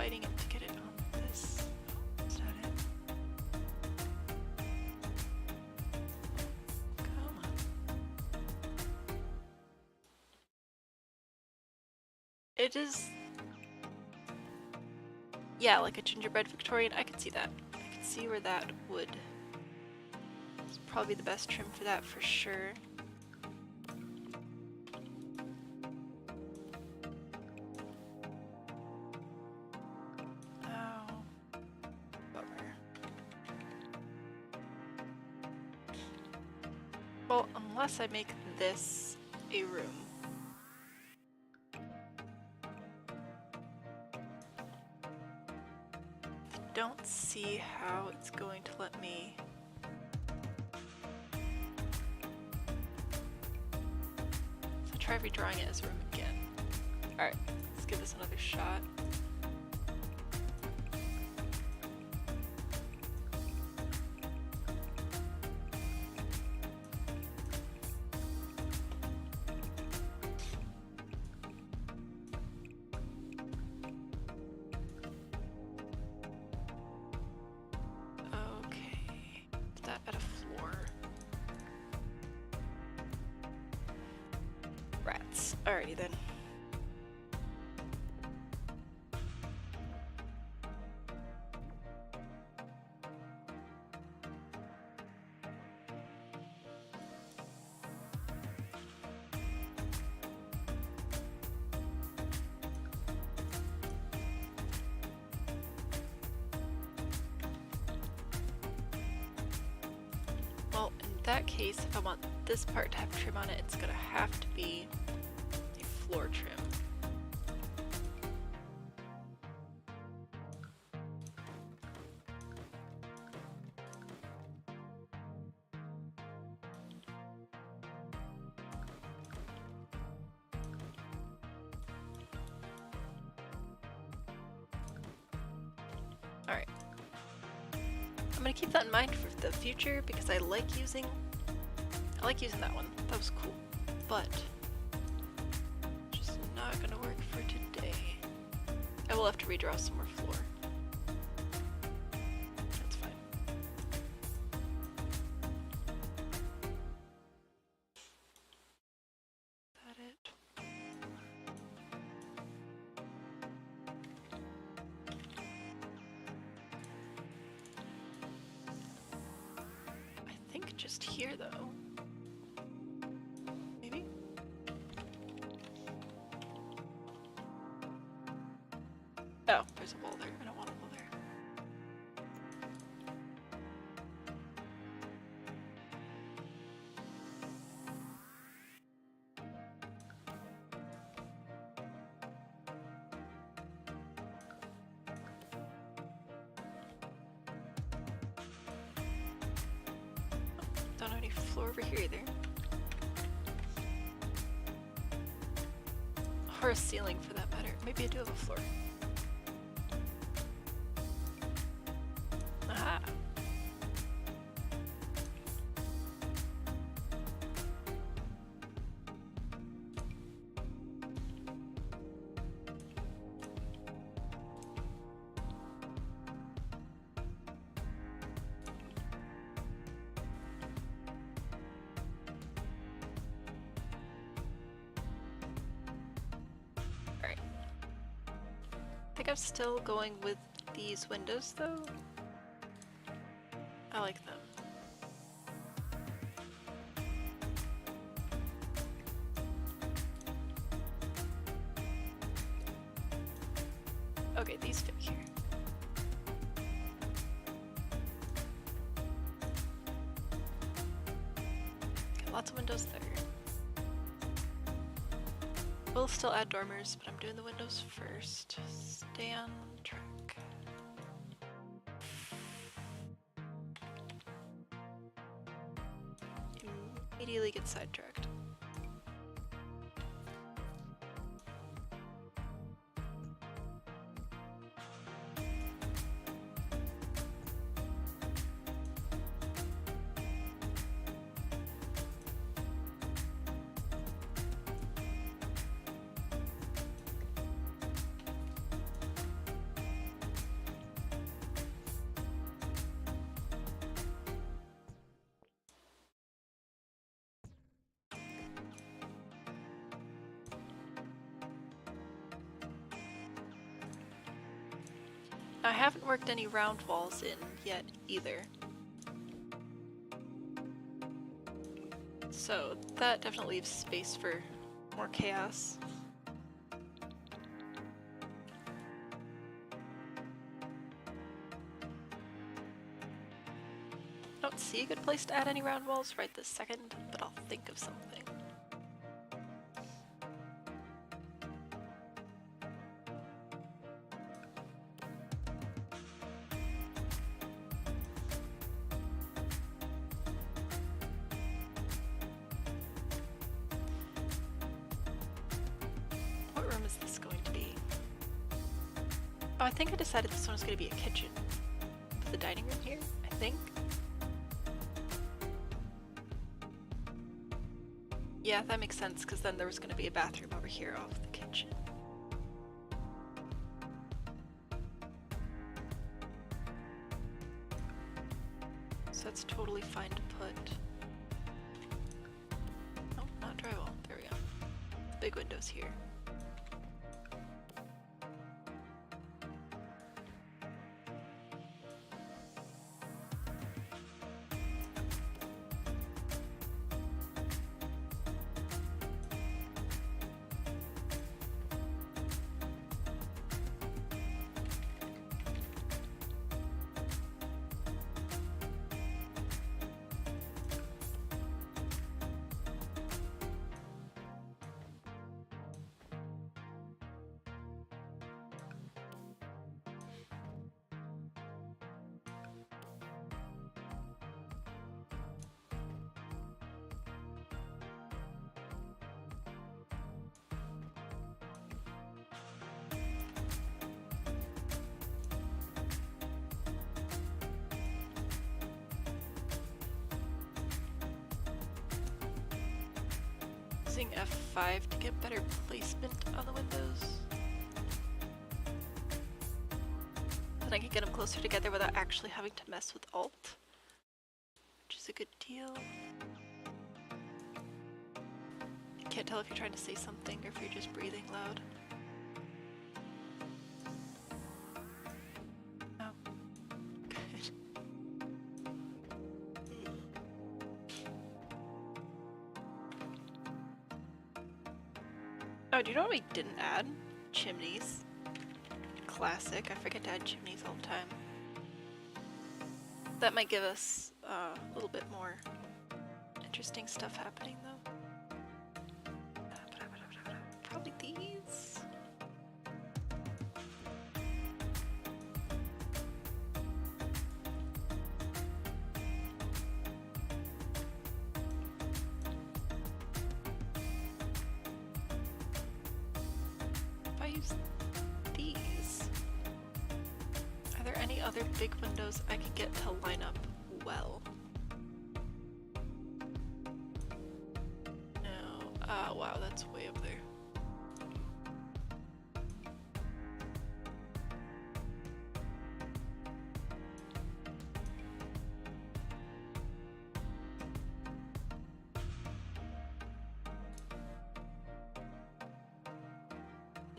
fighting it to get it on this. Oh, is that it? Come on. It is... Yeah, like a gingerbread Victorian. I could see that. I could see where that would... It's probably the best trim for that for sure. Well, unless I make this a room. I don't see how it's going to let me... So try redrawing it as a room again. Alright, let's give this another shot. Alrighty then. Well, in that case, if I want this part to have trim on it, it's gonna have to be floor trim. All right. I'm gonna keep that in mind for the future because I like using that one. That was cool, but not gonna work for today. I will have to redraw some more floor. That's fine. Is that it? I think just here though. Oh, there's a wall there. I don't want a wall there. Don't have any floor over here either. Or a ceiling for that matter. Maybe I do have a floor. Aha! I think I'm still going with these windows though. I like them. Okay, these fit here. Okay, lots of windows there. We'll still add dormers, but I'm doing the windows first. Stay on track. Immediately get sidetracked. I haven't worked any round walls in yet either. So that definitely leaves space for more chaos. I don't see a good place to add any round walls right this second, but I'll think of something. What room is this going to be? Oh, I think I decided this one was going to be a kitchen. The dining room here, I think. Yeah, that makes sense, because then there was going to be a bathroom over here off the kitchen. So that's totally fine to put. Oh, not drywall. There we go. Big windows here. Using F5 to get better placement on the windows. Then I can get them closer together without actually having to mess with Alt, which is a good deal. I can't tell if you're trying to say something or if you're just breathing loud. Oh, good. Oh, do you know what we didn't add? Chimneys. Classic. I forget to add chimneys all the time. That might give us a little bit more interesting stuff happening, though. Probably these. If I use these, are there any other big windows I could get to line up well? No. Wow, that's way up there.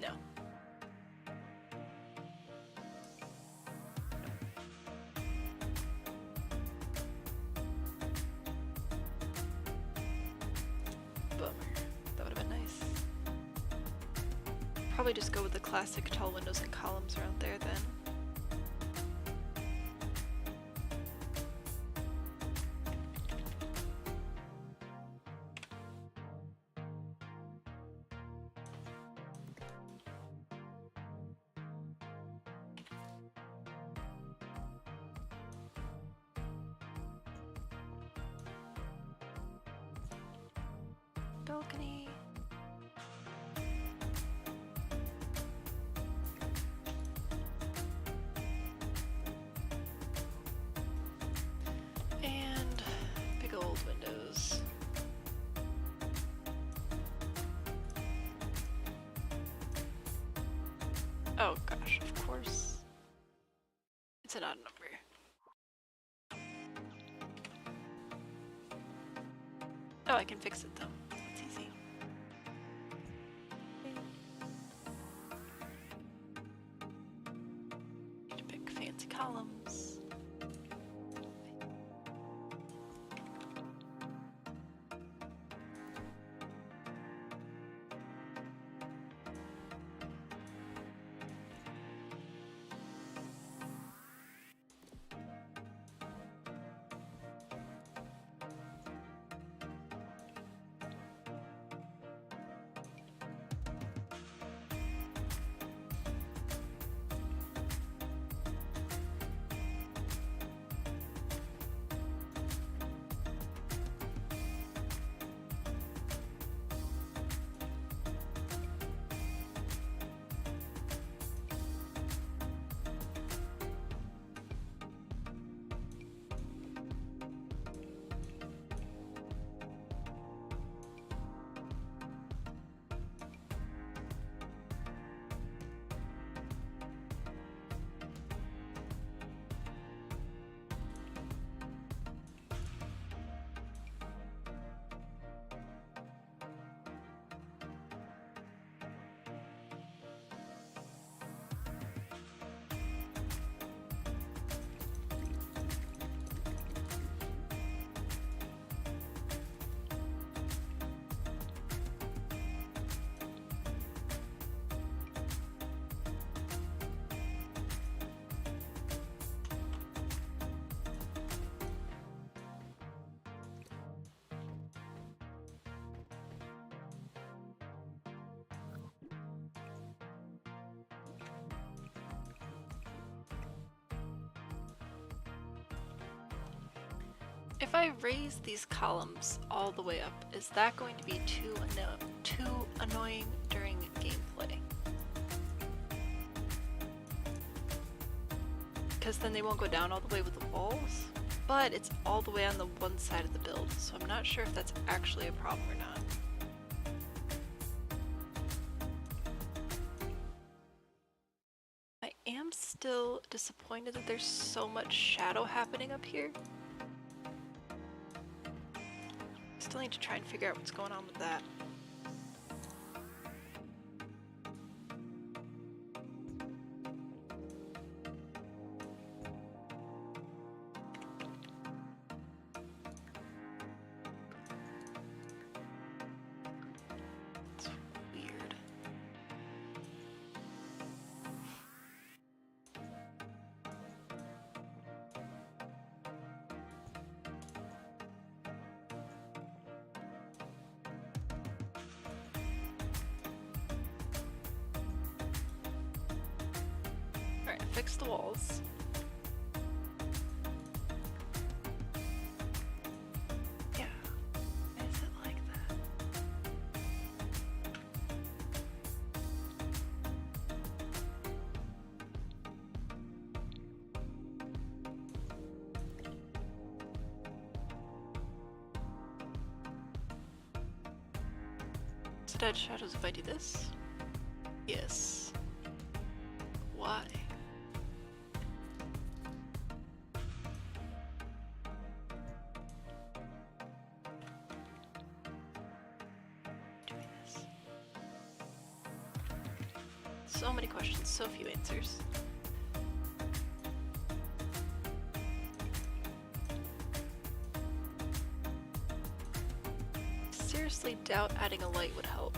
No. Bummer. That would have been nice. Probably just go with the classic tall windows and columns around there then. Balcony. And big old windows. Oh gosh, of course. It's an odd number. Oh, I can fix it though. It's easy. Need to pick columns. If I raise these columns all the way up, is that going to be too annoying during gameplay? Because then they won't go down all the way with the walls, but it's all the way on the one side of the build, so I'm not sure if that's actually a problem or not. I am still disappointed that there's so much shadow happening up here. Still need to try and figure out what's going on with that. It's weird. Alright, fix the walls. Yeah. Is it like that? So dead shadows if I do this? Yes. Why? Doing this. So many questions, so few answers. Seriously doubt adding a light would help.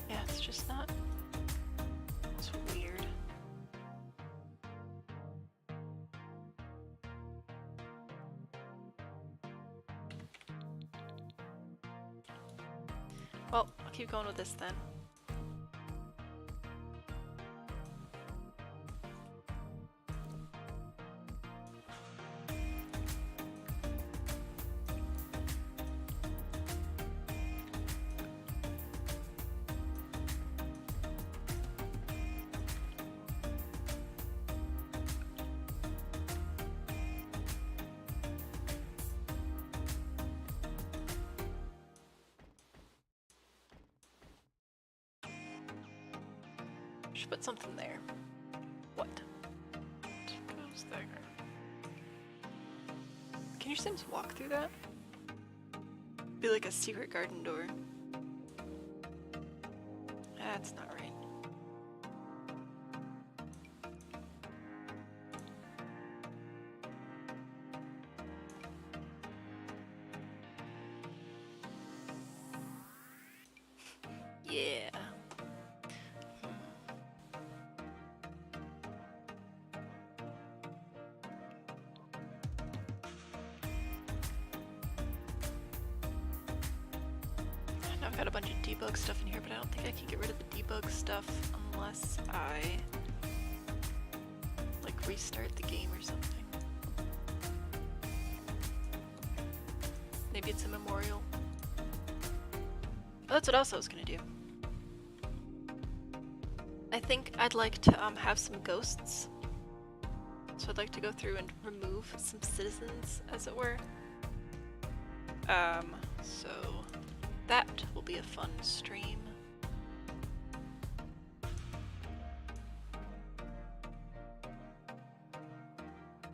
Yeah, it's just not. It's weird. Well, I'll keep going with this then. Should put something there. What? What goes there? Can your Sims walk through that? Be like a secret garden door. That's not right. Yeah. Now I've got a bunch of debug stuff in here, but I don't think I can get rid of the debug stuff unless I like restart the game or something. Maybe it's a memorial. Oh, that's what else I was gonna do. I think I'd like to have some ghosts. So I'd like to go through and remove some citizens, as it were. So that will be a fun stream.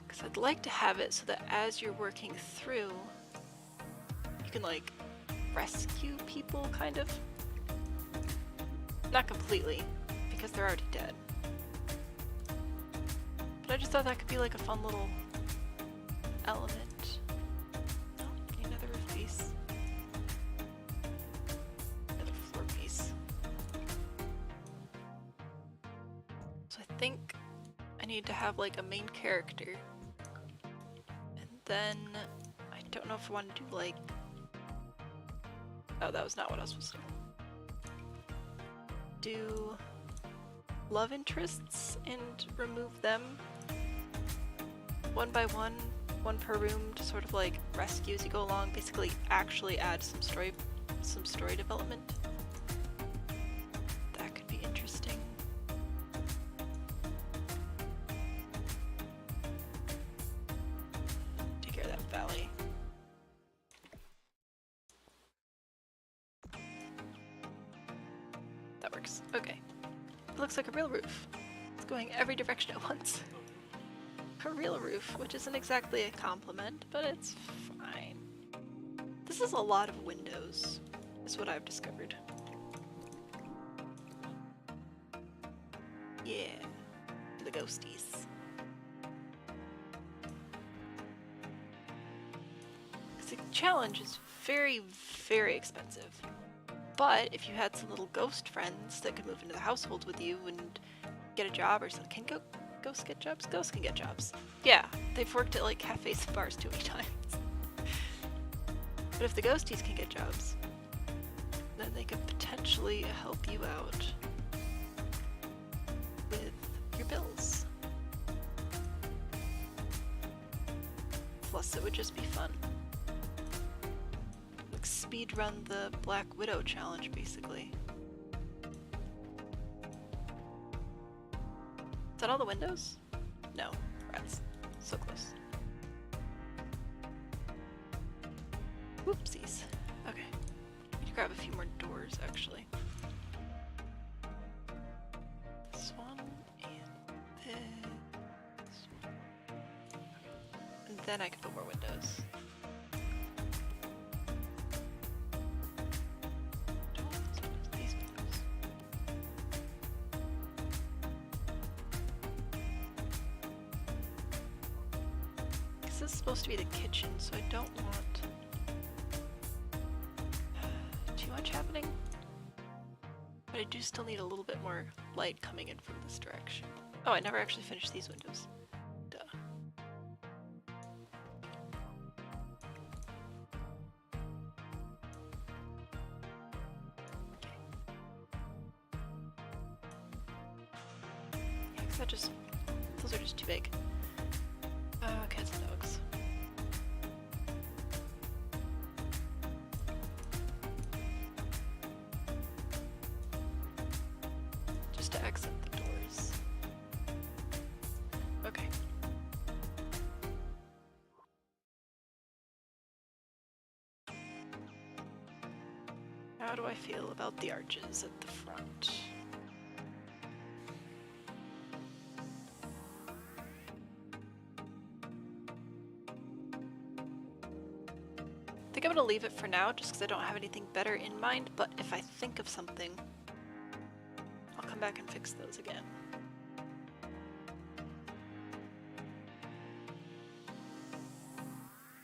Because I'd like to have it so that as you're working through, you can like rescue people, kind of. Not completely, because they're already dead. But I just thought that could be like a fun little element. Oh, need another roof piece. Another floor piece. So I think I need to have like a main character. And then I don't know if I want to do like... Oh, that was not what I was supposed to do. Love interests and remove them one by one per room to sort of like rescue as you go along. Basically, actually add some story development. That could be interesting. Take care of that valley. That works. Okay. It looks like a real roof. It's going every direction at once. A real roof, which isn't exactly a compliment, but it's fine. This is a lot of windows, is what I've discovered. Yeah, the ghosties. The challenge is very, very expensive. But if you had some little ghost friends that could move into the household with you and get a job or something, can ghosts get jobs? Ghosts can get jobs. Yeah, they've worked at like cafes and bars too many times. But if the ghosties can get jobs, then they could potentially help you out with your bills. Plus, it would just be fun. Like speed run the Black Widow challenge, basically. Is that all the windows? No, rats. So close. Whoopsies. Okay. Need to grab a few more doors, actually. This one and this one. And then I can put more windows. These windows. This is supposed to be the kitchen, so I don't want too much happening. But I do still need a little bit more light coming in from this direction. Oh, I never actually finished these windows. Duh. Okay. Yeah, 'cause those are just too big. Cats and dogs. Just to exit the doors. Okay. How do I feel about the arches at the front? I think I'm gonna leave it for now just because I don't have anything better in mind, but if I think of something, I'll come back and fix those again.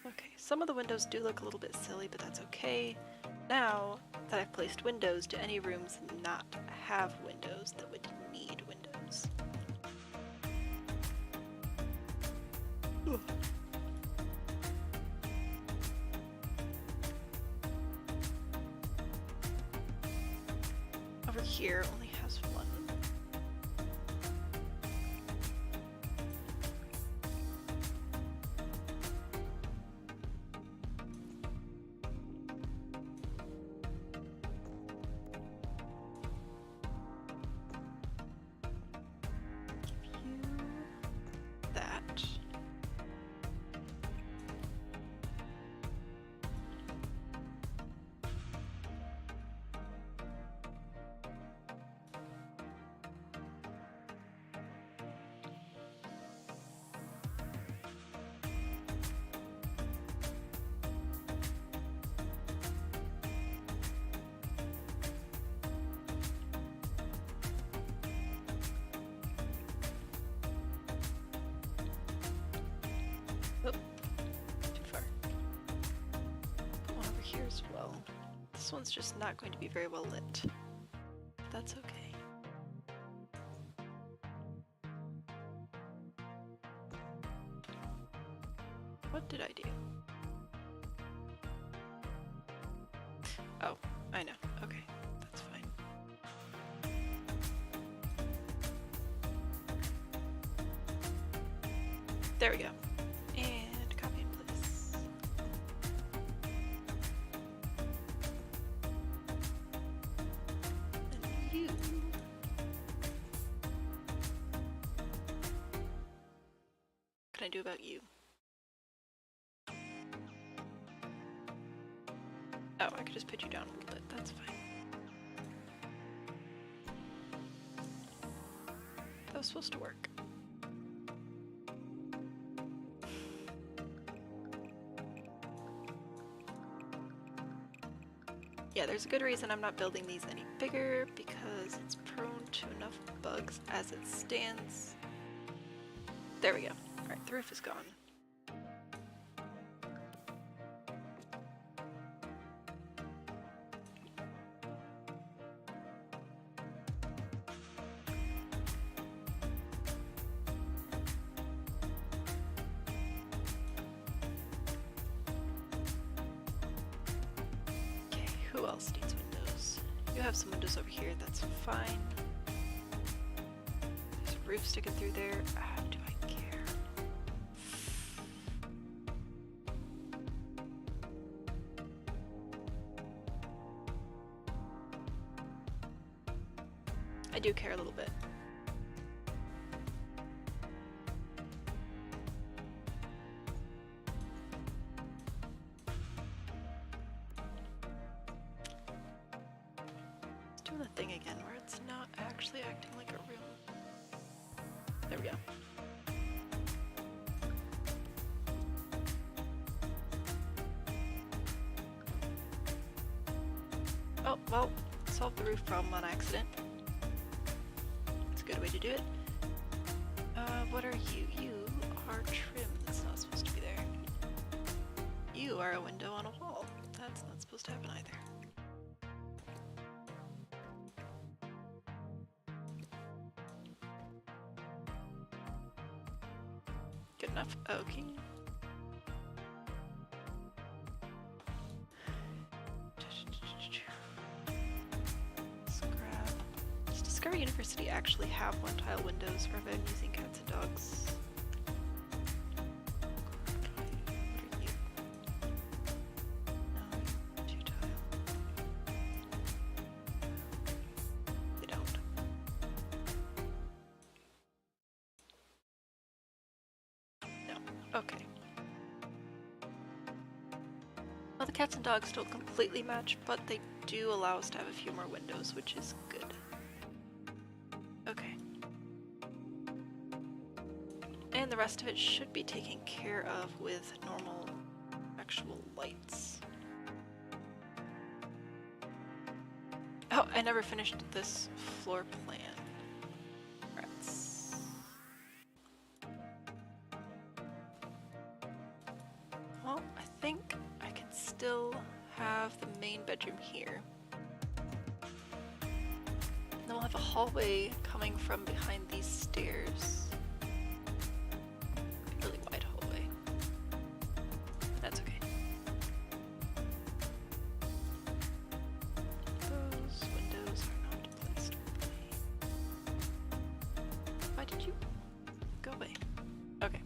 Okay, some of the windows do look a little bit silly, but that's okay. Now, that I've placed windows, do any rooms not have windows that would need windows? Ugh. Over here only has one. That. Oh, too far. Put one over here as well. This one's just not going to be very well lit. That's okay. What did I do? Oh, I know. Okay, that's fine. There we go. And copy and place. And you. What can I do about you? Oh, I could just put you down a little bit. That's fine. That was supposed to work. Yeah, there's a good reason I'm not building these any bigger, because it's prone to enough bugs as it stands. There we go. Alright, the roof is gone. Who else needs windows? You have some windows over here, that's fine. There's a roof sticking through there. Ah, do I care? I do care a little bit. The thing again where it's not actually acting like a room. There we go. Oh, well, solved the roof problem on accident. It's a good way to do it. What are you? You are trim. That's not supposed to be there. You are a window on a wall. That's not supposed to happen either. Good enough. Okay. Let's grab. Does Discovery University actually have one-tile windows, or have I been using cats and dogs? What are you? No, two-tile. They don't. No. Okay. Well, the cats and dogs don't completely match, but they do allow us to have a few more windows, which is good. Okay. And the rest of it should be taken care of with normal, actual lights. Oh, I never finished this floor plan. Rats. Well, I think I can still have the main bedroom here. have a hallway coming from behind these stairs. Really wide hallway. That's okay. Those windows are not placed properly. Why did you go away? Okay.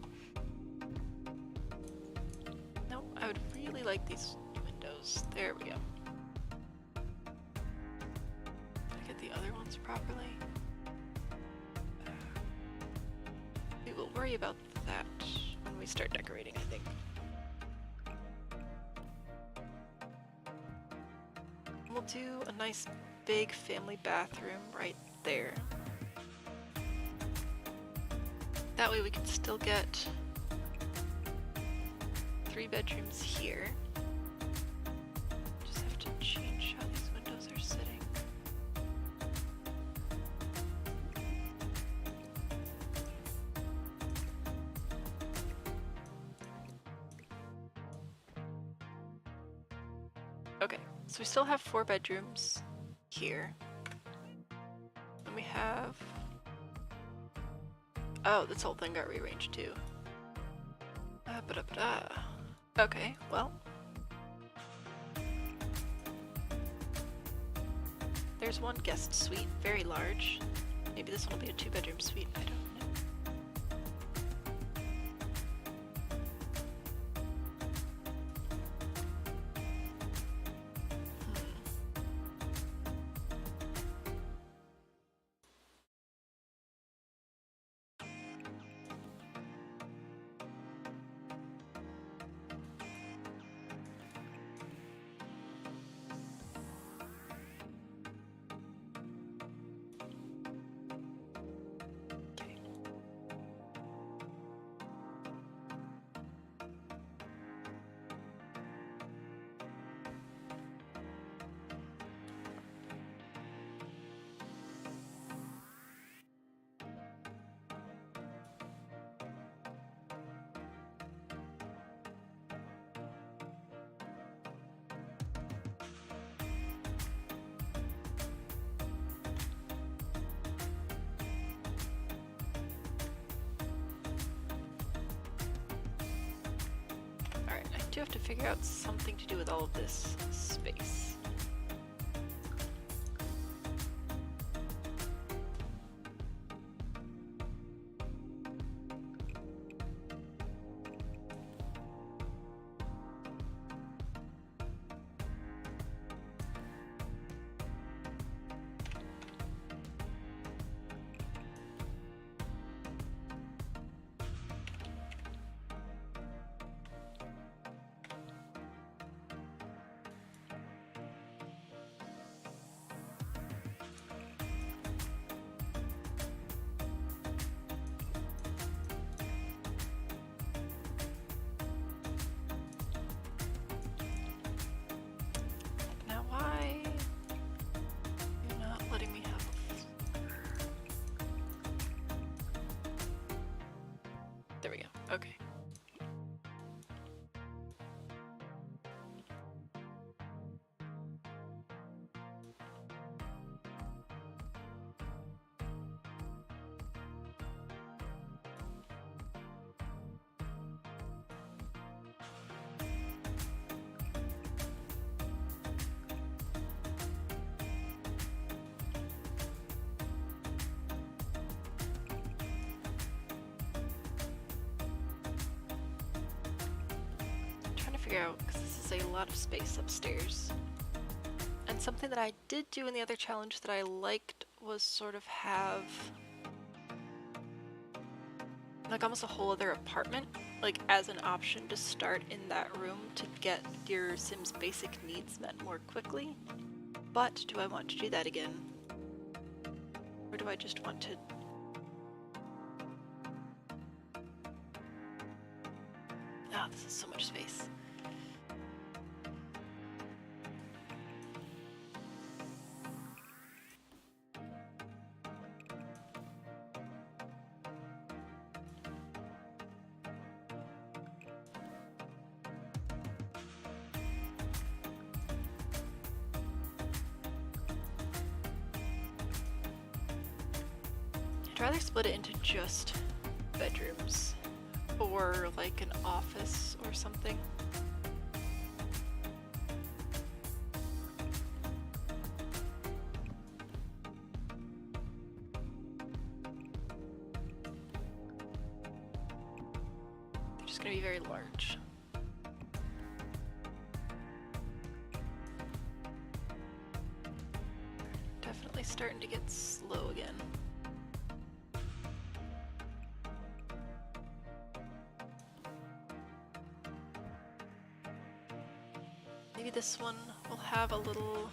Nope, I would really like these windows. There we go. Did I get the other ones properly? We will worry about that when we start decorating, I think. We'll do a nice big family bathroom right there. That way we can still get 3 bedrooms here. Just have to change how these windows are sitting. Okay, so we still have 4 bedrooms here. And we have... Oh, this whole thing got rearranged too. Okay, well. There's one guest suite, very large. Maybe this one will be a 2-bedroom suite, I don't know. Alright, I do have to figure out something to do with all of this space. There we go. Okay. Out because this is a lot of space upstairs. And something that I did do in the other challenge that I liked was sort of have like almost a whole other apartment, like as an option to start in that room to get your Sims basic needs met more quickly. But do I want to do that again? Or do I just want to... Oh, this is so much space. rather split it into just bedrooms or like an office or something. They're just gonna be very large. Definitely starting to get slow again. Maybe this one will have a little...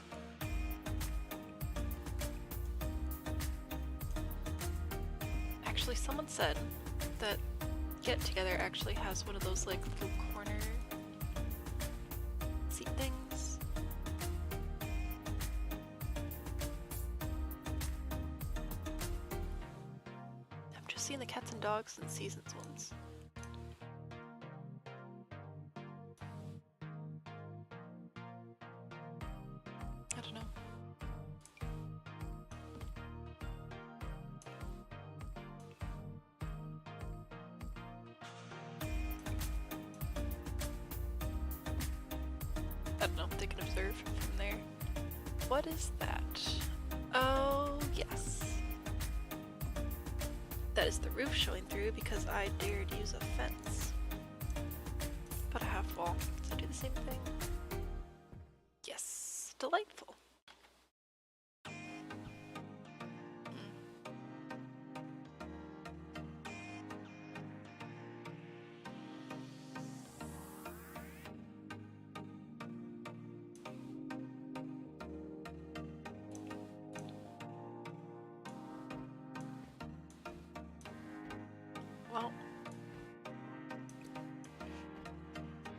Actually, someone said that Get Together actually has one of those like little corner seat things. I'm just seeing the cats and dogs and seasons ones. I don't know. I don't know, they can observe from there. What is that? Oh, yes. That is the roof showing through because I dared use a fence. But a half wall, so do the same thing. Yes, delightful. Well,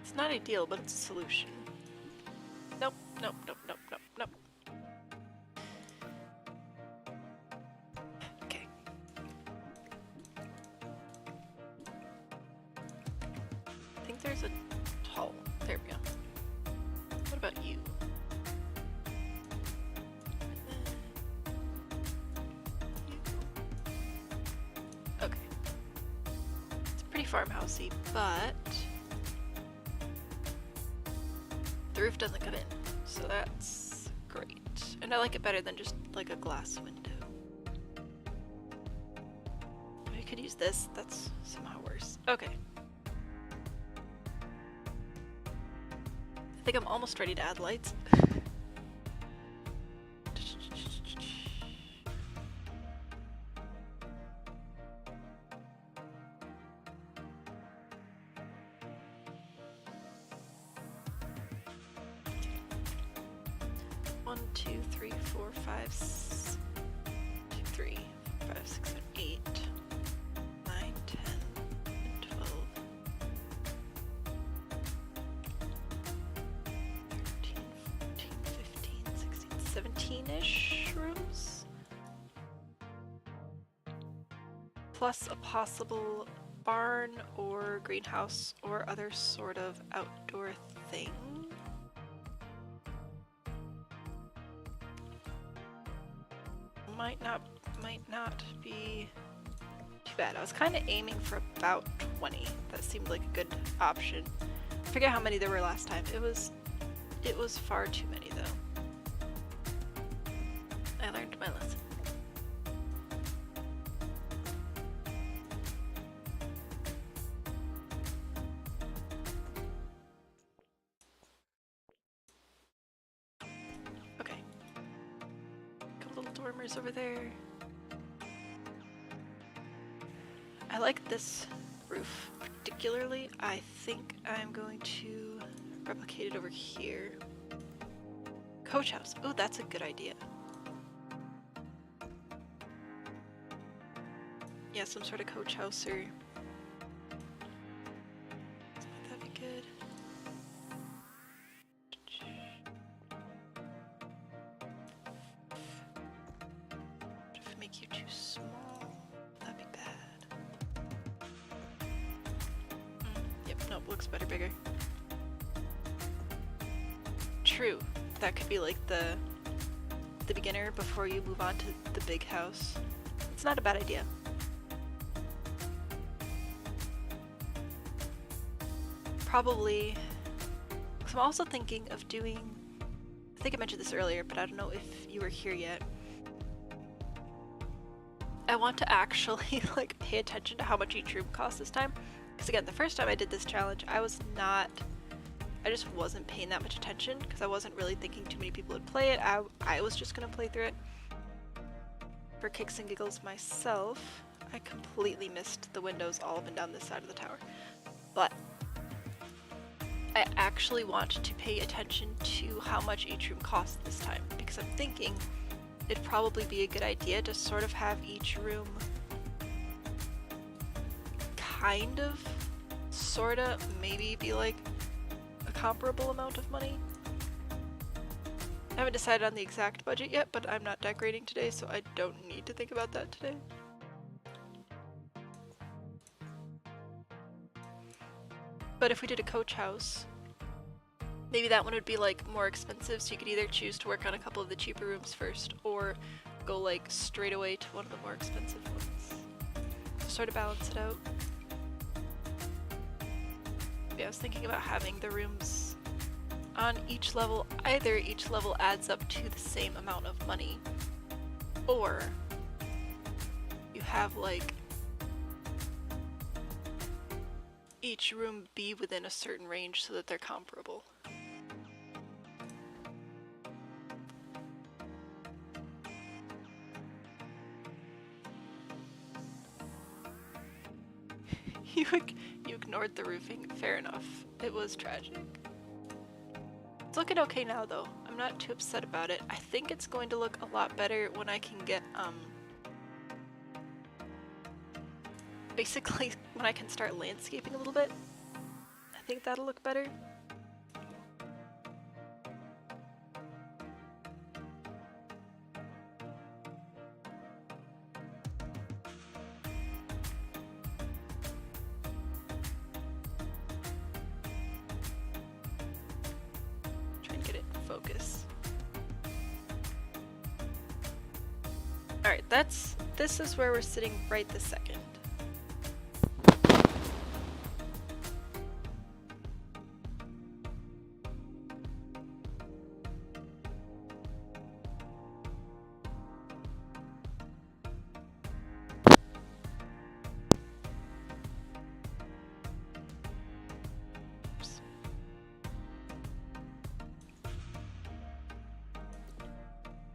it's not ideal, but it's a solution. Nope, nope, nope, nope, nope, nope. Okay. I think there's a tall. There we go. What about you? Okay. It's pretty farmhousey, but the roof doesn't come in, so that's great. And I like it better than just like a glass window. We could use this, that's somehow worse. Okay. I think I'm almost ready to add lights. One, two, three, four, five, 3, 5, 6, 7, 8, 9, 10, and 12, 13, 14, 15, 16, 17-ish rooms. Plus a possible barn or greenhouse or other sort of outdoor thing. Might not be too bad. I was kind of aiming for about 20. That seemed like a good option. I forget how many there were last time. It was far too many though. I learned my lesson. Okay. Couple little dormers over there. I like this roof particularly. I think I'm going to replicate it over here. Coach house. Oh, that's a good idea. Yeah, some sort of coach house or... That'd be good. If I make you too small, that'd be bad. Yep, nope, looks better bigger. True. That could be like the beginner before you move on to the big house. It's not a bad idea. probably, because I'm also thinking of doing, I think I mentioned this earlier, but I don't know if you were here yet. I want to actually like pay attention to how much each room costs this time. Because again, the first time I did this challenge, I just wasn't paying that much attention because I wasn't really thinking too many people would play it. I was just gonna play through it for kicks and giggles myself. I completely missed the windows all up and down this side of the tower. But I actually want to pay attention to how much each room costs this time because I'm thinking it'd probably be a good idea to sort of have each room kind of, sorta, maybe be like a comparable amount of money. I haven't decided on the exact budget yet, but I'm not decorating today, so I don't need to think about that today. But if we did a coach house, maybe that one would be like more expensive, so you could either choose to work on a couple of the cheaper rooms first or go like straight away to one of the more expensive ones. To sort of balance it out. Yeah, I was thinking about having the rooms on each level, either each level adds up to the same amount of money, or you have like each room be within a certain range so that they're comparable. You ignored the roofing. Fair enough. It was tragic. It's looking okay now though. I'm not too upset about it. I think it's going to look a lot better when I can get, basically when I can start landscaping a little bit. I think that'll look better. Focus. Alright, this is where we're sitting right this second.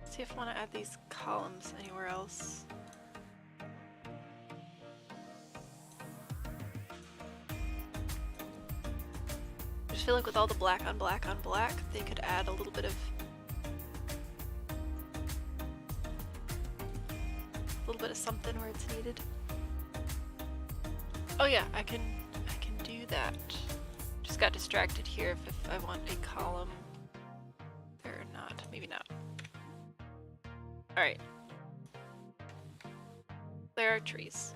See if I want to add these columns anywhere else. I just feel like with all the black on black on black, they could add a little bit of something where it's needed. Oh yeah, I can do that. Just got distracted here if I want a column or not. Maybe not. Alright. There are trees.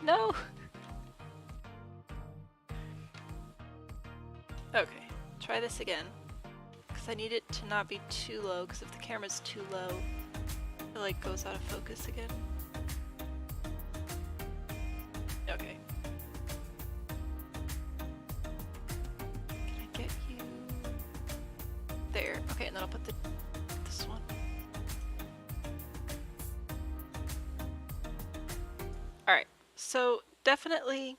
No! Okay, try this again. Because I need it to not be too low, because if the camera's too low, it like goes out of focus again. Okay. Can I get you there? Okay, and then I'll put this one. Alright, so definitely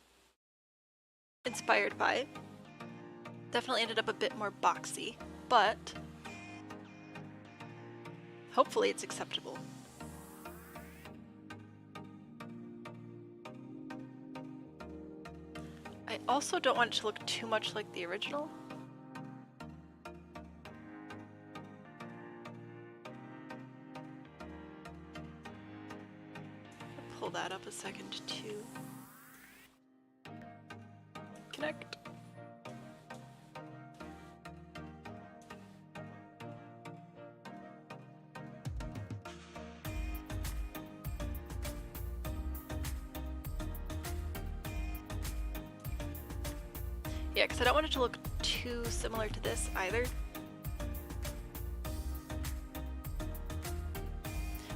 inspired by. Definitely ended up a bit more boxy, but hopefully it's acceptable. I also don't want it to look too much like the original. Pull that up a second too. Connect. Yeah, because I don't want it to look too similar to this either.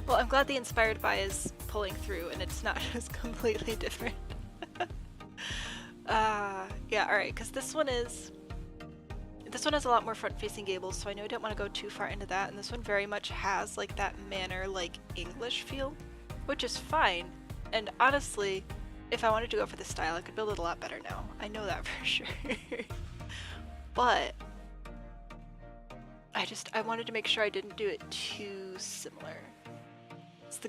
Well, I'm glad the inspired by is pulling through and it's not just completely different. Yeah, alright, because this one has a lot more front-facing gables, so I know I don't want to go too far into that, and this one very much has like that manor, like English feel, which is fine. And honestly, if I wanted to go for the style, I could build it a lot better now. I know that for sure. But I wanted to make sure I didn't do it too similar. It's the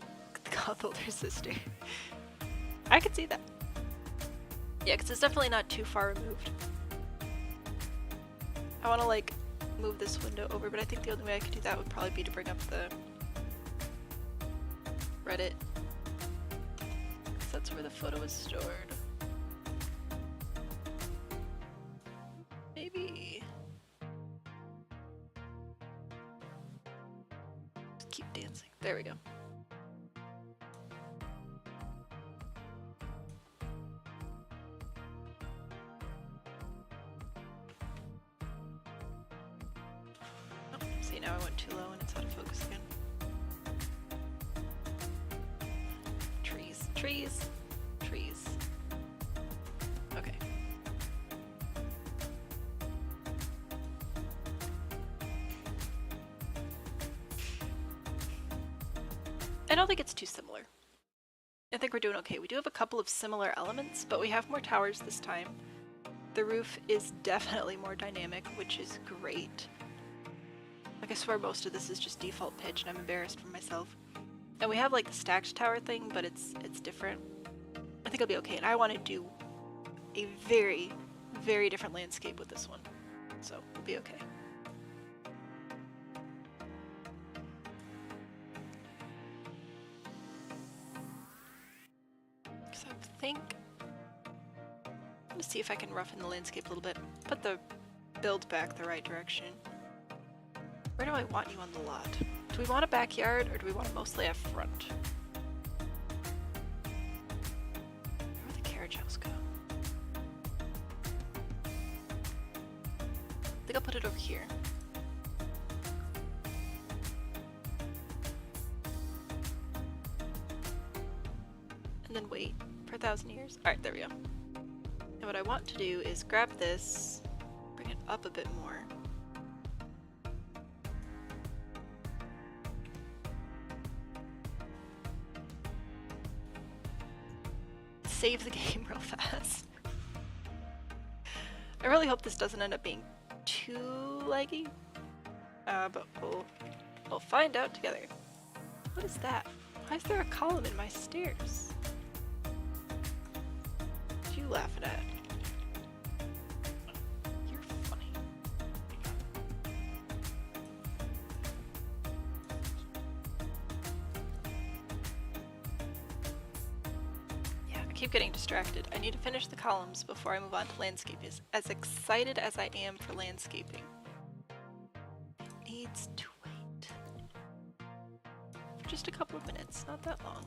God Builder's sister. I could see that. Yeah, because it's definitely not too far removed. I want to like move this window over, but I think the only way I could do that would probably be to bring up the Reddit. Because that's where the photo is stored. Maybe. Just keep dancing. There we go. See, now I went too low and it's out of focus again. Trees, trees, trees. Okay. I don't think it's too similar. I think we're doing okay. We do have a couple of similar elements, but we have more towers this time. The roof is definitely more dynamic, which is great. Like, I swear most of this is just default pitch and I'm embarrassed for myself. And we have like the stacked tower thing, but it's different. I think it'll be okay. And I want to do a very, very different landscape with this one. So we'll be okay. So I think I'm gonna see if I can roughen the landscape a little bit. Put the build back the right direction. Where do I want you on the lot? Do we want a backyard or do we want to mostly have front? Where'd the carriage house go? I think I'll put it over here. And then wait for 1,000 years. Alright, there we go. And what I want to do is grab this, bring it up a bit more. Save the game real fast. I really hope this doesn't end up being too laggy, but we'll find out together. What is that? Why is there a column in my stairs? What are you laughing at? You're funny. Keep getting distracted. I need to finish the columns before I move on to landscaping. As excited as I am for landscaping, it needs to wait for just a couple of minutes, not that long.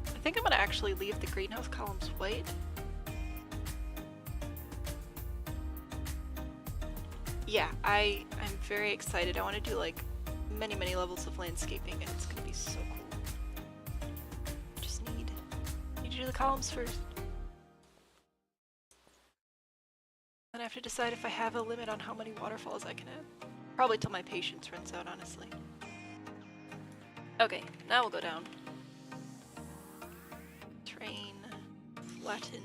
I think I'm gonna actually leave the greenhouse columns white. Yeah, I'm very excited. I want to do like many levels of landscaping and it's gonna be so cool. Just need to do the columns first. Then I have to decide if I have a limit on how many waterfalls I can add. Probably till my patience runs out, honestly. Okay, now we'll go down. Train, flatten,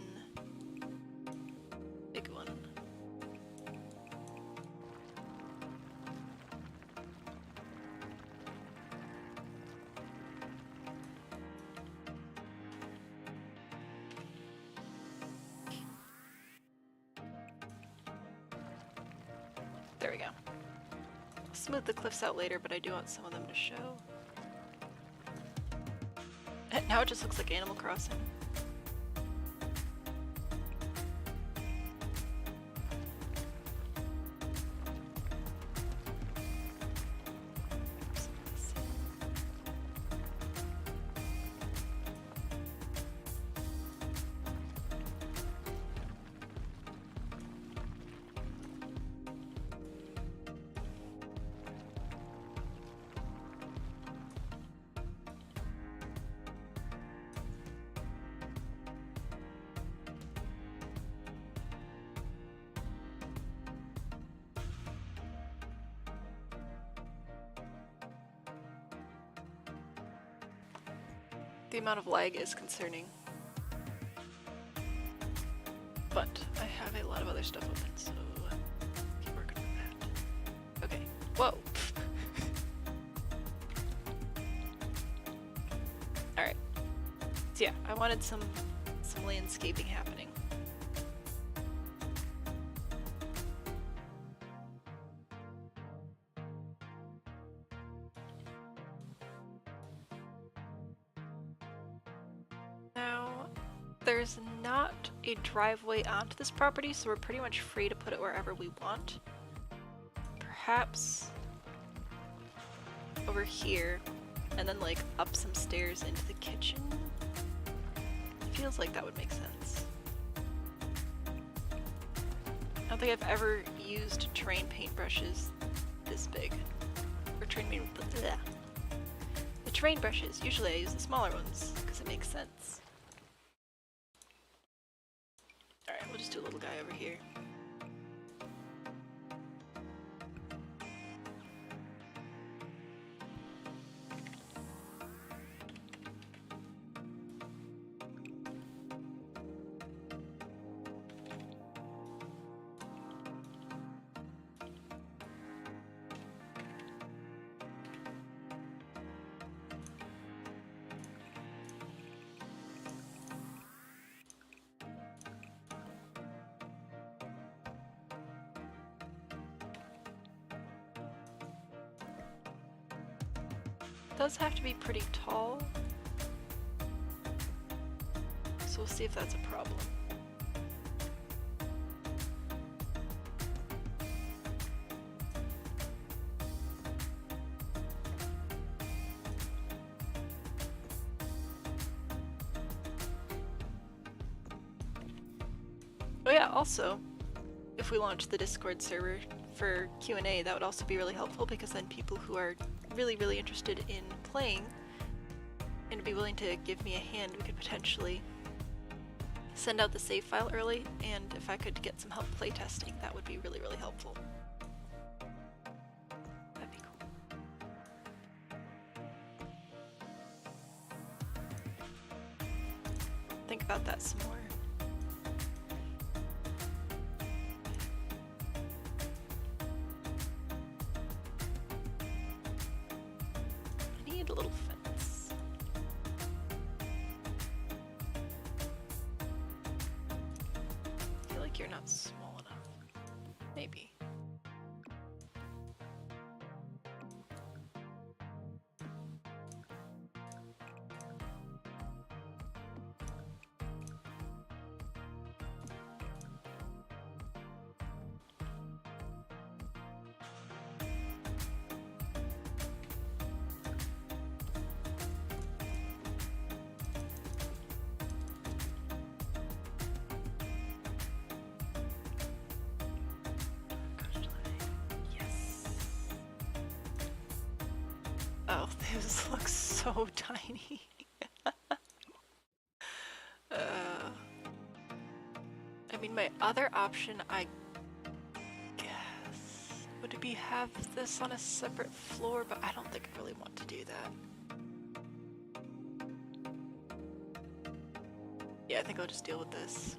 big one. There we go. I'll smooth the cliffs out later, but I do want some of them to show. Now it just looks like Animal Crossing. The amount of lag is concerning. But I have a lot of other stuff open, so keep working with that. Okay. Whoa! Alright. So yeah, I wanted some landscaping happening. Now, there's not a driveway onto this property, so we're pretty much free to put it wherever we want. Perhaps over here, and then like up some stairs into the kitchen. Feels like that would make sense. I don't think I've ever used terrain paintbrushes this big. Or the terrain brushes. Usually I use the smaller ones because it makes sense. Alright, we'll just do a little guy over here. Does have to be pretty tall, so we'll see if that's a problem. Oh yeah, also, if we launch the Discord server for Q&A, that would also be really helpful, because then people who are really interested in playing and would be willing to give me a hand, we could potentially send out the save file early, and if I could get some help playtesting, that would be really helpful. That'd be cool. Think about that some more. A little fence. I feel like you're not small enough. Maybe. Oh, this looks so tiny. I mean, my other option, I guess, would be have this on a separate floor, but I don't think I really want to do that. Yeah, I think I'll just deal with this.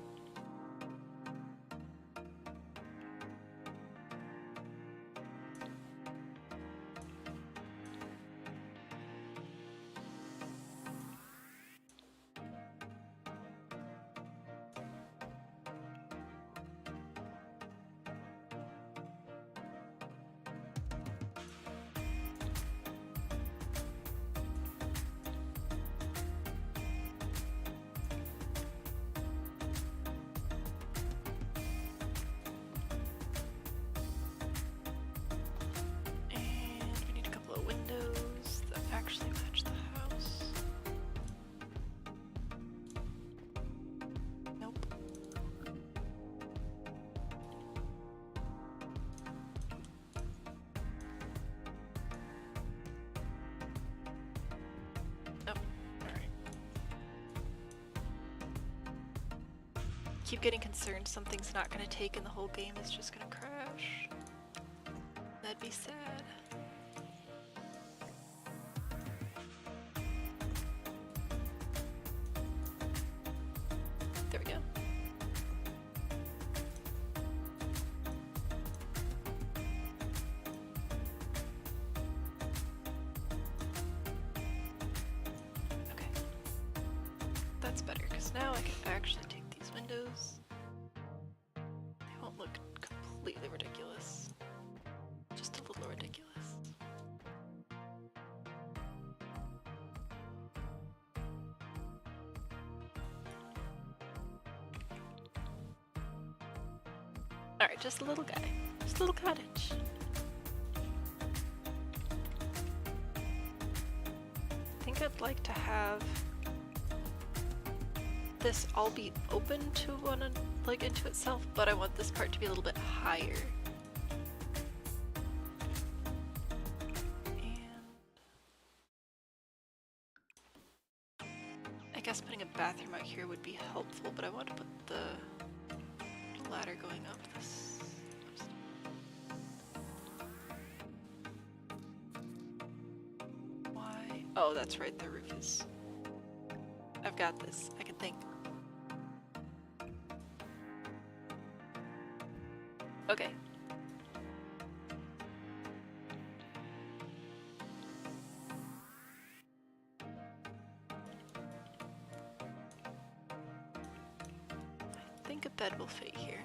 Keep getting concerned something's not going to take and the whole game is just going to crash. That'd be sad. Alright, just a little guy. Just a little cottage. I think I'd like to have this all be open to one, like into itself, but I want this part to be a little bit higher. I guess putting a bathroom out here would be helpful, but I want to put the ladder going up this. Why? Oh, that's right, the roof is. I've got this. I can think. Okay. I think a bed will fit here.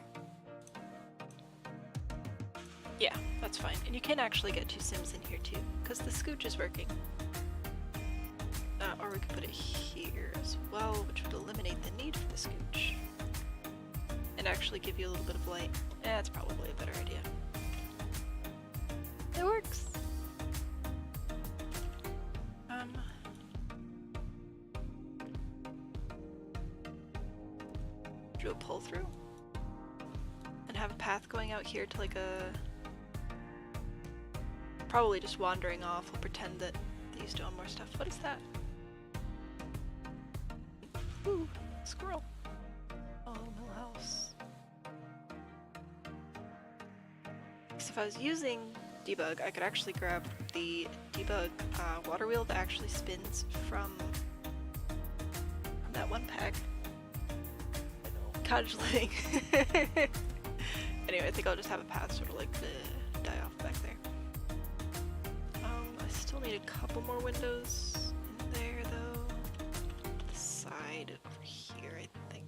Yeah, that's fine. And you can actually get 2 Sims in here too, because the scooch is working. Or we could put it here as well, which would eliminate the need for the scooch. And actually give you a little bit of light. That's probably a better idea. It works! Do a pull through? And have a path going out here to like a... Probably just wandering off. We'll pretend that they used to own more stuff. What is that? Ooh, squirrel. Oh, mill house. So if I was using debug, I could actually grab the debug water wheel that actually spins from that one pack. Cottage living. Anyway, I think I'll just have a path sort of like die off back there. I still need a couple more windows in there though. The side over here, I think.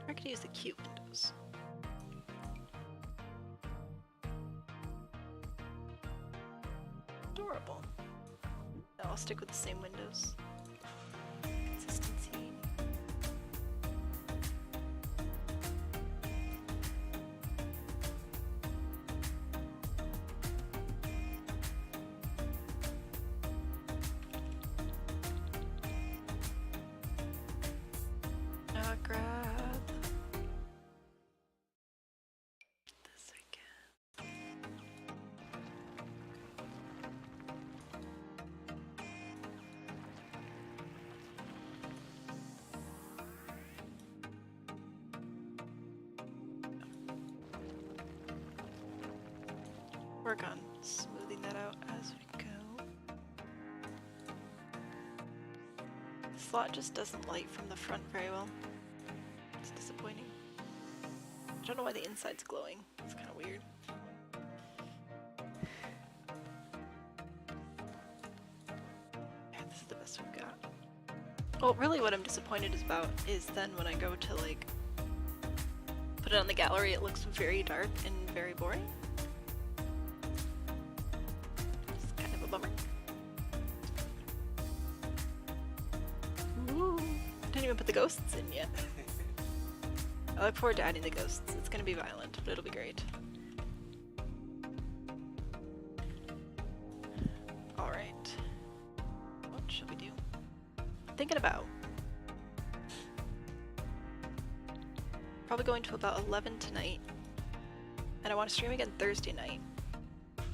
I could use the cute windows. Adorable. No, I'll stick with the same windows. Consistency. Grab this again. Work on smoothing that out as we go. The slot just doesn't light from the front very well. It's disappointing. I don't know why the inside's glowing. It's kind of weird. Yeah, this is the best we've got. Well, really what I'm disappointed about is then when I go to like put it on the gallery, it looks very dark and very boring. It's kind of a bummer. Ooh, didn't even put the ghosts in yet. I look forward to adding the ghosts. It's gonna be violent, but it'll be great. Alright. What should we do? I'm thinking about probably going to about 11 tonight. And I want to stream again Thursday night.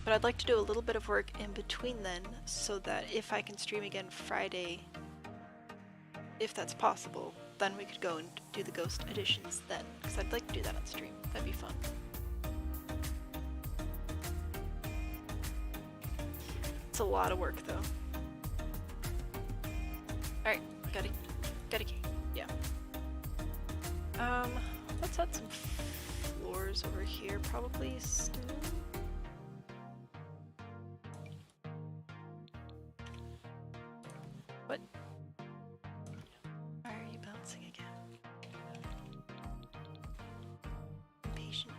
But I'd like to do a little bit of work in between then, so that if I can stream again Friday, if that's possible, then we could go and do the ghost editions then, because I'd like to do that on stream. That'd be fun. It's a lot of work though. Alright, gotta key. Yeah. Let's add some floors over here, probably stone. What? Why are you bouncing again? Impatient.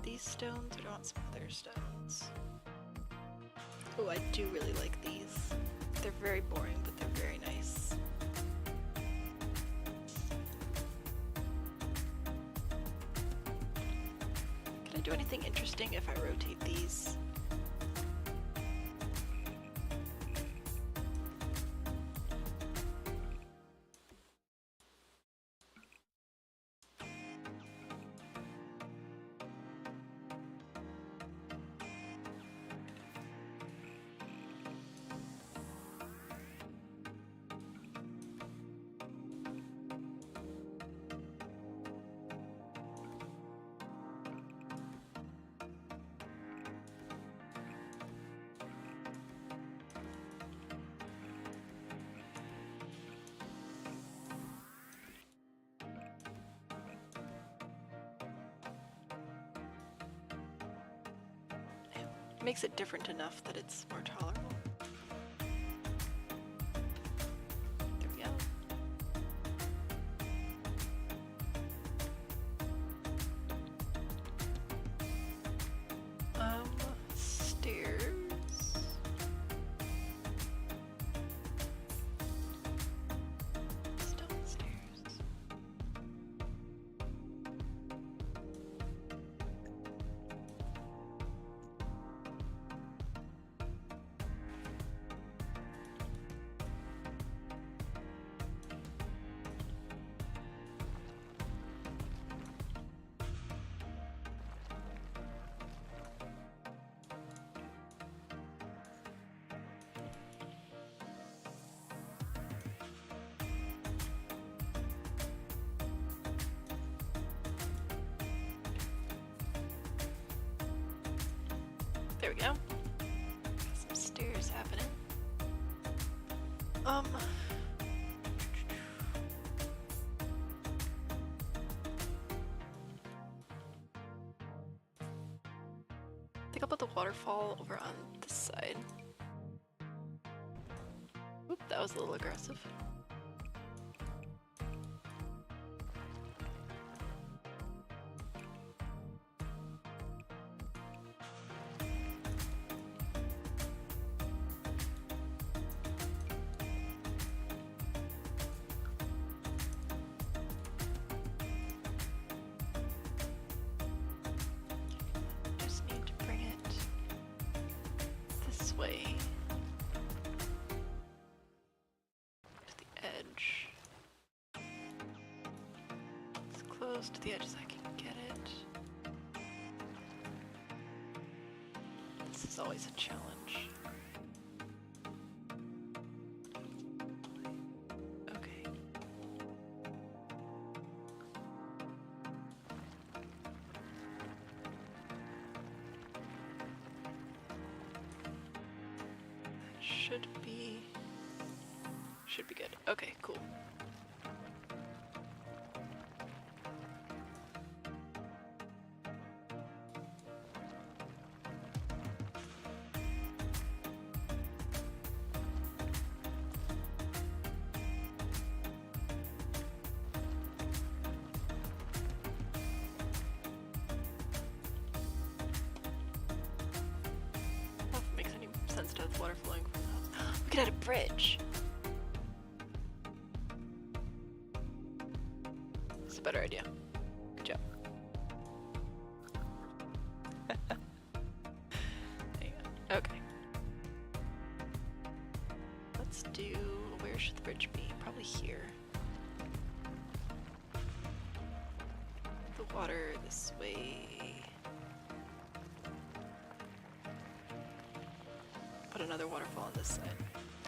These stones, or do I want some other stones? Oh, I do really like these. They're very boring, but they're very nice. Can I do anything interesting if I rotate these? Makes it different enough that it's more tolerable. There we go. Stairs. Stone stairs. There we go. Got some stairs happening. I think I'll put the waterfall over on this side. Oop, that was a little aggressive. Way to the edge. As close to the edge as I can get it. This is always a challenge. Okay. Should be good. Okay, cool. Well, if it makes any sense to have water flowing from the house. We could add a bridge. Better idea. Good job. Hang on. Okay. Let's do. Where should the bridge be? Probably here. The water this way. Put another waterfall on this side.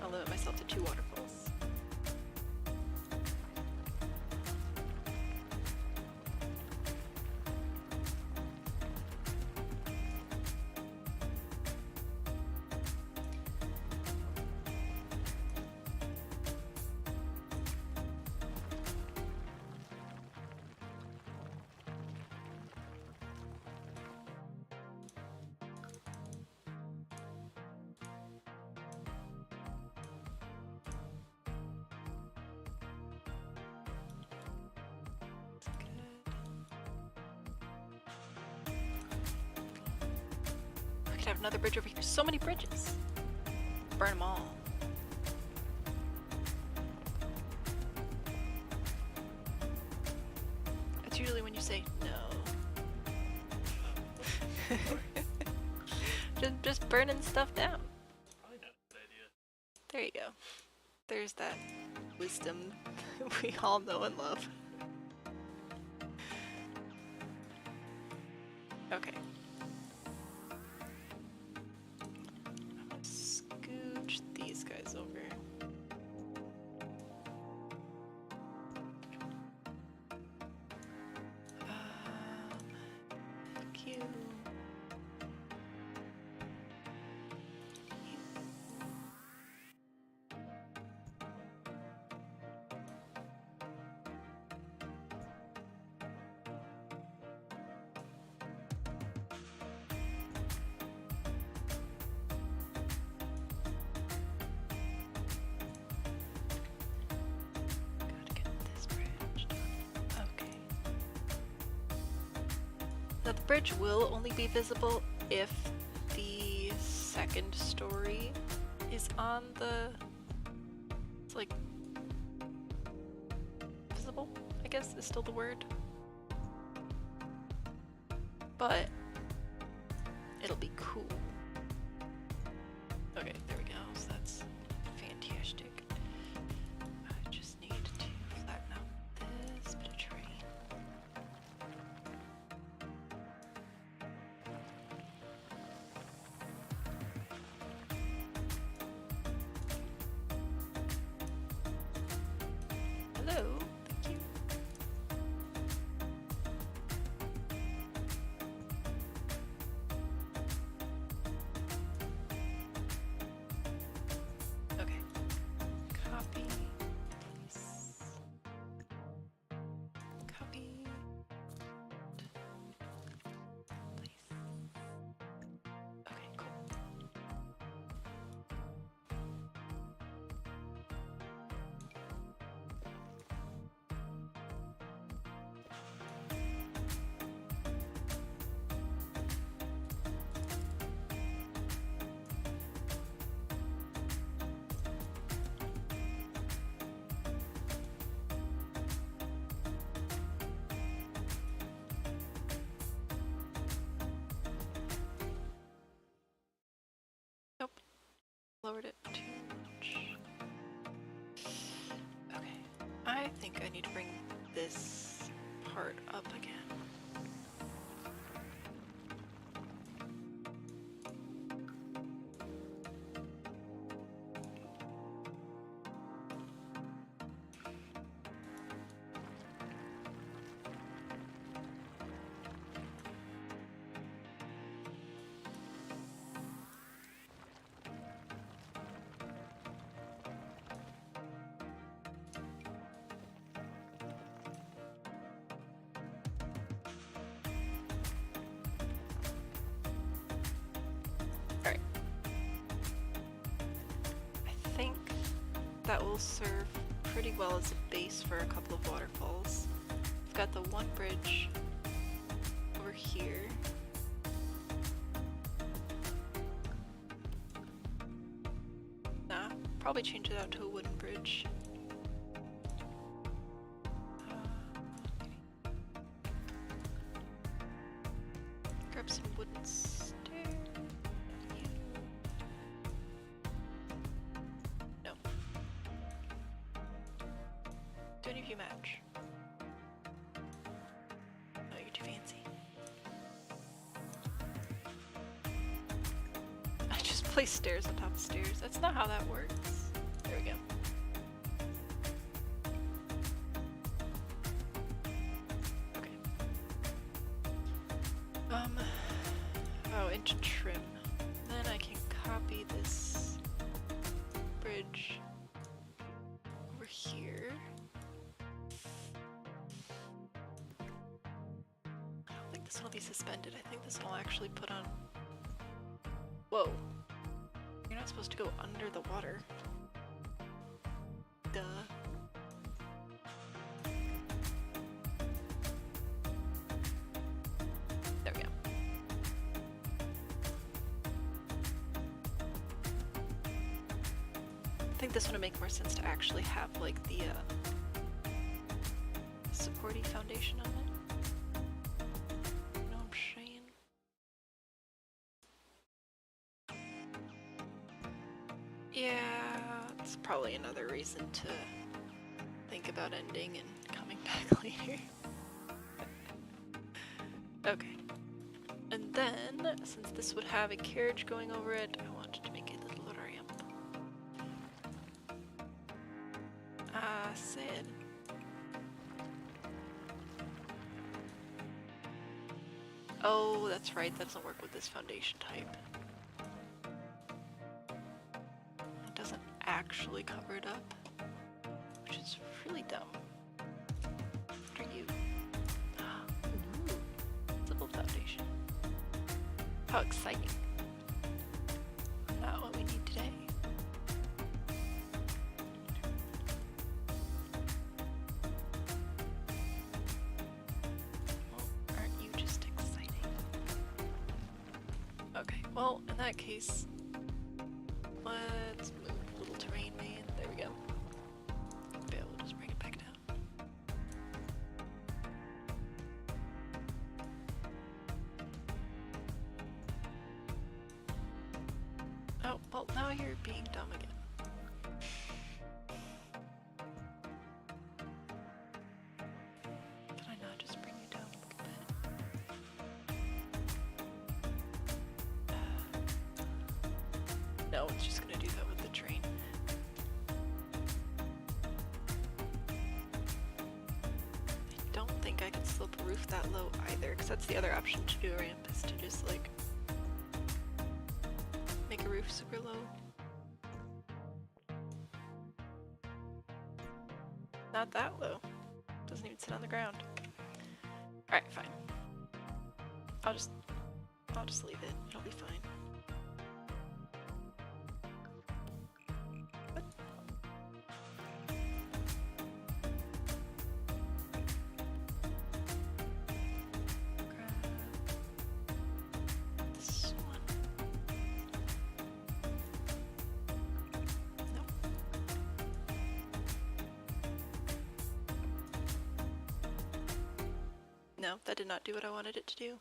I'll limit myself to 2 waterfalls. Have another bridge over here. So many bridges. Burn them all. say no. just burning stuff down. Probably not a good idea. There you go. There's that wisdom we all know and love. Okay. I'm gonna scooch these guys over. Thank you. Gotta get this bridge done. Okay. Now the bridge will only be visible if the second story is on the... It's like... visible, I guess is still the word. But it'll be cool. Okay, there we go. So that's fantastic. I just need to flatten out this bit of terrain. Hello. Thank you. Okay. Copy. Place. Copy. Place. Okay, cool. Nope. Lowered it too much. Okay. I think I need to bring this part up again. Alright. I think that will serve pretty well as a base for a couple of waterfalls. I've got the one bridge over here. Nah, probably change it out to a wooden bridge. Grab some wooden stairs. No. Do any of you match? No, you're too fancy. I just place stairs on top of stairs. That's not how that works. There we go. Okay. Oh, into trim. Then I can copy this bridge over here. I don't think this one will be suspended. I think this one will actually put on... Whoa. You're not supposed to go under the water. Duh. There we go. I think this one would make more sense to actually have like the supporty foundation on it. Yeah, it's probably another reason to think about ending and coming back later. Okay. And then, since this would have a carriage going over it, I wanted to make a little ramp. Sid. Oh, that's right, that doesn't work with this foundation type. It doesn't actually cover it up, which is really dumb. What are you? Ooh, civil foundation. How exciting. Not what we need today. Well, aren't you just exciting? Okay, well, in that case, let's move a little terrain man. There we go. Okay, we'll just bring it back down. Oh, well, now you're being dumb again. Can I not just bring you down a little bit? No, it's just gonna do that with the train. I don't think I can slope a roof that low either, because that's the other option to do a ramp, is to just, like, make a roof super low. Not that low. Doesn't even sit on the ground. Alright, fine. I'll just leave it. It'll be fine. What? Grab this one. Nope. No, that did not do what I wanted it to do.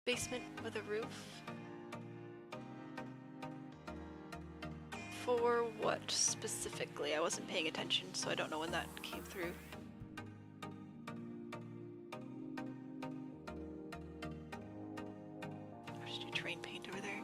Basement with a roof. For what specifically? I wasn't paying attention, so I don't know when that came through. I'll just do train paint over there.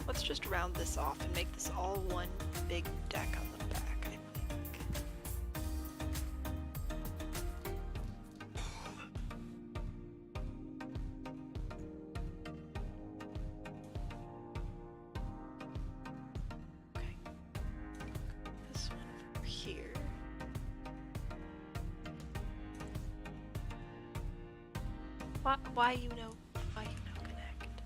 Let's just round this off and make this all one big deck on the back, I think. Okay. This one over here. Why you know connect?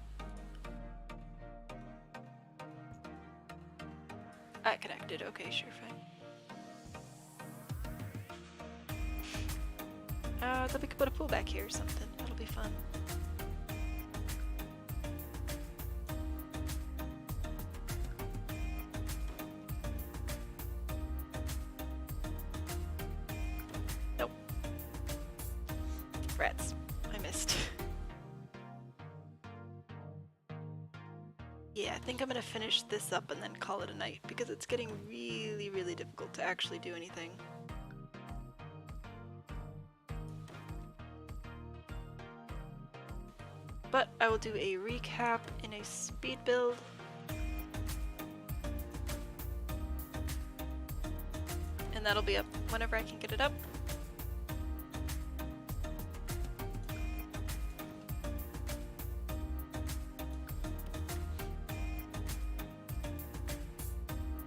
Connected, okay, sure, fine. Then we could put a pool back here or something. That'll be fun. Nope. Rats. I missed. Yeah, I think I'm gonna finish this up and then call it a night because it's getting really, really difficult to actually do anything. But I will do a recap in a speed build. And that'll be up whenever I can get it up.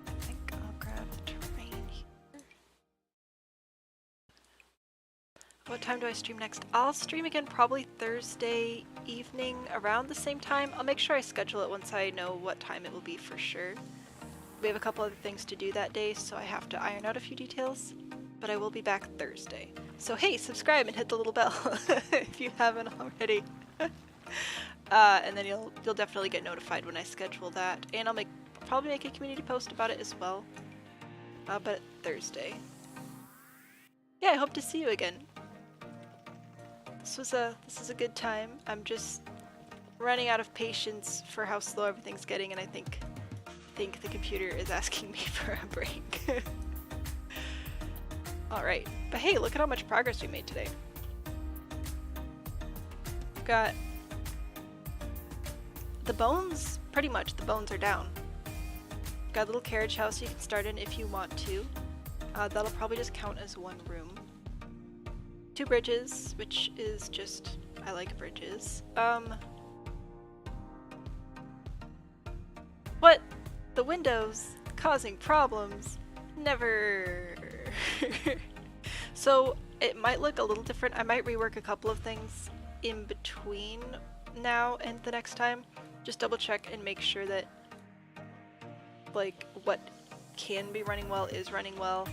I think I'll grab the terrain here. What time do I stream next? I'll stream again probably Thursday evening around the same time. I'll make sure I schedule it once I know what time it will be for sure. We have a couple other things to do that day, so I have to iron out a few details, but I will be back Thursday. So hey, subscribe and hit the little bell if you haven't already. And then you'll definitely get notified when I schedule that, and I'll probably make a community post about it as well. But Thursday. Yeah, I hope to see you again. This is a good time. I'm just running out of patience for how slow everything's getting, and I think the computer is asking me for a break. Alright, but hey, look at how much progress we made today. We've got the bones, pretty much the bones are down. Got a little carriage house you can start in if you want to. That'll probably just count as one room. 2 bridges, which is just, I like bridges. What? The windows causing problems? Never. So it might look a little different. I might rework a couple of things in between now and the next time. Just double check and make sure that like what can be running well is running well.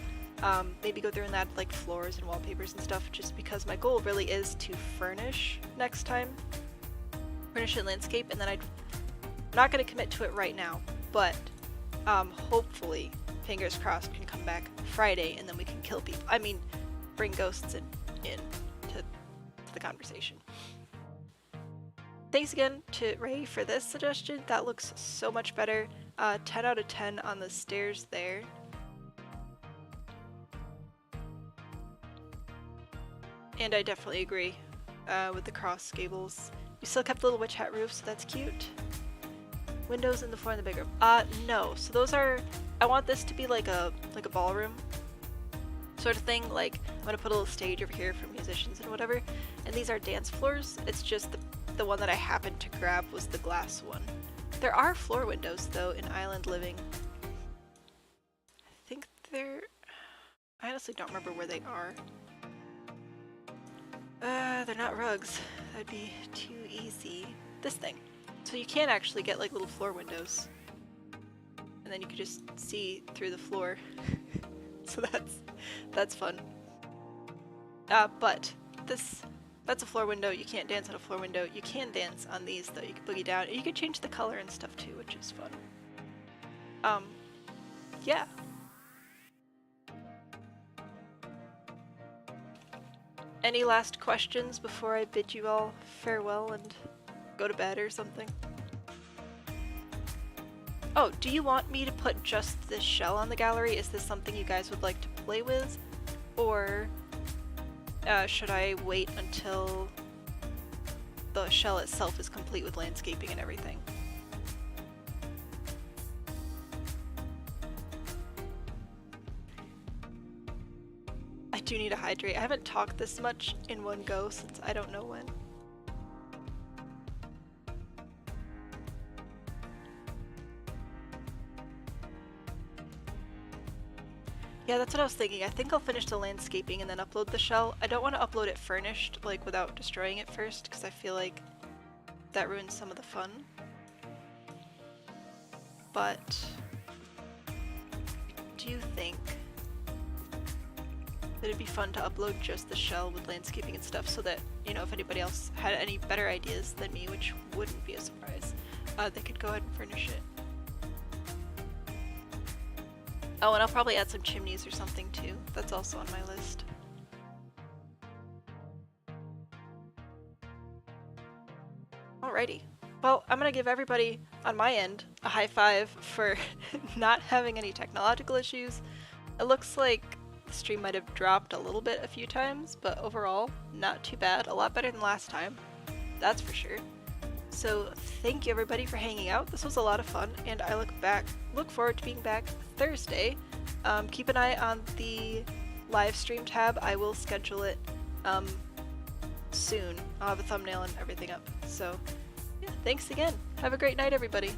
Maybe go through and add like floors and wallpapers and stuff, just because my goal really is to furnish next time. Furnish and landscape, and then I'm not going to commit to it right now, but hopefully, fingers crossed, can come back Friday and then we can kill people. I mean, bring ghosts in to the conversation. Thanks again to Ray for this suggestion. That looks so much better. 10 out of 10 on the stairs there. And I definitely agree with the cross gables. You still kept the little witch hat roof, so that's cute. Windows in the floor in the big room. No. So those are, I want this to be like a ballroom sort of thing. Like, I'm gonna put a little stage over here for musicians and whatever. And these are dance floors. It's just the one that I happened to grab was the glass one. There are floor windows though in Island Living. I think I honestly don't remember where they are. They're not rugs. That'd be too easy. This thing. So you can actually get like little floor windows. And then you can just see through the floor. So that's fun. But that's a floor window. You can't dance on a floor window. You can dance on these though. You can boogie down. And you can change the color and stuff too, which is fun. Yeah. Any last questions before I bid you all farewell and go to bed or something? Oh, do you want me to put just this shell on the gallery? Is this something you guys would like to play with? Or should I wait until the shell itself is complete with landscaping and everything? I do need to hydrate. I haven't talked this much in one go since I don't know when. Yeah, that's what I was thinking. I think I'll finish the landscaping and then upload the shell. I don't want to upload it furnished, like without destroying it first, because I feel like that ruins some of the fun. But I do think that it'd be fun to upload just the shell with landscaping and stuff, so that, you know, if anybody else had any better ideas than me, which wouldn't be a surprise, they could go ahead and furnish it. Oh, and I'll probably add some chimneys or something too. That's also on my list. Alrighty. Well, I'm gonna give everybody on my end a high five for not having any technological issues. It looks like the stream might have dropped a little bit a few times, but overall, not too bad. A lot better than last time. That's for sure. So thank you everybody for hanging out. This was a lot of fun, and I look forward to being back Thursday. Keep an eye on the live stream tab. I will schedule it soon. I'll have a thumbnail and everything up. So yeah, thanks again. Have a great night everybody.